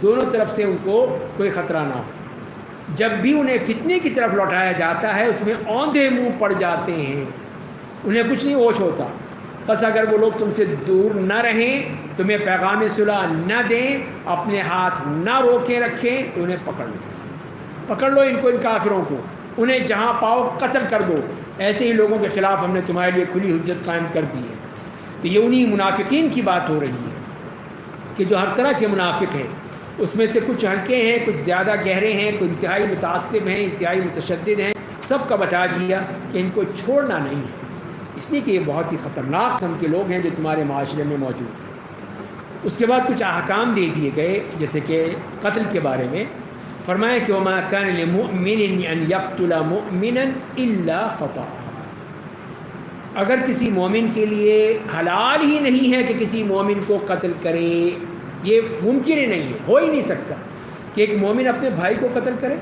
دونوں طرف سے ان کو کوئی خطرہ نہ ہو۔ جب بھی انہیں فتنے کی طرف لوٹایا جاتا ہے اس میں اوندھے منہ پڑ جاتے ہیں، انہیں کچھ نہیں ہوش ہوتا۔ بس اگر وہ لوگ تم سے دور نہ رہیں، تمہیں پیغام صلح نہ دیں، اپنے ہاتھ نہ روکیں رکھیں، تو انہیں پکڑ لو ان کو، ان کافروں کو، انہیں جہاں پاؤ قتل کر دو۔ ایسے ہی لوگوں کے خلاف ہم نے تمہارے لیے کھلی حجت قائم کر دی ہے۔ تو یہ انہی منافقین کی بات ہو رہی ہے کہ جو ہر طرح کے منافق ہیں، اس میں سے کچھ ہلکے ہیں، کچھ زیادہ گہرے ہیں، کچھ انتہائی متعصب ہیں، انتہائی متشدد ہیں، سب کا بتا دیا کہ ان کو چھوڑنا نہیں ہے، اس لیے کہ یہ بہت ہی خطرناک قسم کے لوگ ہیں جو تمہارے معاشرے میں موجود ہیں۔ اس کے بعد کچھ احکام دے دیے گئے، جیسے کہ قتل کے بارے میں فرمایا کہ وما كان لمؤمن ان يقتل مؤمنا الا خطأ، اگر کسی مومن کے لیے حلال ہی نہیں ہے کہ کسی مومن کو قتل کرے، یہ ممکن ہی نہیں ہے، ہو ہی نہیں سکتا کہ ایک مومن اپنے بھائی کو قتل کرے،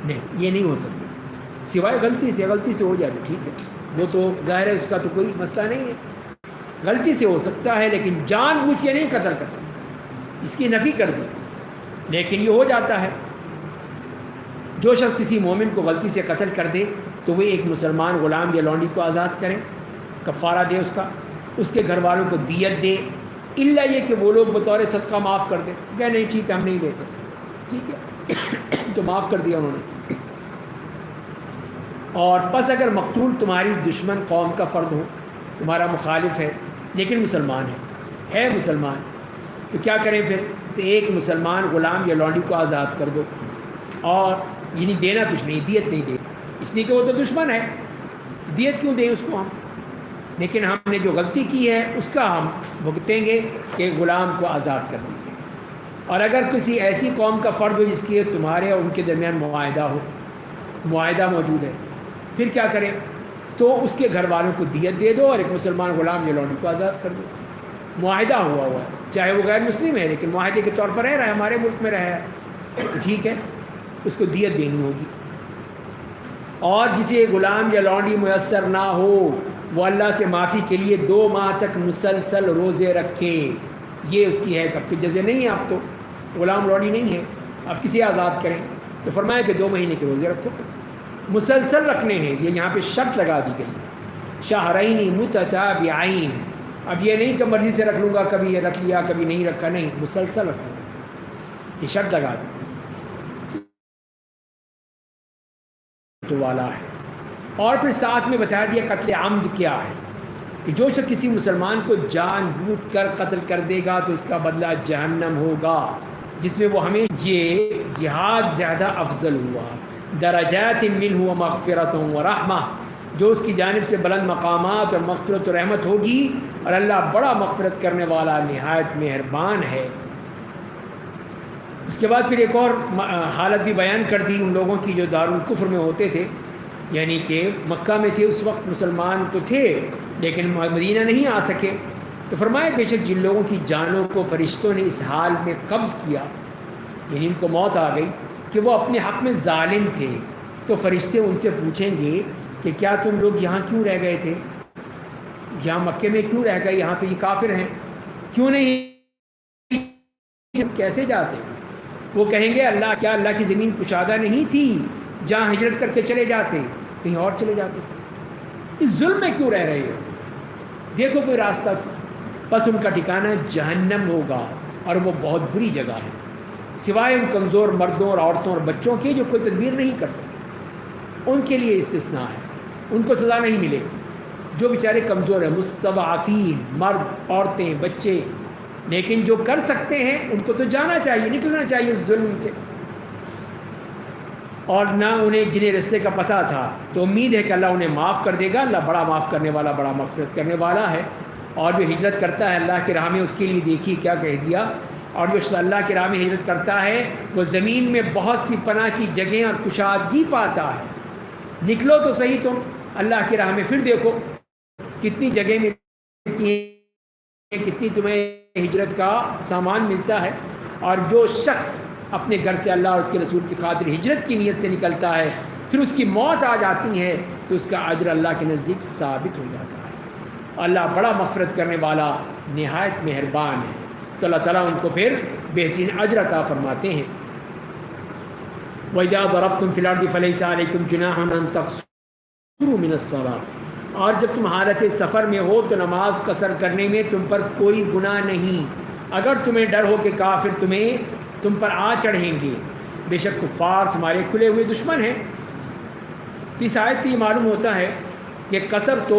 نہیں، یہ نہیں ہو سکتا۔ سوائے غلطی سے ہو جائے تو ٹھیک ہے، وہ تو ظاہر ہے اس کا تو کوئی مسئلہ نہیں ہے، غلطی سے ہو سکتا ہے لیکن جان بوجھ کے نہیں قتل کر سکتا، اس کی نفی کر دی، لیکن یہ ہو جاتا ہے۔ جو شخص کسی مومن کو غلطی سے قتل کر دے تو وہ ایک مسلمان غلام یا لونڈی کو آزاد کریں، کفارہ دے اس کا، اس کے گھر والوں کو دیت دے، الا یہ کہ وہ لوگ بطور صدقہ معاف کر دیں، کہ نہیں ٹھیک ہے ہم نہیں دیتے، ٹھیک ہے تو معاف کر دیا انہوں نے۔ اور پس اگر مقتول تمہاری دشمن قوم کا فرد ہو، تمہارا مخالف ہے لیکن مسلمان ہے مسلمان، تو کیا کریں پھر؟ تو ایک مسلمان غلام یا لونڈی کو آزاد کر دو، اور یعنی دینا کچھ نہیں، دیت نہیں دے، اس لیے کہ وہ تو دشمن ہے، دیت کیوں دیں اس کو ہم، لیکن ہم نے جو غلطی کی ہے اس کا ہم بھگتیں گے کہ غلام کو آزاد کر دیں گے۔ اور اگر کسی ایسی قوم کا فرد ہو جس کی تمہارے اور ان کے درمیان معاہدہ موجود ہے، پھر کیا کریں؟ تو اس کے گھر والوں کو دیت دے دو اور ایک مسلمان غلام یا لونڈی کو آزاد کر دو، معاہدہ ہوا ہے، چاہے وہ غیر مسلم ہے لیکن معاہدے کے طور پر رہ رہا ہے، ہمارے ملک میں رہ رہا ہے، تو ٹھیک ہے اس کو دیت دینی ہوگی۔ اور جسے غلام یا لونڈی میسر نہ ہو وہ اللہ سے معافی کے لیے 2 ماہ تک مسلسل روزے رکھے، یہ اس کی ہے۔ اب تو جزے نہیں ہے، اب تو غلام لونڈی نہیں ہے، اب کسی آزاد کریں، تو فرمایا کہ 2 مہینے کے روزے رکھو، مسلسل رکھنے ہیں، یہ یہاں پہ شرط لگا دی گئی ہے، شہرین متتابعین، اب یہ نہیں کہ مرضی سے رکھ لوں گا، کبھی یہ رکھ لیا کبھی نہیں رکھا، نہیں، مسلسل رکھنا، یہ شرط لگا دی تو والا ہے۔ اور پھر ساتھ میں بتا دیا قتل عمد کیا ہے، کہ جو شخص کسی مسلمان کو جان بوجھ کر قتل کر دے گا تو اس کا بدلہ جہنم ہوگا، جس میں وہ ہمیں یہ جہاد زیادہ افضل ہوا، درجات منہ و مغفرت و رحمہ، جو اس کی جانب سے بلند مقامات اور مغفرت و رحمت ہوگی، اور اللہ بڑا مغفرت کرنے والا نہایت مہربان ہے۔ اس کے بعد پھر ایک اور حالت بھی بیان کر دی ان لوگوں کی جو دارالکفر میں ہوتے تھے، یعنی کہ مکہ میں تھے، اس وقت مسلمان تو تھے لیکن مدینہ نہیں آ سکے، تو فرمایا بے شک جن لوگوں کی جانوں کو فرشتوں نے اس حال میں قبض کیا، یعنی ان کو موت آ گئی کہ وہ اپنے حق میں ظالم تھے، تو فرشتے ان سے پوچھیں گے کہ کیا تم لوگ یہاں کیوں رہ گئے تھے، یہاں مکے میں کیوں رہ گئے، یہاں پہ یہ کافر ہیں، کیوں نہیں کیسے جاتے؟ وہ کہیں گے کیا اللہ کی زمین کشادہ نہیں تھی جہاں ہجرت کر کے چلے جاتے، کہیں اور چلے جاتے تھے، اس ظلم میں کیوں رہ رہے ہو، دیکھو کوئی راستہ، بس ان کا ٹھکانہ جہنم ہوگا، اور وہ بہت بری جگہ ہے، سوائے ان کمزور مردوں اور عورتوں اور بچوں کے جو کوئی تدبیر نہیں کر سکتے، ان کے لیے استثناء ہے، ان کو سزا نہیں ملے گی، جو بیچارے کمزور ہیں، مستضعفین، مرد، عورتیں، بچے، لیکن جو کر سکتے ہیں ان کو تو جانا چاہیے، نکلنا چاہیے اس ظلم سے، اور نہ انہیں جنہیں رستے کا پتہ تھا تو امید ہے کہ اللہ انہیں معاف کر دے گا، اللہ بڑا معاف کرنے والا، بڑا مغفرت کرنے والا ہے۔ اور جو ہجرت کرتا ہے اللہ کی راہ میں، اس کے لیے دیکھیے کیا کہہ دیا، اور جو اللہ کی راہ میں ہجرت کرتا ہے وہ زمین میں بہت سی پناہ کی جگہیں اور کشادگی پاتا ہے، نکلو تو صحیح تم اللہ کی راہ میں، پھر دیکھو کتنی جگہیں ملتی ہیں، کتنی تمہیں ہجرت کا سامان ملتا ہے۔ اور جو شخص اپنے گھر سے اللہ اور اس کے رسول کی خاطر ہجرت کی نیت سے نکلتا ہے، پھر اس کی موت آ جاتی ہے تو اس کا اجر اللہ کے نزدیک ثابت ہو جاتا ہے، اللہ بڑا مغفرت کرنے والا نہایت مہربان ہے، تو اللہ تعالیٰ ان کو پھر بہترین اجر عطا فرماتے ہیں۔ وَإِذَا ضَرَبْتُمْ فِي الْأَرْضِ فَلَيْسَ عَلَيْكُمْ جُنَاحٌ أَن تَقْصُرُوا مِنَ الصَّلَاةِ، اور جب تم حالت سفر میں ہو تو نماز قصر کرنے میں تم پر کوئی گناہ نہیں، اگر تمہیں ڈر ہو کہ کافر تم پر آ چڑھیں گے، بے شک کفار تمہارے کھلے ہوئے دشمن ہیں۔ اس آیت سے یہ معلوم ہوتا ہے کہ قصر تو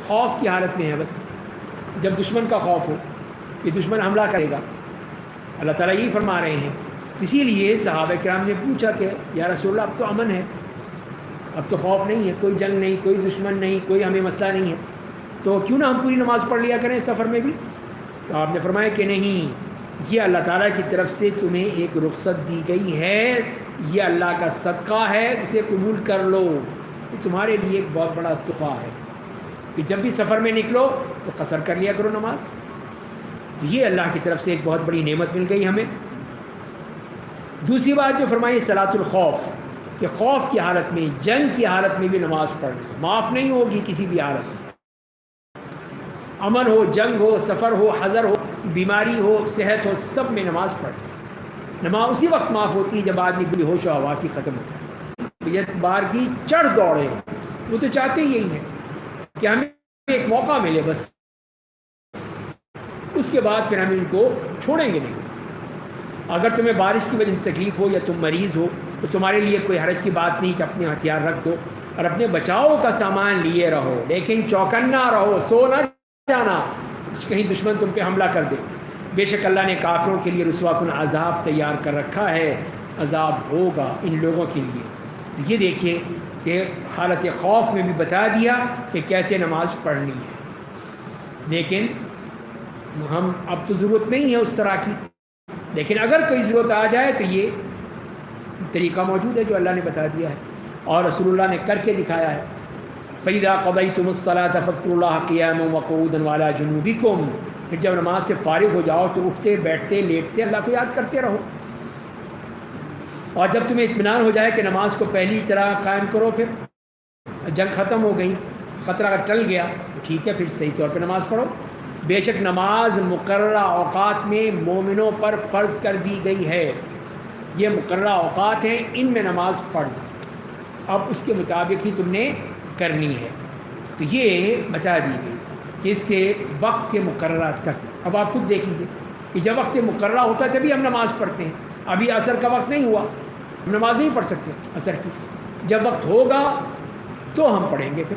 خوف کی حالت میں ہے، بس جب دشمن کا خوف ہو کہ دشمن حملہ کرے گا، اللہ تعالیٰ یہی فرما رہے ہیں۔ اسی لیے صحابہ کرام نے پوچھا کہ یا رسول اللہ اب تو امن ہے، اب تو خوف نہیں ہے، کوئی جنگ نہیں، کوئی دشمن نہیں، کوئی ہمیں مسئلہ نہیں ہے، تو کیوں نہ ہم پوری نماز پڑھ لیا کریں سفر میں بھی؟ تو آپ نے فرمایا کہ نہیں، یہ اللہ تعالیٰ کی طرف سے تمہیں ایک رخصت دی گئی ہے، یہ اللہ کا صدقہ ہے، اسے قبول کر لو، یہ تمہارے لیے ایک بہت بڑا تحفہ ہے کہ جب بھی سفر میں نکلو تو قصر کر لیا کرو نماز، یہ اللہ کی طرف سے ایک بہت بڑی نعمت مل گئی ہمیں۔ دوسری بات جو فرمائی صلاۃ الخوف، کہ خوف کی حالت میں، جنگ کی حالت میں بھی نماز پڑھنی ہے، معاف نہیں ہوگی کسی بھی حالت میں، امن ہو، جنگ ہو، سفر ہو، حضر ہو، بیماری ہو، صحت ہو، سب میں نماز پڑھنی۔ نماز اسی وقت معاف ہوتی ہے جب آدمی بری ہوش و حواسی ختم ہو جائے، یہ بار کی چڑھ دوڑے، وہ تو چاہتے ہی یہی ہیں کہ ہمیں ایک موقع ملے بس، اس کے بعد پھر ہم ان کو چھوڑیں گے نہیں۔ اگر تمہیں بارش کی وجہ سے تکلیف ہو یا تم مریض ہو تو تمہارے لیے کوئی حرج کی بات نہیں کہ اپنے ہتھیار رکھ دو اور اپنے بچاؤ کا سامان لیے رہو، لیکن چوکنا رہو، سو نہ جانا کہیں دشمن تم پہ حملہ کر دے۔ بے شک اللہ نے کافروں کے لیے رسوا کن عذاب تیار کر رکھا ہے، عذاب ہوگا ان لوگوں کے لیے۔ تو یہ دیکھیے کہ حالت خوف میں بھی بتا دیا کہ کیسے نماز پڑھنی ہے، لیکن ہم اب تو ضرورت نہیں ہے اس طرح کی، لیکن اگر کوئی ضرورت آ جائے تو یہ طریقہ موجود ہے جو اللہ نے بتا دیا ہے اور رسول اللہ نے کر کے دکھایا ہے۔ فَإِذَا قَضَيْتُمُ الصَّلَاةَ فَاذْكُرُوا اللَّهَ قِيَامًا وَقُعُودًا وَعَلَىٰ جُنُوبِكُمْ، پھر جب نماز سے فارغ ہو جاؤ تو اٹھتے بیٹھتے لیٹتے اللہ کو یاد کرتے رہو، اور جب تمہیں اطمینان ہو جائے کہ نماز کو پہلی طرح قائم کرو، پھر جنگ ختم ہو گئی، خطرہ ٹل گیا تو ٹھیک ہے، پھر صحیح طور پہ نماز پڑھو۔ بے شک نماز مقررہ اوقات میں مومنوں پر فرض کر دی گئی ہے، یہ مقررہ اوقات ہیں، ان میں نماز فرض ہے، اب اس کے مطابق ہی تم نے کرنی ہے۔ تو یہ بتا دی گئی کہ اس کے وقت کے مقررہ تک۔ اب آپ خود دیکھیں گے کہ جب وقت مقررہ ہوتا ہے تبھی ہم نماز پڑھتے ہیں، ابھی عصر کا وقت نہیں ہوا، ہم نماز نہیں پڑھ سکتے عصر کی، جب وقت ہوگا تو ہم پڑھیں گے۔ پھر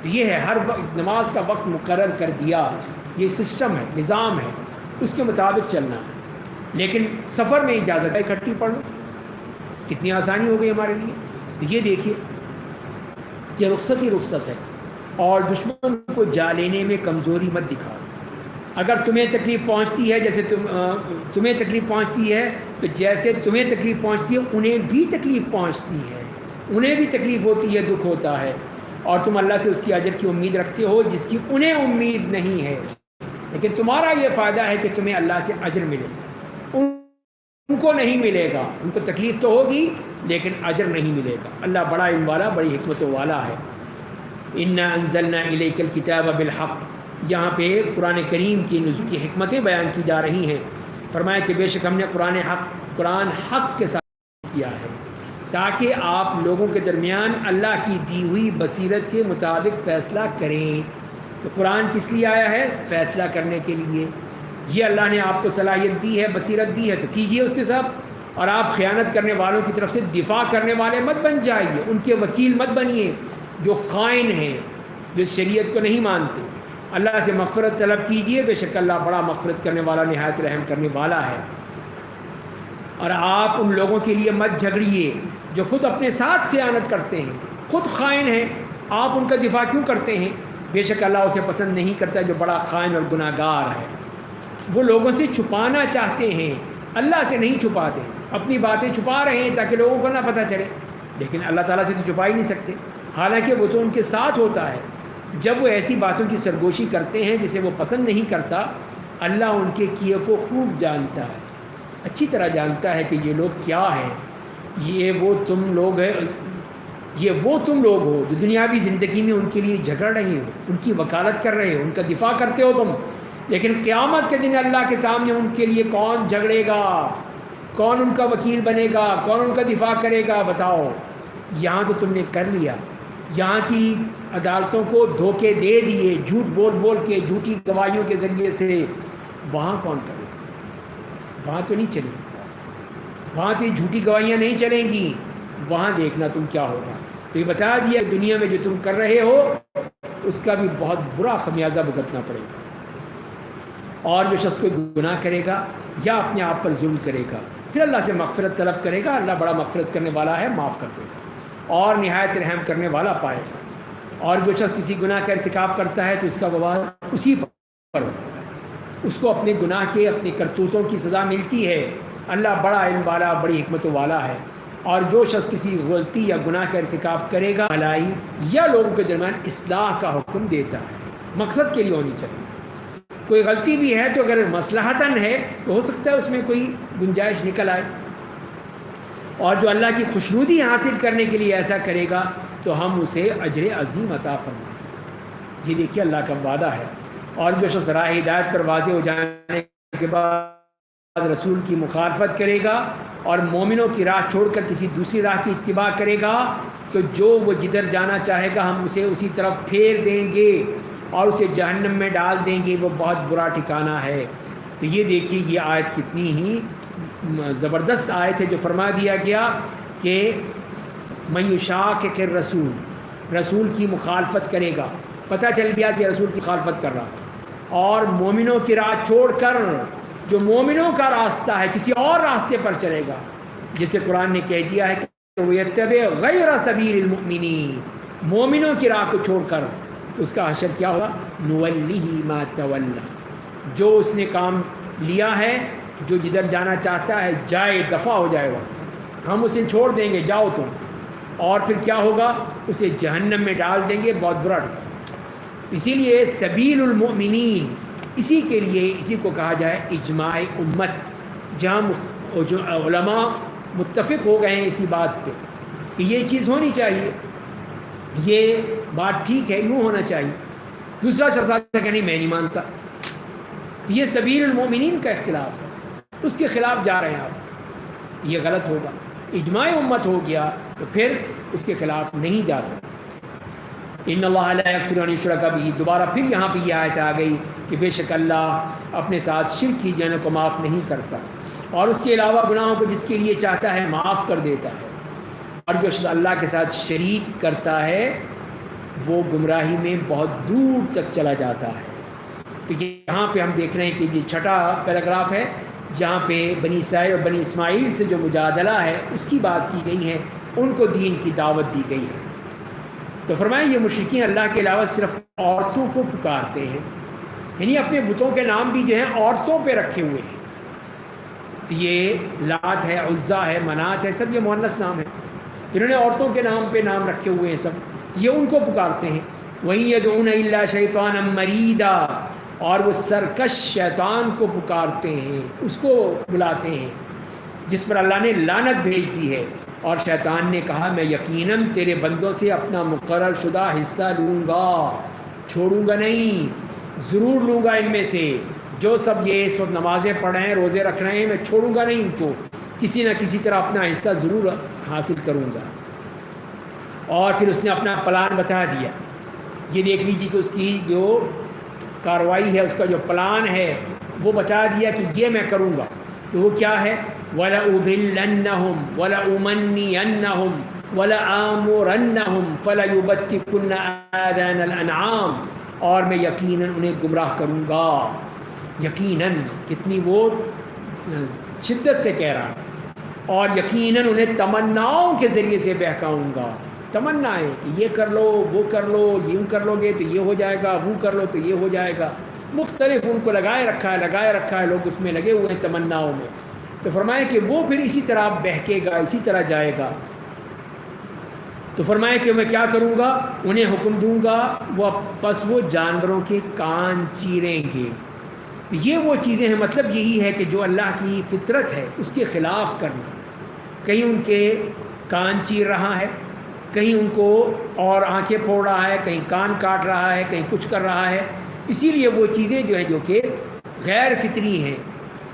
تو یہ ہے ہر وقت نماز کا وقت مقرر کر دیا، یہ سسٹم ہے، نظام ہے، اس کے مطابق چلنا ہے۔ لیکن سفر میں اجازت ہے اکٹھی پڑھ لو، کتنی آسانی ہو گئی ہمارے لیے۔ تو یہ دیکھیے کہ رخصت ہی رخصت ہے، اور دشمن کو جا لینے میں کمزوری مت دکھاؤ۔ اگر تمہیں تکلیف پہنچتی ہے جیسے تمہیں تکلیف پہنچتی ہے تو جیسے تمہیں تکلیف پہنچتی ہے انہیں بھی تکلیف پہنچتی ہے، انہیں بھی تکلیف ہوتی ہے، دکھ ہوتا ہے، اور تم اللہ سے اس کی اجر کی امید رکھتے ہو جس کی انہیں امید نہیں ہے، لیکن تمہارا یہ فائدہ ہے کہ تمہیں اللہ سے اجر ملے، ان کو نہیں ملے گا، ان کو تکلیف تو ہوگی لیکن اجر نہیں ملے گا۔ اللہ بڑا علم والا، بڑی حکمتوں والا ہے۔ اِنَّا أَنزَلْنَا إِلَيْكَ الْكِتَابَ بِالْحَقِّ، یہاں پہ قرآن کریم کی نزول کی حکمتیں بیان کی جا رہی ہیں۔ فرمایا کہ بے شک ہم نے قرآن حق کے ساتھ کیا ہے تاکہ آپ لوگوں کے درمیان اللہ کی دی ہوئی بصیرت کے مطابق فیصلہ کریں۔ تو قرآن کس لیے آیا ہے؟ فیصلہ کرنے کے لیے۔ یہ اللہ نے آپ کو صلاحیت دی ہے، بصیرت دی ہے، تو کیجئے اس کے ساتھ، اور آپ خیانت کرنے والوں کی طرف سے دفاع کرنے والے مت بن جائیے، ان کے وکیل مت بنیے جو خائن ہیں، جو شریعت کو نہیں مانتے۔ اللہ سے مغفرت طلب کیجئے، بے شک اللہ بڑا مغفرت کرنے والا، نہایت رحم کرنے والا ہے۔ اور آپ ان لوگوں کے لیے مت جھگڑیے جو خود اپنے ساتھ خیانت کرتے ہیں، خود خائن ہیں، آپ ان کا دفاع کیوں کرتے ہیں؟ بے شک اللہ اسے پسند نہیں کرتا جو بڑا خائن اور گناہ گار ہے۔ وہ لوگوں سے چھپانا چاہتے ہیں، اللہ سے نہیں چھپاتے، اپنی باتیں چھپا رہے ہیں تاکہ لوگوں کو نہ پتہ چلے، لیکن اللہ تعالیٰ سے تو چھپا ہی نہیں سکتے، حالانکہ وہ تو ان کے ساتھ ہوتا ہے۔ جب وہ ایسی باتوں کی سرگوشی کرتے ہیں جسے وہ پسند نہیں کرتا، اللہ ان کے کیے کو خوب جانتا ہے، اچھی طرح جانتا ہے کہ یہ لوگ کیا ہیں۔ یہ وہ تم لوگ ہو جو دنیاوی زندگی میں ان کے لیے جھگڑ رہے ہو، ان کی وکالت کر رہے ہو، ان کا دفاع کرتے ہو تم، لیکن قیامت کے دن اللہ کے سامنے ان کے لیے کون جھگڑے گا، کون ان کا وکیل بنے گا، کون ان کا دفاع کرے گا؟ بتاؤ۔ یہاں تو تم نے کر لیا، یہاں کی عدالتوں کو دھوکے دے دیے، جھوٹ بول کے، جھوٹی گواہیوں کے ذریعے سے، وہاں کون کرے گا؟ وہاں تو نہیں چلے گی، وہاں تو یہ جھوٹی گواہیاں نہیں چلیں گی، وہاں دیکھنا تم کیا ہوگا۔ تو یہ بتا دیا دنیا میں جو تم کر رہے ہو اس کا بھی بہت برا خمیازہ بھگتنا پڑے گا۔ اور جو شخص کوئی گناہ کرے گا یا اپنے آپ پر ظلم کرے گا، پھر اللہ سے مغفرت طلب کرے گا، اللہ بڑا مغفرت کرنے والا ہے، معاف کر دے گا اور نہایت رحم کرنے والا پائے گا۔ اور جو شخص کسی گناہ کا ارتکاب کرتا ہے تو اس کا وبال اسی پر ہوتا ہے، اس کو اپنے گناہ کے، اپنی کرتوتوں کی سزا ملتی ہے۔ اللہ بڑا علم والا، بڑی حکمت والا ہے۔ اور جو شخص کسی غلطی یا گناہ کا ارتکاب کرے گا، بھلائی یا لوگوں کے درمیان اصلاح کا حکم دیتا ہے، مقصد کے لیے ہونی چاہیے۔ کوئی غلطی بھی ہے تو اگر مصلحتاً ہے تو ہو سکتا ہے اس میں کوئی گنجائش نکل آئے، اور جو اللہ کی خوشنودی حاصل کرنے کے لیے ایسا کرے گا تو ہم اسے اجر عظیم عطا فرمائیں. یہ دیکھیے اللہ کا وعدہ ہے. اور جو شخص راہ ہدایت پر واضح ہو جانے کے بعد رسول کی مخالفت کرے گا اور مومنوں کی راہ چھوڑ کر کسی دوسری راہ کی اتباع کرے گا تو جو وہ جدھر جانا چاہے گا ہم اسے اسی طرف پھیر دیں گے اور اسے جہنم میں ڈال دیں گے. وہ بہت برا ٹھکانہ ہے. تو یہ دیکھیے یہ آیت کتنی ہی زبردست آیت ہے جو فرما دیا گیا کہ من یشاقق الرسول، رسول کی مخالفت کرے گا. پتہ چل گیا کہ رسول کی مخالفت کر رہا ہے اور مومنوں کی راہ چھوڑ کر جو مومنوں کا راستہ ہے کسی اور راستے پر چلے گا، جسے قرآن نے کہہ دیا ہے کہ وَيَتَّبِعْ غَيْرَ سَبِيلِ الْمُؤْمِنِينَ، مومنوں کی راہ کو چھوڑ کر تو اس کا حشر کیا ہوگا؟ نُوَلِّهِ مَا تَوَلَّى، جو اس نے کام لیا ہے، جو جدھر جانا چاہتا ہے جائے، دفع ہو جائے وہاں، ہم اسے چھوڑ دیں گے، جاؤ تم. اور پھر کیا ہوگا؟ اسے جہنم میں ڈال دیں گے. بہت برا ٹھکانہ. اسی لیے سبیل المؤمنین، اسی کے لیے اسی کو کہا جائے اجماع امت، جہاں علماء متفق ہو گئے ہیں اسی بات پہ کہ یہ چیز ہونی چاہیے، یہ بات ٹھیک ہے، یوں ہونا چاہیے. دوسرا شخص آتا کہ نہیں میں نہیں مانتا، یہ سبیل المؤمنین کا اختلاف ہے، اس کے خلاف جا رہے ہیں آپ، یہ غلط ہوگا. اجماع امت ہو گیا تو پھر اس کے خلاف نہیں جا سکتے. ان اللہ لا یغفر ان یشرک بہ، دوبارہ پھر یہاں پہ یہ آیت آ گئی کہ بے شک اللہ اپنے ساتھ شرک کی جانوں کو معاف نہیں کرتا اور اس کے علاوہ گناہوں کو جس کے لیے چاہتا ہے معاف کر دیتا ہے. اور جو شخص اللہ کے ساتھ شریک کرتا ہے وہ گمراہی میں بہت دور تک چلا جاتا ہے. تو یہاں پہ ہم دیکھ رہے ہیں کہ یہ چھٹا پیراگراف ہے جہاں پہ بنی اسرائیل اور بنی اسماعیل سے جو مجادلہ ہے اس کی بات کی گئی ہے، ان کو دین کی دعوت دی گئی ہے. تو فرمائیں یہ مشرکین اللہ کے علاوہ صرف عورتوں کو پکارتے ہیں، یعنی اپنے بتوں کے نام بھی جو ہیں عورتوں پہ رکھے ہوئے ہیں. تو یہ لات ہے، عزا ہے، منات ہے، سب یہ مؤنث نام ہے جنہوں نے عورتوں کے نام پہ نام رکھے ہوئے ہیں، سب یہ ان کو پکارتے ہیں. وَإِن يَدْعُونَ إِلَّا شَيْطَانًا مَرِيدًا، اور وہ سرکش شیطان کو پکارتے ہیں، اس کو بلاتے ہیں جس پر اللہ نے لعنت بھیج دی ہے. اور شیطان نے کہا میں یقیناً تیرے بندوں سے اپنا مقرر شدہ حصہ لوں گا، چھوڑوں گا نہیں، ضرور لوں گا. ان میں سے جو سب یہ اس وقت نمازیں پڑھ رہے ہیں، روزے رکھ رہے ہیں، میں چھوڑوں گا نہیں ان کو، کسی نہ کسی طرح اپنا حصہ ضرور حاصل کروں گا. اور پھر اس نے اپنا پلان بتا دیا. یہ دیکھ لیجیے کہ اس کی جو کارروائی ہے، اس کا جو پلان ہے وہ بتا دیا کہ یہ میں کروں گا. تو وہ کیا ہے؟ وَلَأُضِلَّنَّهُمْ وَلَأُمَنِّيَنَّهُمْ وَلَآمُرَنَّهُمْ فَلَيُبَتِّكُنَّ آذَانَ الْأَنْعَامِ، اور میں یقیناً انہیں گمراہ کروں گا. یقیناً کتنی وہ شدت سے کہہ رہا ہے. اور یقیناً انہیں تمناؤں کے ذریعے سے بہکاؤں گا. تمنا ہے کہ یہ کر لو، وہ کر لو، یوں کر لو گے تو یہ ہو جائے گا، وہ کر لو تو یہ ہو جائے گا. مختلف ان کو لگائے رکھا ہے، لوگ اس میں لگے ہوئے ہیں تمناؤں میں. تو فرمائے کہ وہ پھر اسی طرح بہکے گا، اسی طرح جائے گا. تو فرمائے کہ میں کیا کروں گا؟ انہیں حکم دوں گا پس وہ جانوروں کے کان چیریں گے. یہ وہ چیزیں ہیں، مطلب یہی ہے کہ جو اللہ کی فطرت ہے اس کے خلاف کرنا. کہیں ان کے کان چیر رہا ہے، کہیں ان کو اور آنکھیں پھوڑ رہا ہے، کہیں کان کاٹ رہا ہے، کہیں کچھ کر رہا ہے. اسی لیے وہ چیزیں جو ہیں جو کہ غیر فطری ہیں،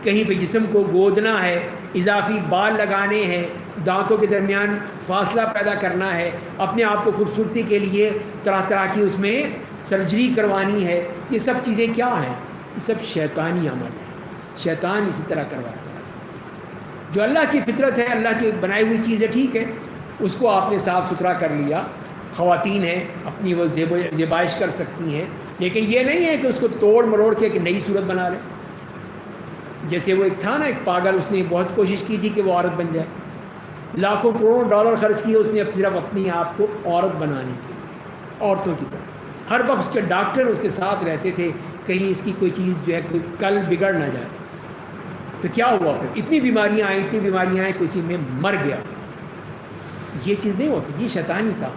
کہیں پہ جسم کو گودنا ہے، اضافی بال لگانے ہیں، دانتوں کے درمیان فاصلہ پیدا کرنا ہے، اپنے آپ کو خوبصورتی کے لیے طرح طرح کی اس میں سرجری کروانی ہے. یہ سب چیزیں کیا ہیں؟ یہ سب شیطانی عمل ہے. شیطان اسی طرح کرواتا ہے. جو اللہ کی فطرت ہے، اللہ کی بنائی ہوئی چیز ہے، ٹھیک ہے، اس کو آپ نے صاف ستھرا کر لیا. خواتین ہیں اپنی وہ زیبائش کر سکتی ہیں، لیکن یہ نہیں ہے کہ اس کو توڑ مروڑ کے ایک نئی صورت بنا لیں. جیسے وہ ایک تھا نا، ایک پاگل، اس نے بہت کوشش کی تھی کہ وہ عورت بن جائے، لاکھوں کروڑوں ڈالر خرچ کیے اس نے اب صرف اپنی آپ کو عورت بنانے کے لیے، عورتوں کی طرح. ہر وقت اس کے ڈاکٹر اس کے ساتھ رہتے تھے کہیں اس کی کوئی چیز جو ہے کوئی کل بگڑ نہ جائے. تو کیا ہوا پھر؟ اتنی بیماریاں آئیں کہ اسی میں مر گیا. یہ چیز نہیں ہو سکتی. شیطانی کا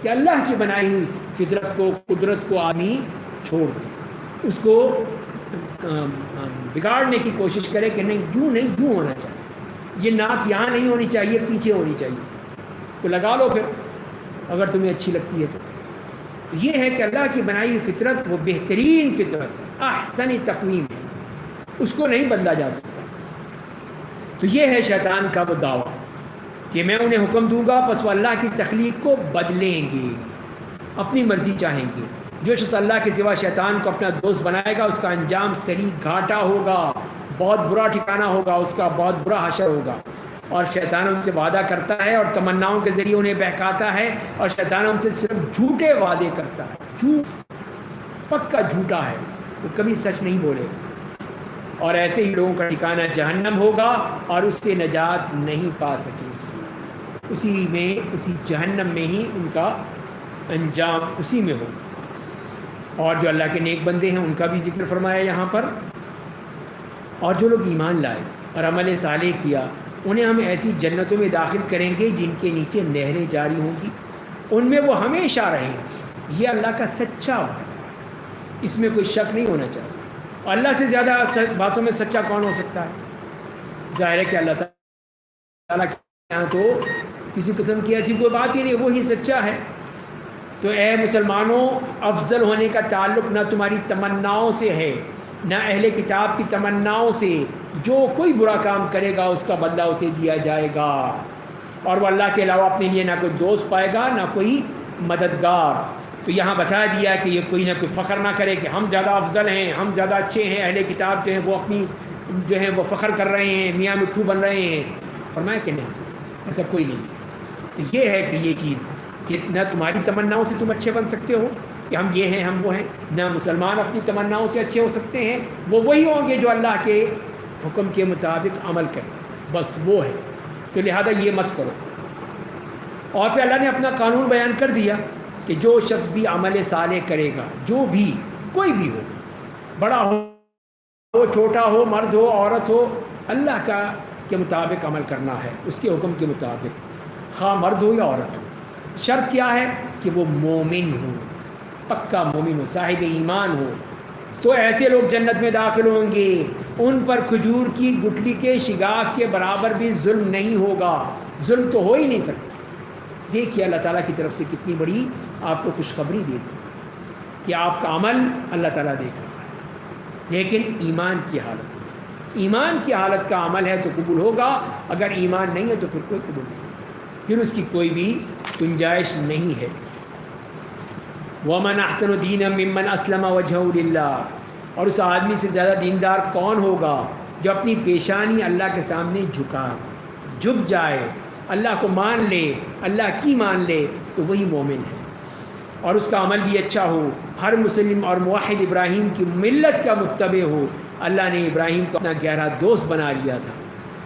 کہ اللہ کی بنائی ہوئی فطرت کو، قدرت کو آدمی چھوڑ دے، اس کو بگاڑنے کی کوشش کرے کہ نہیں، یوں ہونا چاہیے. یہ ناک یہاں نہیں ہونی چاہیے، پیچھے ہونی چاہیے، تو لگا لو پھر اگر تمہیں اچھی لگتی ہے تو۔ یہ ہے کہ اللہ کی بنائی ہوئی فطرت وہ بہترین فطرت ہے، احسن تقویم ہے، اس کو نہیں بدلا جا سکتا۔ تو یہ ہے شیطان کا وہ دعویٰ کہ میں انہیں حکم دوں گا بس وہ اللہ کی تخلیق کو بدلیں گے، اپنی مرضی چاہیں گے۔ جو شخص اللہ کے سوا شیطان کو اپنا دوست بنائے گا اس کا انجام سری گھاٹا ہوگا، بہت برا ٹھکانہ ہوگا، اس کا بہت برا حشر ہوگا۔ اور شیطان ان سے وعدہ کرتا ہے اور تمناؤں کے ذریعے انہیں بہکاتا ہے، اور شیطان ان سے صرف جھوٹے وعدے کرتا ہے، جھوٹ پکا جھوٹا ہے، وہ کبھی سچ نہیں بولے گا، اور ایسے ہی لوگوں کا ٹھکانہ جہنم ہوگا اور اس سے نجات نہیں پا سکے گی، اسی جہنم میں ہی ان کا انجام اسی میں ہوگا۔ اور جو اللہ کے نیک بندے ہیں ان کا بھی ذکر فرمایا یہاں پر، اور جو لوگ ایمان لائے اور عمل صالح کیا انہیں ہم ایسی جنتوں میں داخل کریں گے جن کے نیچے نہریں جاری ہوں گی، ان میں وہ ہمیشہ رہیں گے۔ یہ اللہ کا سچا وعدہ ہے، اس میں کوئی شک نہیں ہونا چاہیے۔ اور اللہ سے زیادہ باتوں میں سچا کون ہو سکتا ہے؟ ظاہر ہے کہ اللہ تعالیٰ کے یہاں تو کسی قسم کی ایسی کوئی بات ہی نہیں، وہی سچا ہے۔ تو اے مسلمانوں، افضل ہونے کا تعلق نہ تمہاری تمناؤں سے ہے نہ اہل کتاب کی تمناؤں سے۔ جو کوئی برا کام کرے گا اس کا بدلہ اسے دیا جائے گا، اور وہ اللہ کے علاوہ اپنے لیے نہ کوئی دوست پائے گا نہ کوئی مددگار۔ تو یہاں بتا دیا کہ یہ کوئی نہ کوئی فخر نہ کرے کہ ہم زیادہ افضل ہیں، ہم زیادہ اچھے ہیں۔ اہل کتاب جو ہیں وہ اپنی جو ہے وہ فخر کر رہے ہیں، میاں مٹھو بن رہے ہیں۔ فرمایا کہ نہیں، ایسا کوئی نہیں۔ تو یہ ہے کہ یہ چیز کہ نہ تمہاری تمناؤں سے تم اچھے بن سکتے ہو کہ ہم یہ ہیں ہم وہ ہیں، نہ مسلمان اپنی تمناؤں سے اچھے ہو سکتے ہیں۔ وہ وہی ہوں گے جو اللہ کے حکم کے مطابق عمل کریں، بس وہ ہے۔ تو لہذا یہ مت کرو۔ اور پھر اللہ نے اپنا قانون بیان کر دیا کہ جو شخص بھی عمل صالح کرے گا، جو بھی کوئی بھی ہو، بڑا ہو چھوٹا ہو، مرد ہو عورت ہو، اللہ کا کے مطابق عمل کرنا ہے، اس کے حکم کے مطابق، خواہ مرد ہو یا عورت ہو۔ شرط کیا ہے کہ وہ مومن ہو، پکا مومن ہو، صاحب ایمان ہو۔ تو ایسے لوگ جنت میں داخل ہوں گے، ان پر کھجور کی گٹھلی کے شگاف کے برابر بھی ظلم نہیں ہوگا۔ ظلم تو ہو ہی نہیں سکتا۔ دیکھیے اللہ تعالیٰ کی طرف سے کتنی بڑی آپ کو خوشخبری دے دی کہ آپ کا عمل اللہ تعالیٰ دیکھ رہا ہے، لیکن ایمان کی حالت میں، ایمان کی حالت کا عمل ہے تو قبول ہوگا، اگر ایمان نہیں ہے تو پھر کوئی قبول نہیں ہوگا، پھر اس کی کوئی بھی گنجائش نہیں ہے۔ وَمَنْ أَحْسَنُ دِينًا مِّمَّنْ أَسْلَمَ وَجْهَهُ لِلَّهِ، اور اس آدمی سے زیادہ دیندار کون ہوگا جو اپنی پیشانی اللہ کے سامنے جھکا، جھک جائے، اللہ کو مان لے، اللہ کی مان لے، تو وہی مومن ہے، اور اس کا عمل بھی اچھا ہو، ہر مسلم اور موحد ابراہیم کی ملت کا متبع ہو۔ اللہ نے ابراہیم کو اپنا گہرا دوست بنا لیا تھا،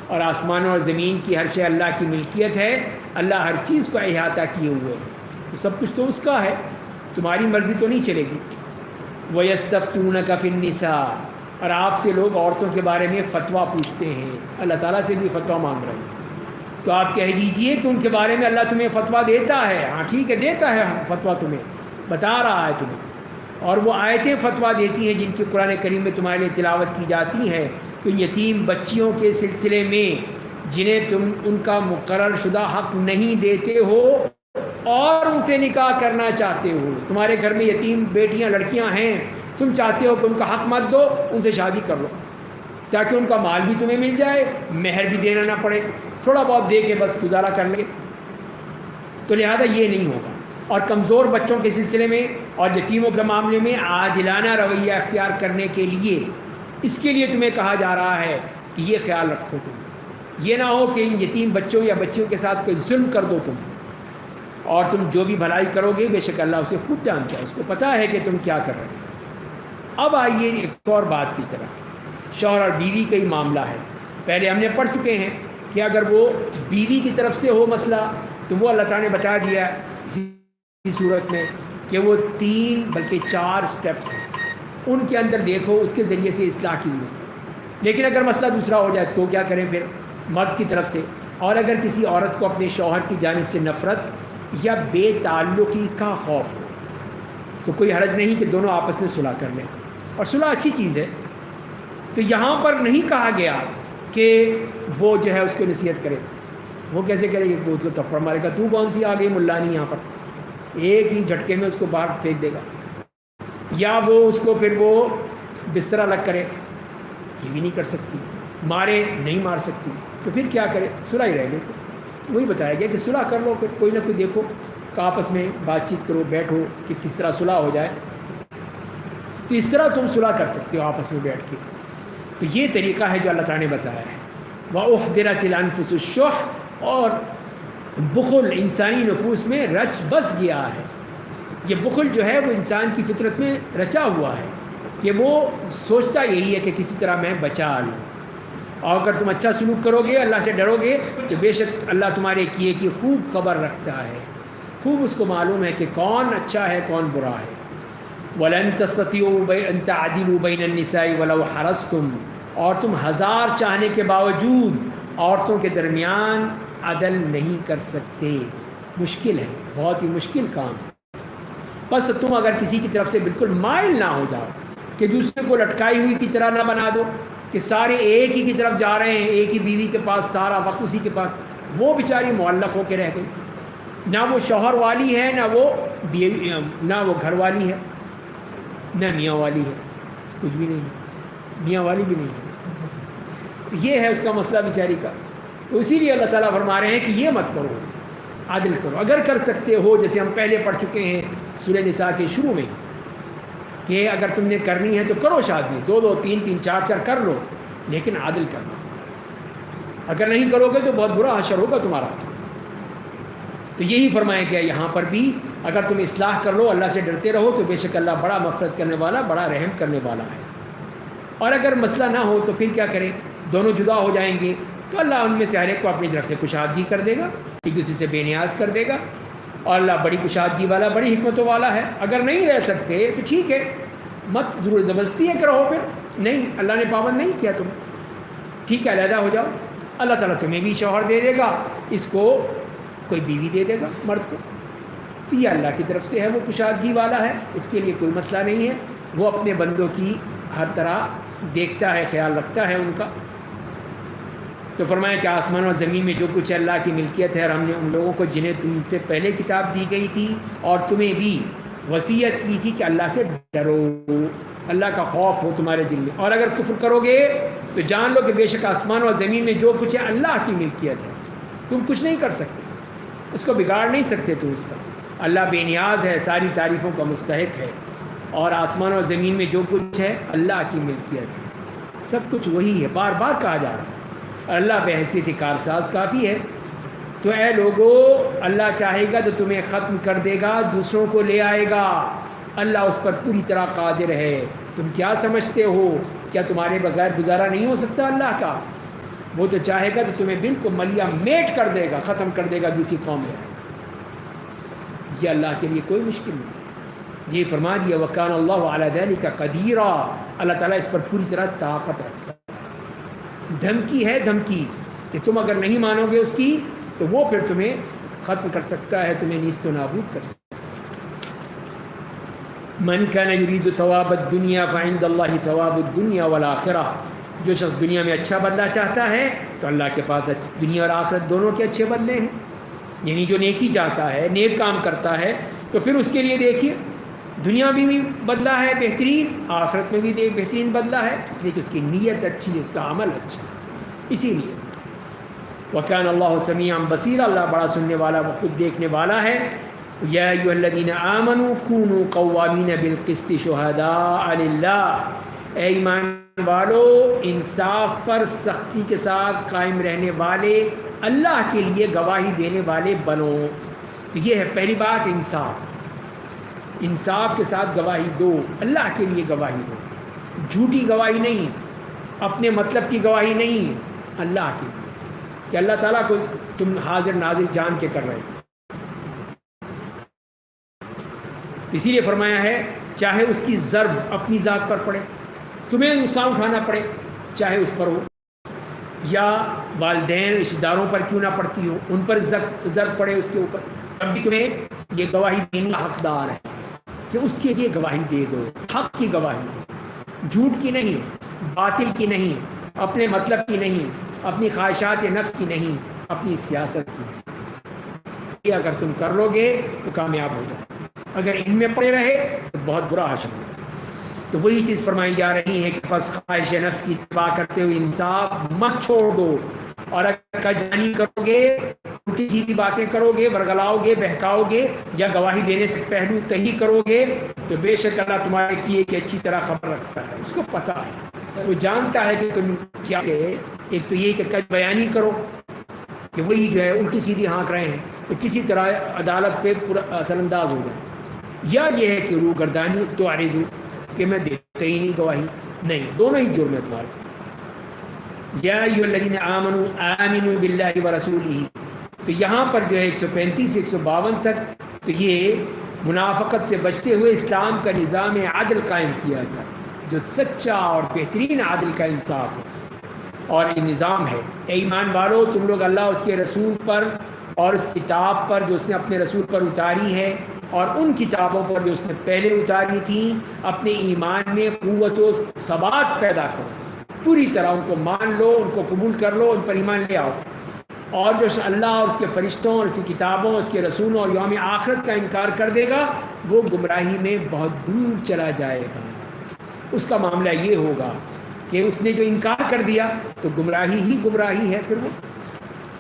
اور آسمانوں اور زمین کی ہر شے اللہ کی ملکیت ہے، اللہ ہر چیز کو احاطہ کیے ہوئے ہے، تو سب کچھ تو اس کا ہے، تمہاری مرضی تو نہیں چلے گی۔ وَيَسْتَفْتُونَكَ فِي النِّسَاءِ، اور آپ سے لوگ عورتوں کے بارے میں فتویٰ پوچھتے ہیں، اللہ تعالیٰ سے بھی فتویٰ مانگ رہے ہیں، تو آپ کہہ دیجئے کہ ان کے بارے میں اللہ تمہیں فتویٰ دیتا ہے۔ ہاں ٹھیک ہے، دیتا ہے فتویٰ، تمہیں بتا رہا ہے تمہیں، اور وہ آیتیں فتویٰ دیتی ہیں جن کی قرآن کریم میں تمہارے لیے تلاوت کی جاتی ہیں، کہ یتیم بچیوں کے سلسلے میں جنہیں تم ان کا مقرر شدہ حق نہیں دیتے ہو اور ان سے نکاح کرنا چاہتے ہو، تمہارے گھر میں یتیم بیٹیاں لڑکیاں ہیں، تم چاہتے ہو کہ ان کا حق مت دو، ان سے شادی کر لو تاکہ ان کا مال بھی تمہیں مل جائے، مہر بھی دینا نہ پڑے، تھوڑا بہت دے کے بس گزارا کر لیں۔ تو لہذا یہ نہیں ہوگا۔ اور کمزور بچوں کے سلسلے میں اور یتیموں کے معاملے میں عادلانہ رویہ اختیار کرنے کے لیے، اس کے لیے تمہیں کہا جا رہا ہے کہ یہ خیال رکھو، تم یہ نہ ہو کہ ان یتیم بچوں یا بچیوں کے ساتھ کوئی ظلم کر دو تم، اور تم جو بھی بھلائی کرو گے بے شک اللہ اسے خود جانتا ہے، اس کو پتہ ہے کہ تم کیا کر رہے ہو۔ اب آئیے ایک اور بات کی طرف، شوہر اور بیوی کا ہی معاملہ ہے۔ پہلے ہم نے پڑھ چکے ہیں کہ اگر وہ بیوی کی طرف سے ہو مسئلہ تو وہ اللہ تعالیٰ نے بتا دیا اسی صورت میں کہ وہ 3 بلکہ 4 سٹیپس ہیں، ان کے اندر دیکھو، اس کے ذریعے سے اصلاح کی ضرورت۔ لیکن اگر مسئلہ دوسرا ہو جائے تو کیا کریں پھر مرد کی طرف سے؟ اور اگر کسی عورت کو اپنے شوہر کی جانب سے نفرت یا بے تعلقی کا خوف ہو تو کوئی حرج نہیں کہ دونوں آپس میں صلح کر لیں، اور صلح اچھی چیز ہے۔ تو یہاں پر نہیں کہا گیا کہ وہ جو ہے اس کو نصیحت کرے. وہ کیسے کرے گی؟ وہ تو تھپڑ مارے گا، تو کون سی آ گئی ملا نہیں یہاں پر، ایک ہی جھٹکے میں اس کو باہر پھینک دے گا. یا وہ اس کو پھر وہ بستر الگ کرے، یہ بھی نہیں کر سکتی. مارے، نہیں مار سکتی. تو پھر کیا کرے؟ صلح ہی رہ لیتے. وہی بتایا گیا کہ صلح کر لو، پھر کوئی نہ کوئی دیکھو کہ آپس میں بات چیت کرو، بیٹھو کہ کس طرح صلح ہو جائے. تو اس طرح تم صلح کر سکتے ہو آپس میں بیٹھ کے. تو یہ طریقہ ہے جو اللہ تعالیٰ نے بتایا ہے. وَأُحْضِرَتِ الْأَنفُسُ الشُّحَّ، اور بخل انسانی نفوس میں رچ بس گیا ہے. یہ بخل جو ہے وہ انسان کی فطرت میں رچا ہوا ہے کہ وہ سوچتا یہی ہے کہ کسی طرح میں بچا لوں. اور اگر تم اچھا سلوک کرو گے، اللہ سے ڈرو گے، تو بے شک اللہ تمہارے کیے کی خوب خبر رکھتا ہے، خوب اس کو معلوم ہے کہ کون اچھا ہے کون برا ہے. وَلَن تَسْتَطِيعُوا أَن تَعْدِلُوا بَيْنَ النِّسَاءِ وَلَوْ حَرَصْتُمْ، اور تم ہزار چاہنے کے باوجود عورتوں کے درمیان عدل نہیں کر سکتے. مشکل ہے، بہت ہی مشکل کام. بس تم اگر کسی کی طرف سے بالکل مائل نہ ہو جاؤ کہ دوسرے کو لٹکائی ہوئی کی طرح نہ بنا دو کہ سارے ایک ہی کی طرف جا رہے ہیں، ایک ہی بیوی کے پاس سارا وقت اسی کے پاس، وہ بیچاری معلق ہو کے رہ گئی. نہ وہ شوہر والی ہے، نہ وہ گھر والی ہے، نہ میاں والی ہے، کچھ بھی نہیں ہے، میاں والی بھی نہیں ہے. یہ ہے اس کا مسئلہ بیچاری کا. تو اسی لیے اللہ تعالیٰ فرما رہے ہیں کہ یہ مت کرو، عدل کرو. اگر کر سکتے ہو، جیسے ہم پہلے پڑھ چکے ہیں سورہ نساء کے شروع میں، کہ اگر تم نے کرنی ہے تو کرو شادی، 2 3 4 کر لو، لیکن عدل کرنا. اگر نہیں کرو گے تو بہت برا حشر ہوگا تمہارا. تو یہی فرمایا گیا یہاں پر بھی، اگر تم اصلاح کر لو، اللہ سے ڈرتے رہو، تو بے شک اللہ بڑا مغفرت کرنے والا، بڑا رحم کرنے والا ہے. اور اگر مسئلہ نہ ہو تو پھر کیا کریں؟ دونوں جدا ہو جائیں گے تو اللہ ان میں سے ہر ایک کو اپنی طرف سے کشادگی کر دے گا، ایک دوسرے سے بے نیاز کر دے گا. اور اللہ بڑی کشادگی والا، بڑی حکمتوں والا ہے. اگر نہیں رہ سکتے تو ٹھیک ہے، مت ضرور زبردستی ہے کہ رہو. پھر نہیں، اللہ نے پابند نہیں کیا تمہیں، ٹھیک ہے علیحدہ ہو جاؤ. اللہ تعالیٰ تمہیں بھی شوہر دے دے گا، اس کو کوئی بیوی دے دے گا مرد کو. تو یہ اللہ کی طرف سے ہے، وہ کشادگی والا ہے، اس کے لیے کوئی مسئلہ نہیں ہے. وہ اپنے بندوں کی ہر طرح دیکھتا ہے، خیال رکھتا ہے ان کا. تو فرمایا کہ آسمان اور زمین میں جو کچھ اللہ کی ملکیت ہے، اور ہم نے ان لوگوں کو جنہیں تم سے پہلے کتاب دی گئی تھی اور تمہیں بھی وصیت کی تھی کہ اللہ سے ڈرو، اللہ کا خوف ہو تمہارے دل میں. اور اگر کفر کرو گے تو جان لو کہ بے شک آسمان اور زمین میں جو کچھ ہے اللہ کی ملکیت ہے، تم کچھ نہیں کر سکتے، اس کو بگاڑ نہیں سکتے تم اس کا. اللہ بے نیاز ہے، ساری تعریفوں کا مستحق ہے. اور آسمان اور زمین میں جو کچھ ہے اللہ کی ملکیت ہے، سب کچھ وہی ہے، بار بار کہا جا رہا ہے. اور اللہ بحیثیت کارساز کافی ہے. تو اے لوگو، اللہ چاہے گا تو تمہیں ختم کر دے گا، دوسروں کو لے آئے گا. اللہ اس پر پوری طرح قادر ہے. تم کیا سمجھتے ہو؟ کیا تمہارے بغیر گزارا نہیں ہو سکتا اللہ کا؟ وہ تو چاہے گا تو تمہیں بالکل ملیا میٹ کر دے گا، ختم کر دے گا، دوسری قوم میں. یہ اللہ کے لیے کوئی مشکل نہیں. یہ فرما دیا وَكَانَ اللَّهُ عَلَى ذَلِكَ قَدِيرًا، اللہ تعالیٰ اس پر پوری طرح طاقت رکھتا ہے. دھمکی ہے، دھمکی کہ تم اگر نہیں مانو گے اس کی تو وہ پھر تمہیں ختم کر سکتا ہے، تمہیں نیست و نابود کر سکتا ہے. من كان يريد ثواب الدنيا فعند الله ثواب الدنيا والآخرة، جو شخص دنیا میں اچھا بدلہ چاہتا ہے تو اللہ کے پاس دنیا اور آخرت دونوں کے اچھے بدلے ہیں. یعنی جو نیکی چاہتا ہے، نیک کام کرتا ہے، تو پھر اس کے لیے دیکھیے دنیا میں بھی بدلہ ہے بہترین، آخرت میں بھی بہترین بدلہ ہے، اس لیے کہ اس کی نیت اچھی ہے، اس کا عمل اچھا ہے. اسی لیے وَكَانَ اللَّهُ سَمِيعًا بَصِيرًا، اللہ بڑا سننے والا، وہ خود دیکھنے والا ہے. یا ایھا الذین آمنوا کونوا قوامین بالقسط شہداء للہ، اے ایمان والو انصاف پر سختی کے ساتھ قائم رہنے والے، اللہ کے لیے گواہی دینے والے بنو. تو یہ ہے پہلی بات، انصاف. انصاف کے ساتھ گواہی دو، اللہ کے لیے گواہی دو، جھوٹی گواہی نہیں، اپنے مطلب کی گواہی نہیں، اللہ کے لیے کہ اللہ تعالیٰ کو تم حاضر ناظر جان کے کر رہے ہو. اسی لیے فرمایا ہے چاہے اس کی ضرب اپنی ذات پر پڑے، تمہیں نقصان اٹھانا پڑے، چاہے اس پر ہو، یا والدین رشتہ داروں پر کیوں نہ پڑتی ہو، ان پر ضرب پڑے اس کے اوپر، اب بھی تمہیں یہ گواہی دینے کا حقدار ہے کہ اس کے لیے گواہی دے دو. حق کی گواہی دو، جھوٹ کی نہیں، باطل کی نہیں. اپنے مطلب کی نہیں، اپنی خواہشات نفس کی نہیں، اپنی سیاست کی نہیں. یہ اگر تم کر لو گے تو کامیاب ہو جاؤ، اگر ان میں پڑے رہے تو بہت برا حشر ہوگا. تو وہی چیز فرمائی جا رہی ہے کہ بس خواہش نفس کی اتباع کرتے ہوئے انصاف مت چھوڑ دو، اور اگر کجانی کرو گے، الٹی سیدھی باتیں کرو گے، برگلاؤ گے، بہکاؤ گے، یا گواہی دینے سے پہلو تہی کرو گے، تو بے شک اللہ تمہارے کیے کی اچھی طرح خبر رکھتا ہے. اس کو پتہ ہے، وہ جانتا ہے کہ تم کیا کہ ایک تو یہ کہ کج بیانی کرو کہ وہی جو ہے الٹی سیدھی ہانک رہے ہیں تو کسی طرح عدالت پہ اثر انداز ہو جائے، یا یہ ہے کہ روگردانی تو عارض کہ میں دیتے ہی نہیں گواہی. نہیں، دونوں ہی جرم ہے تمہارے. یا ایھا الذین آمنوا آمنوا باللہ ورسولہ، تو یہاں پر جو ہے 135 سے 152 تک تو یہ منافقت سے بچتے ہوئے اسلام کا نظام عدل قائم کیا جائے، جو سچا اور بہترین عدل کا انصاف ہے اور یہ نظام ہے. اے ایمان والو، تم لوگ اللہ اس کے رسول پر اور اس کتاب پر جو اس نے اپنے رسول پر اتاری ہے اور ان کتابوں پر جو اس نے پہلے اتاری تھیں، اپنے ایمان میں قوت و ثبات پیدا کرو، پوری طرح ان کو مان لو، ان کو قبول کر لو، ان پر ایمان لے آؤ. اور جو اللہ اور اس کے فرشتوں اور اس کی کتابوں، اس کے رسولوں اور یوم آخرت کا انکار کر دے گا، وہ گمراہی میں بہت دور چلا جائے گا. اس کا معاملہ یہ ہوگا کہ اس نے جو انکار کر دیا تو گمراہی ہی گمراہی ہے، پھر وہ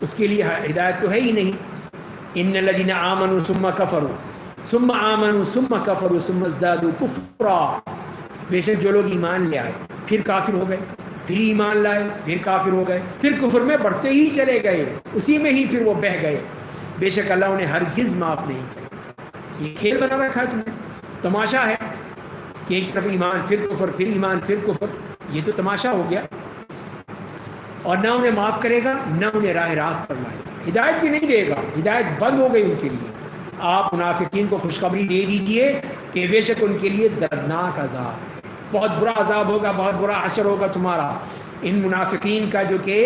اس کے لیے ہدایت تو ہے ہی نہیں. ان الذین آمنوا ثم کفروا ثم آمنوا ثم کفروا ثم ازدادوا کفرا، بے شک جو لوگ ایمان لے آئے پھر کافر ہو گئے، پھر ایمان لائے پھر کافر ہو گئے، پھر کفر میں بڑھتے ہی چلے گئے، اسی میں ہی پھر وہ بہہ گئے، بے شک اللہ انہیں ہرگز معاف نہیں کرے گا. یہ کھیل بنا رکھا ہے تم نے، تماشا ہے کہ ایک طرف ایمان پھر کفر، پھر ایمان پھر کفر، یہ تو تماشا ہو گیا. اور نہ انہیں معاف کرے گا، نہ انہیں راہ راست پر لائے گا، ہدایت بھی نہیں دے گا، ہدایت بند ہو گئی ان کے لیے. آپ منافقین کو خوشخبری دے دیجئے کہ بے شک ان کے لیے دردناک عذاب ہے، بہت برا عذاب ہوگا، بہت برا حشر ہوگا تمہارا. ان منافقین کا جو کہ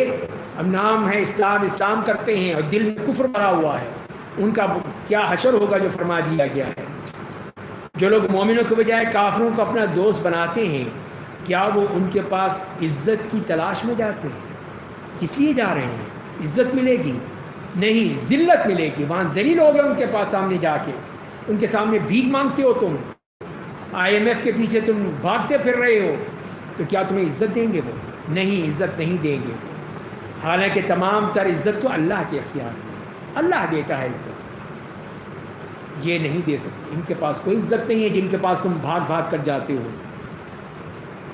اب نام ہے اسلام، اسلام کرتے ہیں اور دل میں کفر بھرا ہوا ہے، ان کا کیا حشر ہوگا جو فرما دیا گیا ہے. جو لوگ مومنوں کے بجائے کافروں کو اپنا دوست بناتے ہیں، کیا وہ ان کے پاس عزت کی تلاش میں جاتے ہیں؟ کس لیے جا رہے ہیں؟ عزت ملے گی؟ نہیں، ذلت ملے گی. وہاں ذلیل ہو گئے ان کے پاس سامنے جا کے، ان کے سامنے بھیک مانگتے ہو تم، IMF کے پیچھے تم بھاگتے پھر رہے ہو، تو کیا تمہیں عزت دیں گے وہ؟ نہیں، عزت نہیں دیں گے. حالانکہ تمام تر عزت تو اللہ کے اختیار میں ہے، اللہ دیتا ہے عزت، یہ نہیں دے سکتے. ان کے پاس کوئی عزت نہیں ہے جن کے پاس تم بھاگ بھاگ کر جاتے ہو.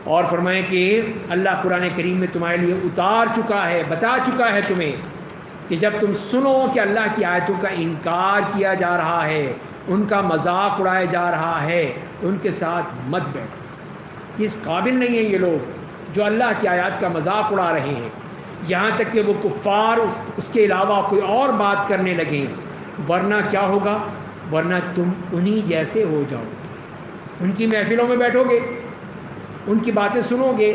اور فرمائیں کہ اللہ قرآن کریم میں تمہارے لیے اتار چکا ہے، بتا چکا ہے تمہیں کہ جب تم سنو کہ اللہ کی آیتوں کا انکار کیا جا رہا ہے، ان کا مذاق اڑایا جا رہا ہے، تو ان کے ساتھ مت بیٹھو. اس قابل نہیں ہیں یہ لوگ جو اللہ کی آیات کا مذاق اڑا رہے ہیں، یہاں تک کہ وہ کفار اس کے علاوہ کوئی اور بات کرنے لگیں. ورنہ کیا ہوگا؟ ورنہ تم انہی جیسے ہو جاؤ گے. ان کی محفلوں میں بیٹھو گے، ان کی باتیں سنو گے،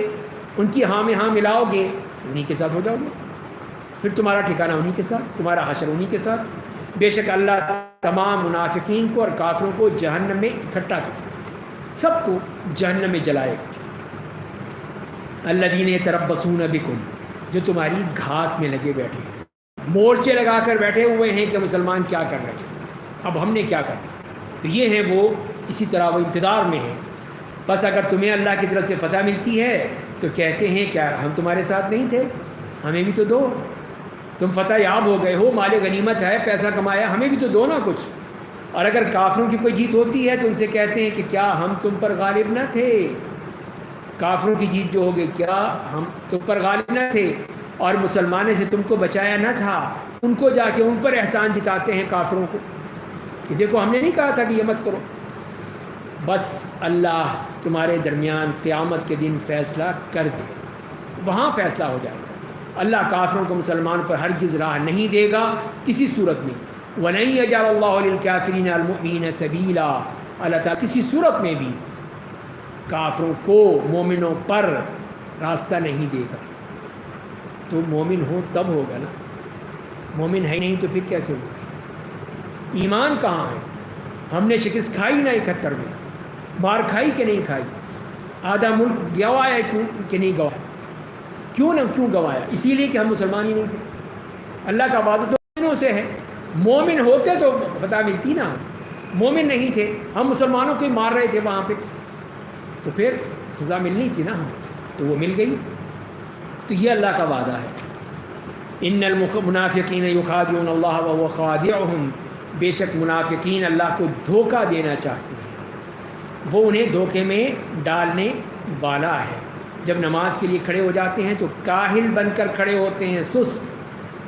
ان کی ہاں میں ہاں ملاؤ گے، انہی کے ساتھ ہو جاؤ گے. پھر تمہارا ٹھکانہ انہی کے ساتھ، تمہارا حشر انہی کے ساتھ. بے شک اللہ تمام منافقین کو اور کافروں کو جہنم میں اکٹھا کرے گا، سب کو جہنم میں جلائے گا. الذین یتربصون بکم، جو تمہاری گھات میں لگے بیٹھے ہیں، مورچے لگا کر بیٹھے ہوئے ہیں کہ مسلمان کیا کر رہے ہیں، اب ہم نے کیا کرنا. تو یہ ہیں وہ، اسی طرح وہ انتظار میں ہیں. بس اگر تمہیں اللہ کی طرف سے فتح ملتی ہے تو کہتے ہیں کیا ہم تمہارے ساتھ نہیں تھے، ہمیں بھی تو دو. تم فتح یاب ہو گئے ہو، مال غنیمت ہے، پیسہ کمایا، ہمیں بھی تو دو نا کچھ. اور اگر کافروں کی کوئی جیت ہوتی ہے تو ان سے کہتے ہیں کہ کیا ہم تم پر غالب نہ تھے. کافروں کی جیت جو ہو گئی، کیا ہم تم پر غالب نہ تھے اور مسلمانوں سے تم کو بچایا نہ تھا. ان کو جا کے ان پر احسان جتاتے ہیں کافروں کو کہ دیکھو ہم نے نہیں کہا تھا کہ یہ مت کرو. بس اللہ تمہارے درمیان قیامت کے دن فیصلہ کر دے، وہاں فیصلہ ہو جائے گا. اللہ کافروں کو مسلمانوں پر ہرگز راہ نہیں دے گا کسی صورت میں. وَلَن يَجْعَلَ اللَّهُ لِلْكَافِرِينَ عَلَى الْمُؤْمِنِينَ سَبِيلًا، اللہ تعالیٰ کسی صورت میں بھی کافروں کو مومنوں پر راستہ نہیں دے گا. تو مومن ہو تب ہوگا نا، مومن ہے نہیں تو پھر کیسے ہوگا؟ ایمان کہاں ہے؟ ہم نے شکست کھائی نا 71 میں، مار کھائی کہ نہیں کھائی؟ آدھا ملک گوا ہے کہ نہیں گوا؟ کیوں گنوایا؟ اسی لیے کہ ہم مسلمان ہی نہیں تھے. اللہ کا وعدہ تو مومنوں سے ہے. مومن ہوتے تو فتح ملتی نا. مومن نہیں تھے, ہم مسلمانوں کو ہی مار رہے تھے وہاں پہ, تو پھر سزا ملنی تھی نا ہمیں, تو وہ مل گئی. تو یہ اللہ کا وعدہ ہے. ان المنافقین یخادعون اللہ وهو خادعهم, بے شک منافقین اللہ کو دھوکہ دینا چاہتے ہیں, وہ انہیں دھوکے میں ڈالنے والا ہے. جب نماز کے لیے کھڑے ہو جاتے ہیں تو کاہل بن کر کھڑے ہوتے ہیں, سست,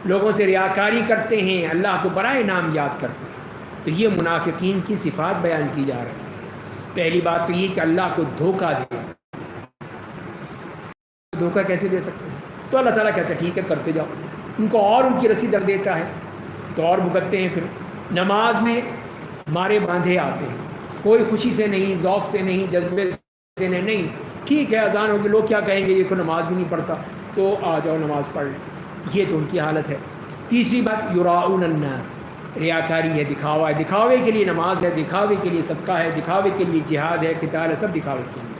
لوگوں سے ریاکاری کرتے ہیں, اللہ کو برائے نام یاد کرتے ہیں. تو یہ منافقین کی صفات بیان کی جا رہی ہے. پہلی بات تو یہ کہ اللہ کو دھوکہ دے. دھوکہ کیسے دے سکتے ہیں؟ تو اللہ تعالیٰ کہتا ہے ٹھیک ہے کرتے جاؤ. ان کو اور ان کی رسی در دیتا ہے تو اور بھگتتے ہیں. پھر نماز میں مارے باندھے آتے ہیں, کوئی خوشی سے نہیں, ذوق سے نہیں, جذبے سے نہیں. ٹھیک ہے اذان ہوگی, لوگ کیا کہیں گے, یہ کو نماز بھی نہیں پڑھتا, تو آ جاؤ نماز پڑھ لیں. یہ تو ان کی حالت ہے. تیسری بات یراؤن الناس, ریاکاری ہے, دکھاوا ہے. دکھاوے کے لیے نماز ہے, دکھاوے کے لیے صدقہ ہے, دکھاوے کے لیے جہاد ہے, قتال ہے, سب دکھاوے کے لیے.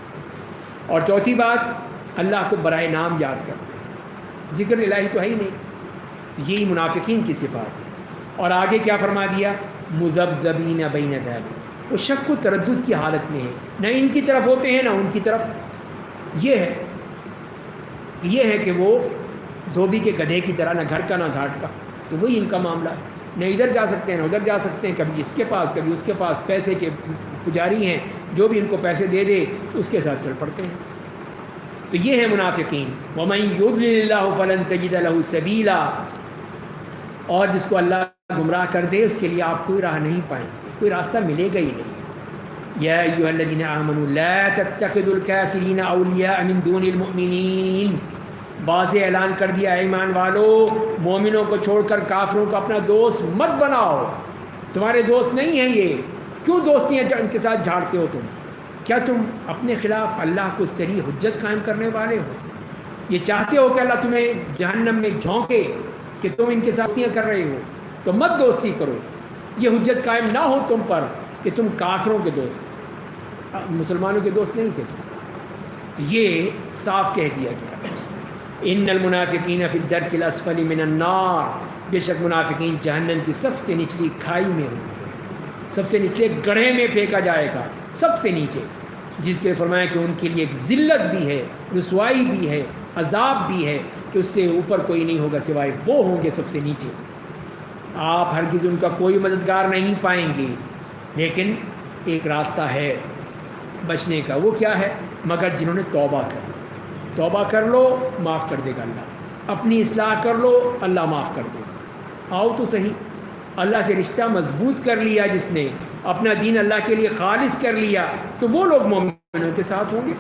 اور چوتھی بات اللہ کو برائے نام یاد کرتے ہیں, ذکر الہی تو ہے ہی نہیں. یہی منافقین کی صفات ہے. اور آگے کیا فرما دیا, مذبذبین بین ذلک, وہ شک و تردد کی حالت میں ہے, نہ ان کی طرف ہوتے ہیں نہ ان کی طرف. یہ ہے کہ وہ دھوبی کے گدھے کی طرح, نہ گھر کا نہ گھاٹ کا. تو وہی ان کا معاملہ ہے, نہ ادھر جا سکتے ہیں نہ ادھر جا سکتے ہیں, کبھی اس کے پاس کبھی اس کے پاس. پیسے کے پجاری ہیں, جو بھی ان کو پیسے دے دے اس کے ساتھ چل پڑتے ہیں. تو یہ ہے منافقین. وَمَن يُضْلِلِ اللَّهُ فَلَن تَجِدَ لَهُ سَبِيلًا, اور جس کو اللہ گمراہ کر دے اس کے لیے آپ کوئی راہ نہیں پائیں گے, کوئی راستہ ملے گا ہی نہیں. یا ایھا الذین آمنوا لا تتخذوا الکافرین اولیاء من دون المؤمنین, واضح اعلان کر دیا ایمان والو, مومنوں کو چھوڑ کر کافروں کو اپنا دوست مت بناؤ. تمہارے دوست نہیں ہیں یہ, کیوں دوستیاں ان کے ساتھ جھاڑتے ہو تم؟ کیا تم اپنے خلاف اللہ کو صریح حجت قائم کرنے والے ہو؟ یہ چاہتے ہو کہ اللہ تمہیں جہنم میں جھونکے کہ تم ان کے ساتھ دوستیاں کر رہے ہو؟ تو مت دوستی کرو. یہ حجت قائم نہ ہو تم پر کہ تم کافروں کے دوست, مسلمانوں کے دوست نہیں تھے. یہ صاف کہہ دیا گیا. ان المنافقین فی الدرک الاسفل من النار, بے شک منافقین جہنم کی سب سے نچلی کھائی میں ہوں گے, سب سے نچلے گڑھے میں پھینکا جائے گا, سب سے نیچے. جس کے فرمایا کہ ان کے لیے ایک ذلت بھی ہے, رسوائی بھی ہے, عذاب بھی ہے, کہ اس سے اوپر کوئی نہیں ہوگا سوائے وہ ہوں گے سب سے نیچے. آپ ہرگز ان کا کوئی مددگار نہیں پائیں گے. لیکن ایک راستہ ہے بچنے کا, وہ کیا ہے؟ مگر جنہوں نے توبہ کر لی. توبہ کر لو معاف کر دے گا اللہ, اپنی اصلاح کر لو اللہ معاف کر دے گا. آؤ تو صحیح, اللہ سے رشتہ مضبوط کر لیا جس نے, اپنا دین اللہ کے لیے خالص کر لیا, تو وہ لوگ مومنوں کے ساتھ ہوں گے.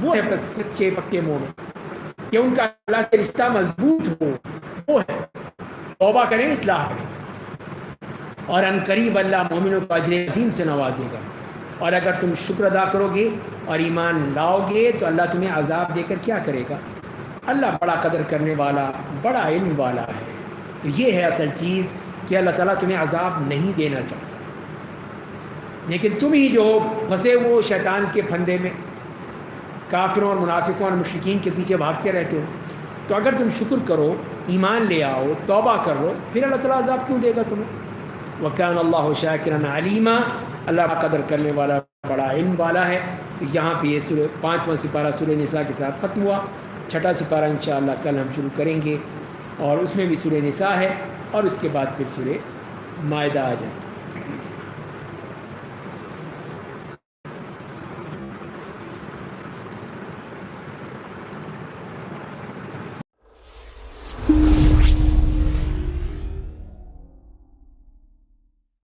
وہ ہے سچے پکے مومن, کہ ان کا اللہ سے رشتہ مضبوط ہو, وہ ہے. توبہ کریں, اصلاح کریں, اور ان قریب اللہ مومنوں کو اجر عظیم سے نوازے گا. اور اگر تم شکر ادا کرو گے اور ایمان لاؤ گے تو اللہ تمہیں عذاب دے کر کیا کرے گا؟ اللہ بڑا قدر کرنے والا, بڑا علم والا ہے. تو یہ ہے اصل چیز کہ اللہ تعالیٰ تمہیں عذاب نہیں دینا چاہتا, لیکن تم ہی جو پھنسے وہ شیطان کے پھندے میں کافروں اور منافقوں اور مشرکین کے پیچھے بھاگتے رہتے ہو. تو اگر تم شکر کرو, ایمان لے آؤ, توبہ کر لو, پھر اللہ تعالیٰ عذاب کیوں دے گا تمہیں؟ وَكَانَ اللَّهُ شَاكِرًا عَلِيمًا, اللہ قدر کرنے والا, بڑا علم والا ہے. یہاں پہ یہ سورہ 5واں سپارہ سورہ نساء کے ساتھ ختم ہوا. 6واں سپارہ انشاءاللہ کل ہم شروع کریں گے, اور اس میں بھی سورہ نساء ہے, اور اس کے بعد پھر سورہ مائدہ آ جائے.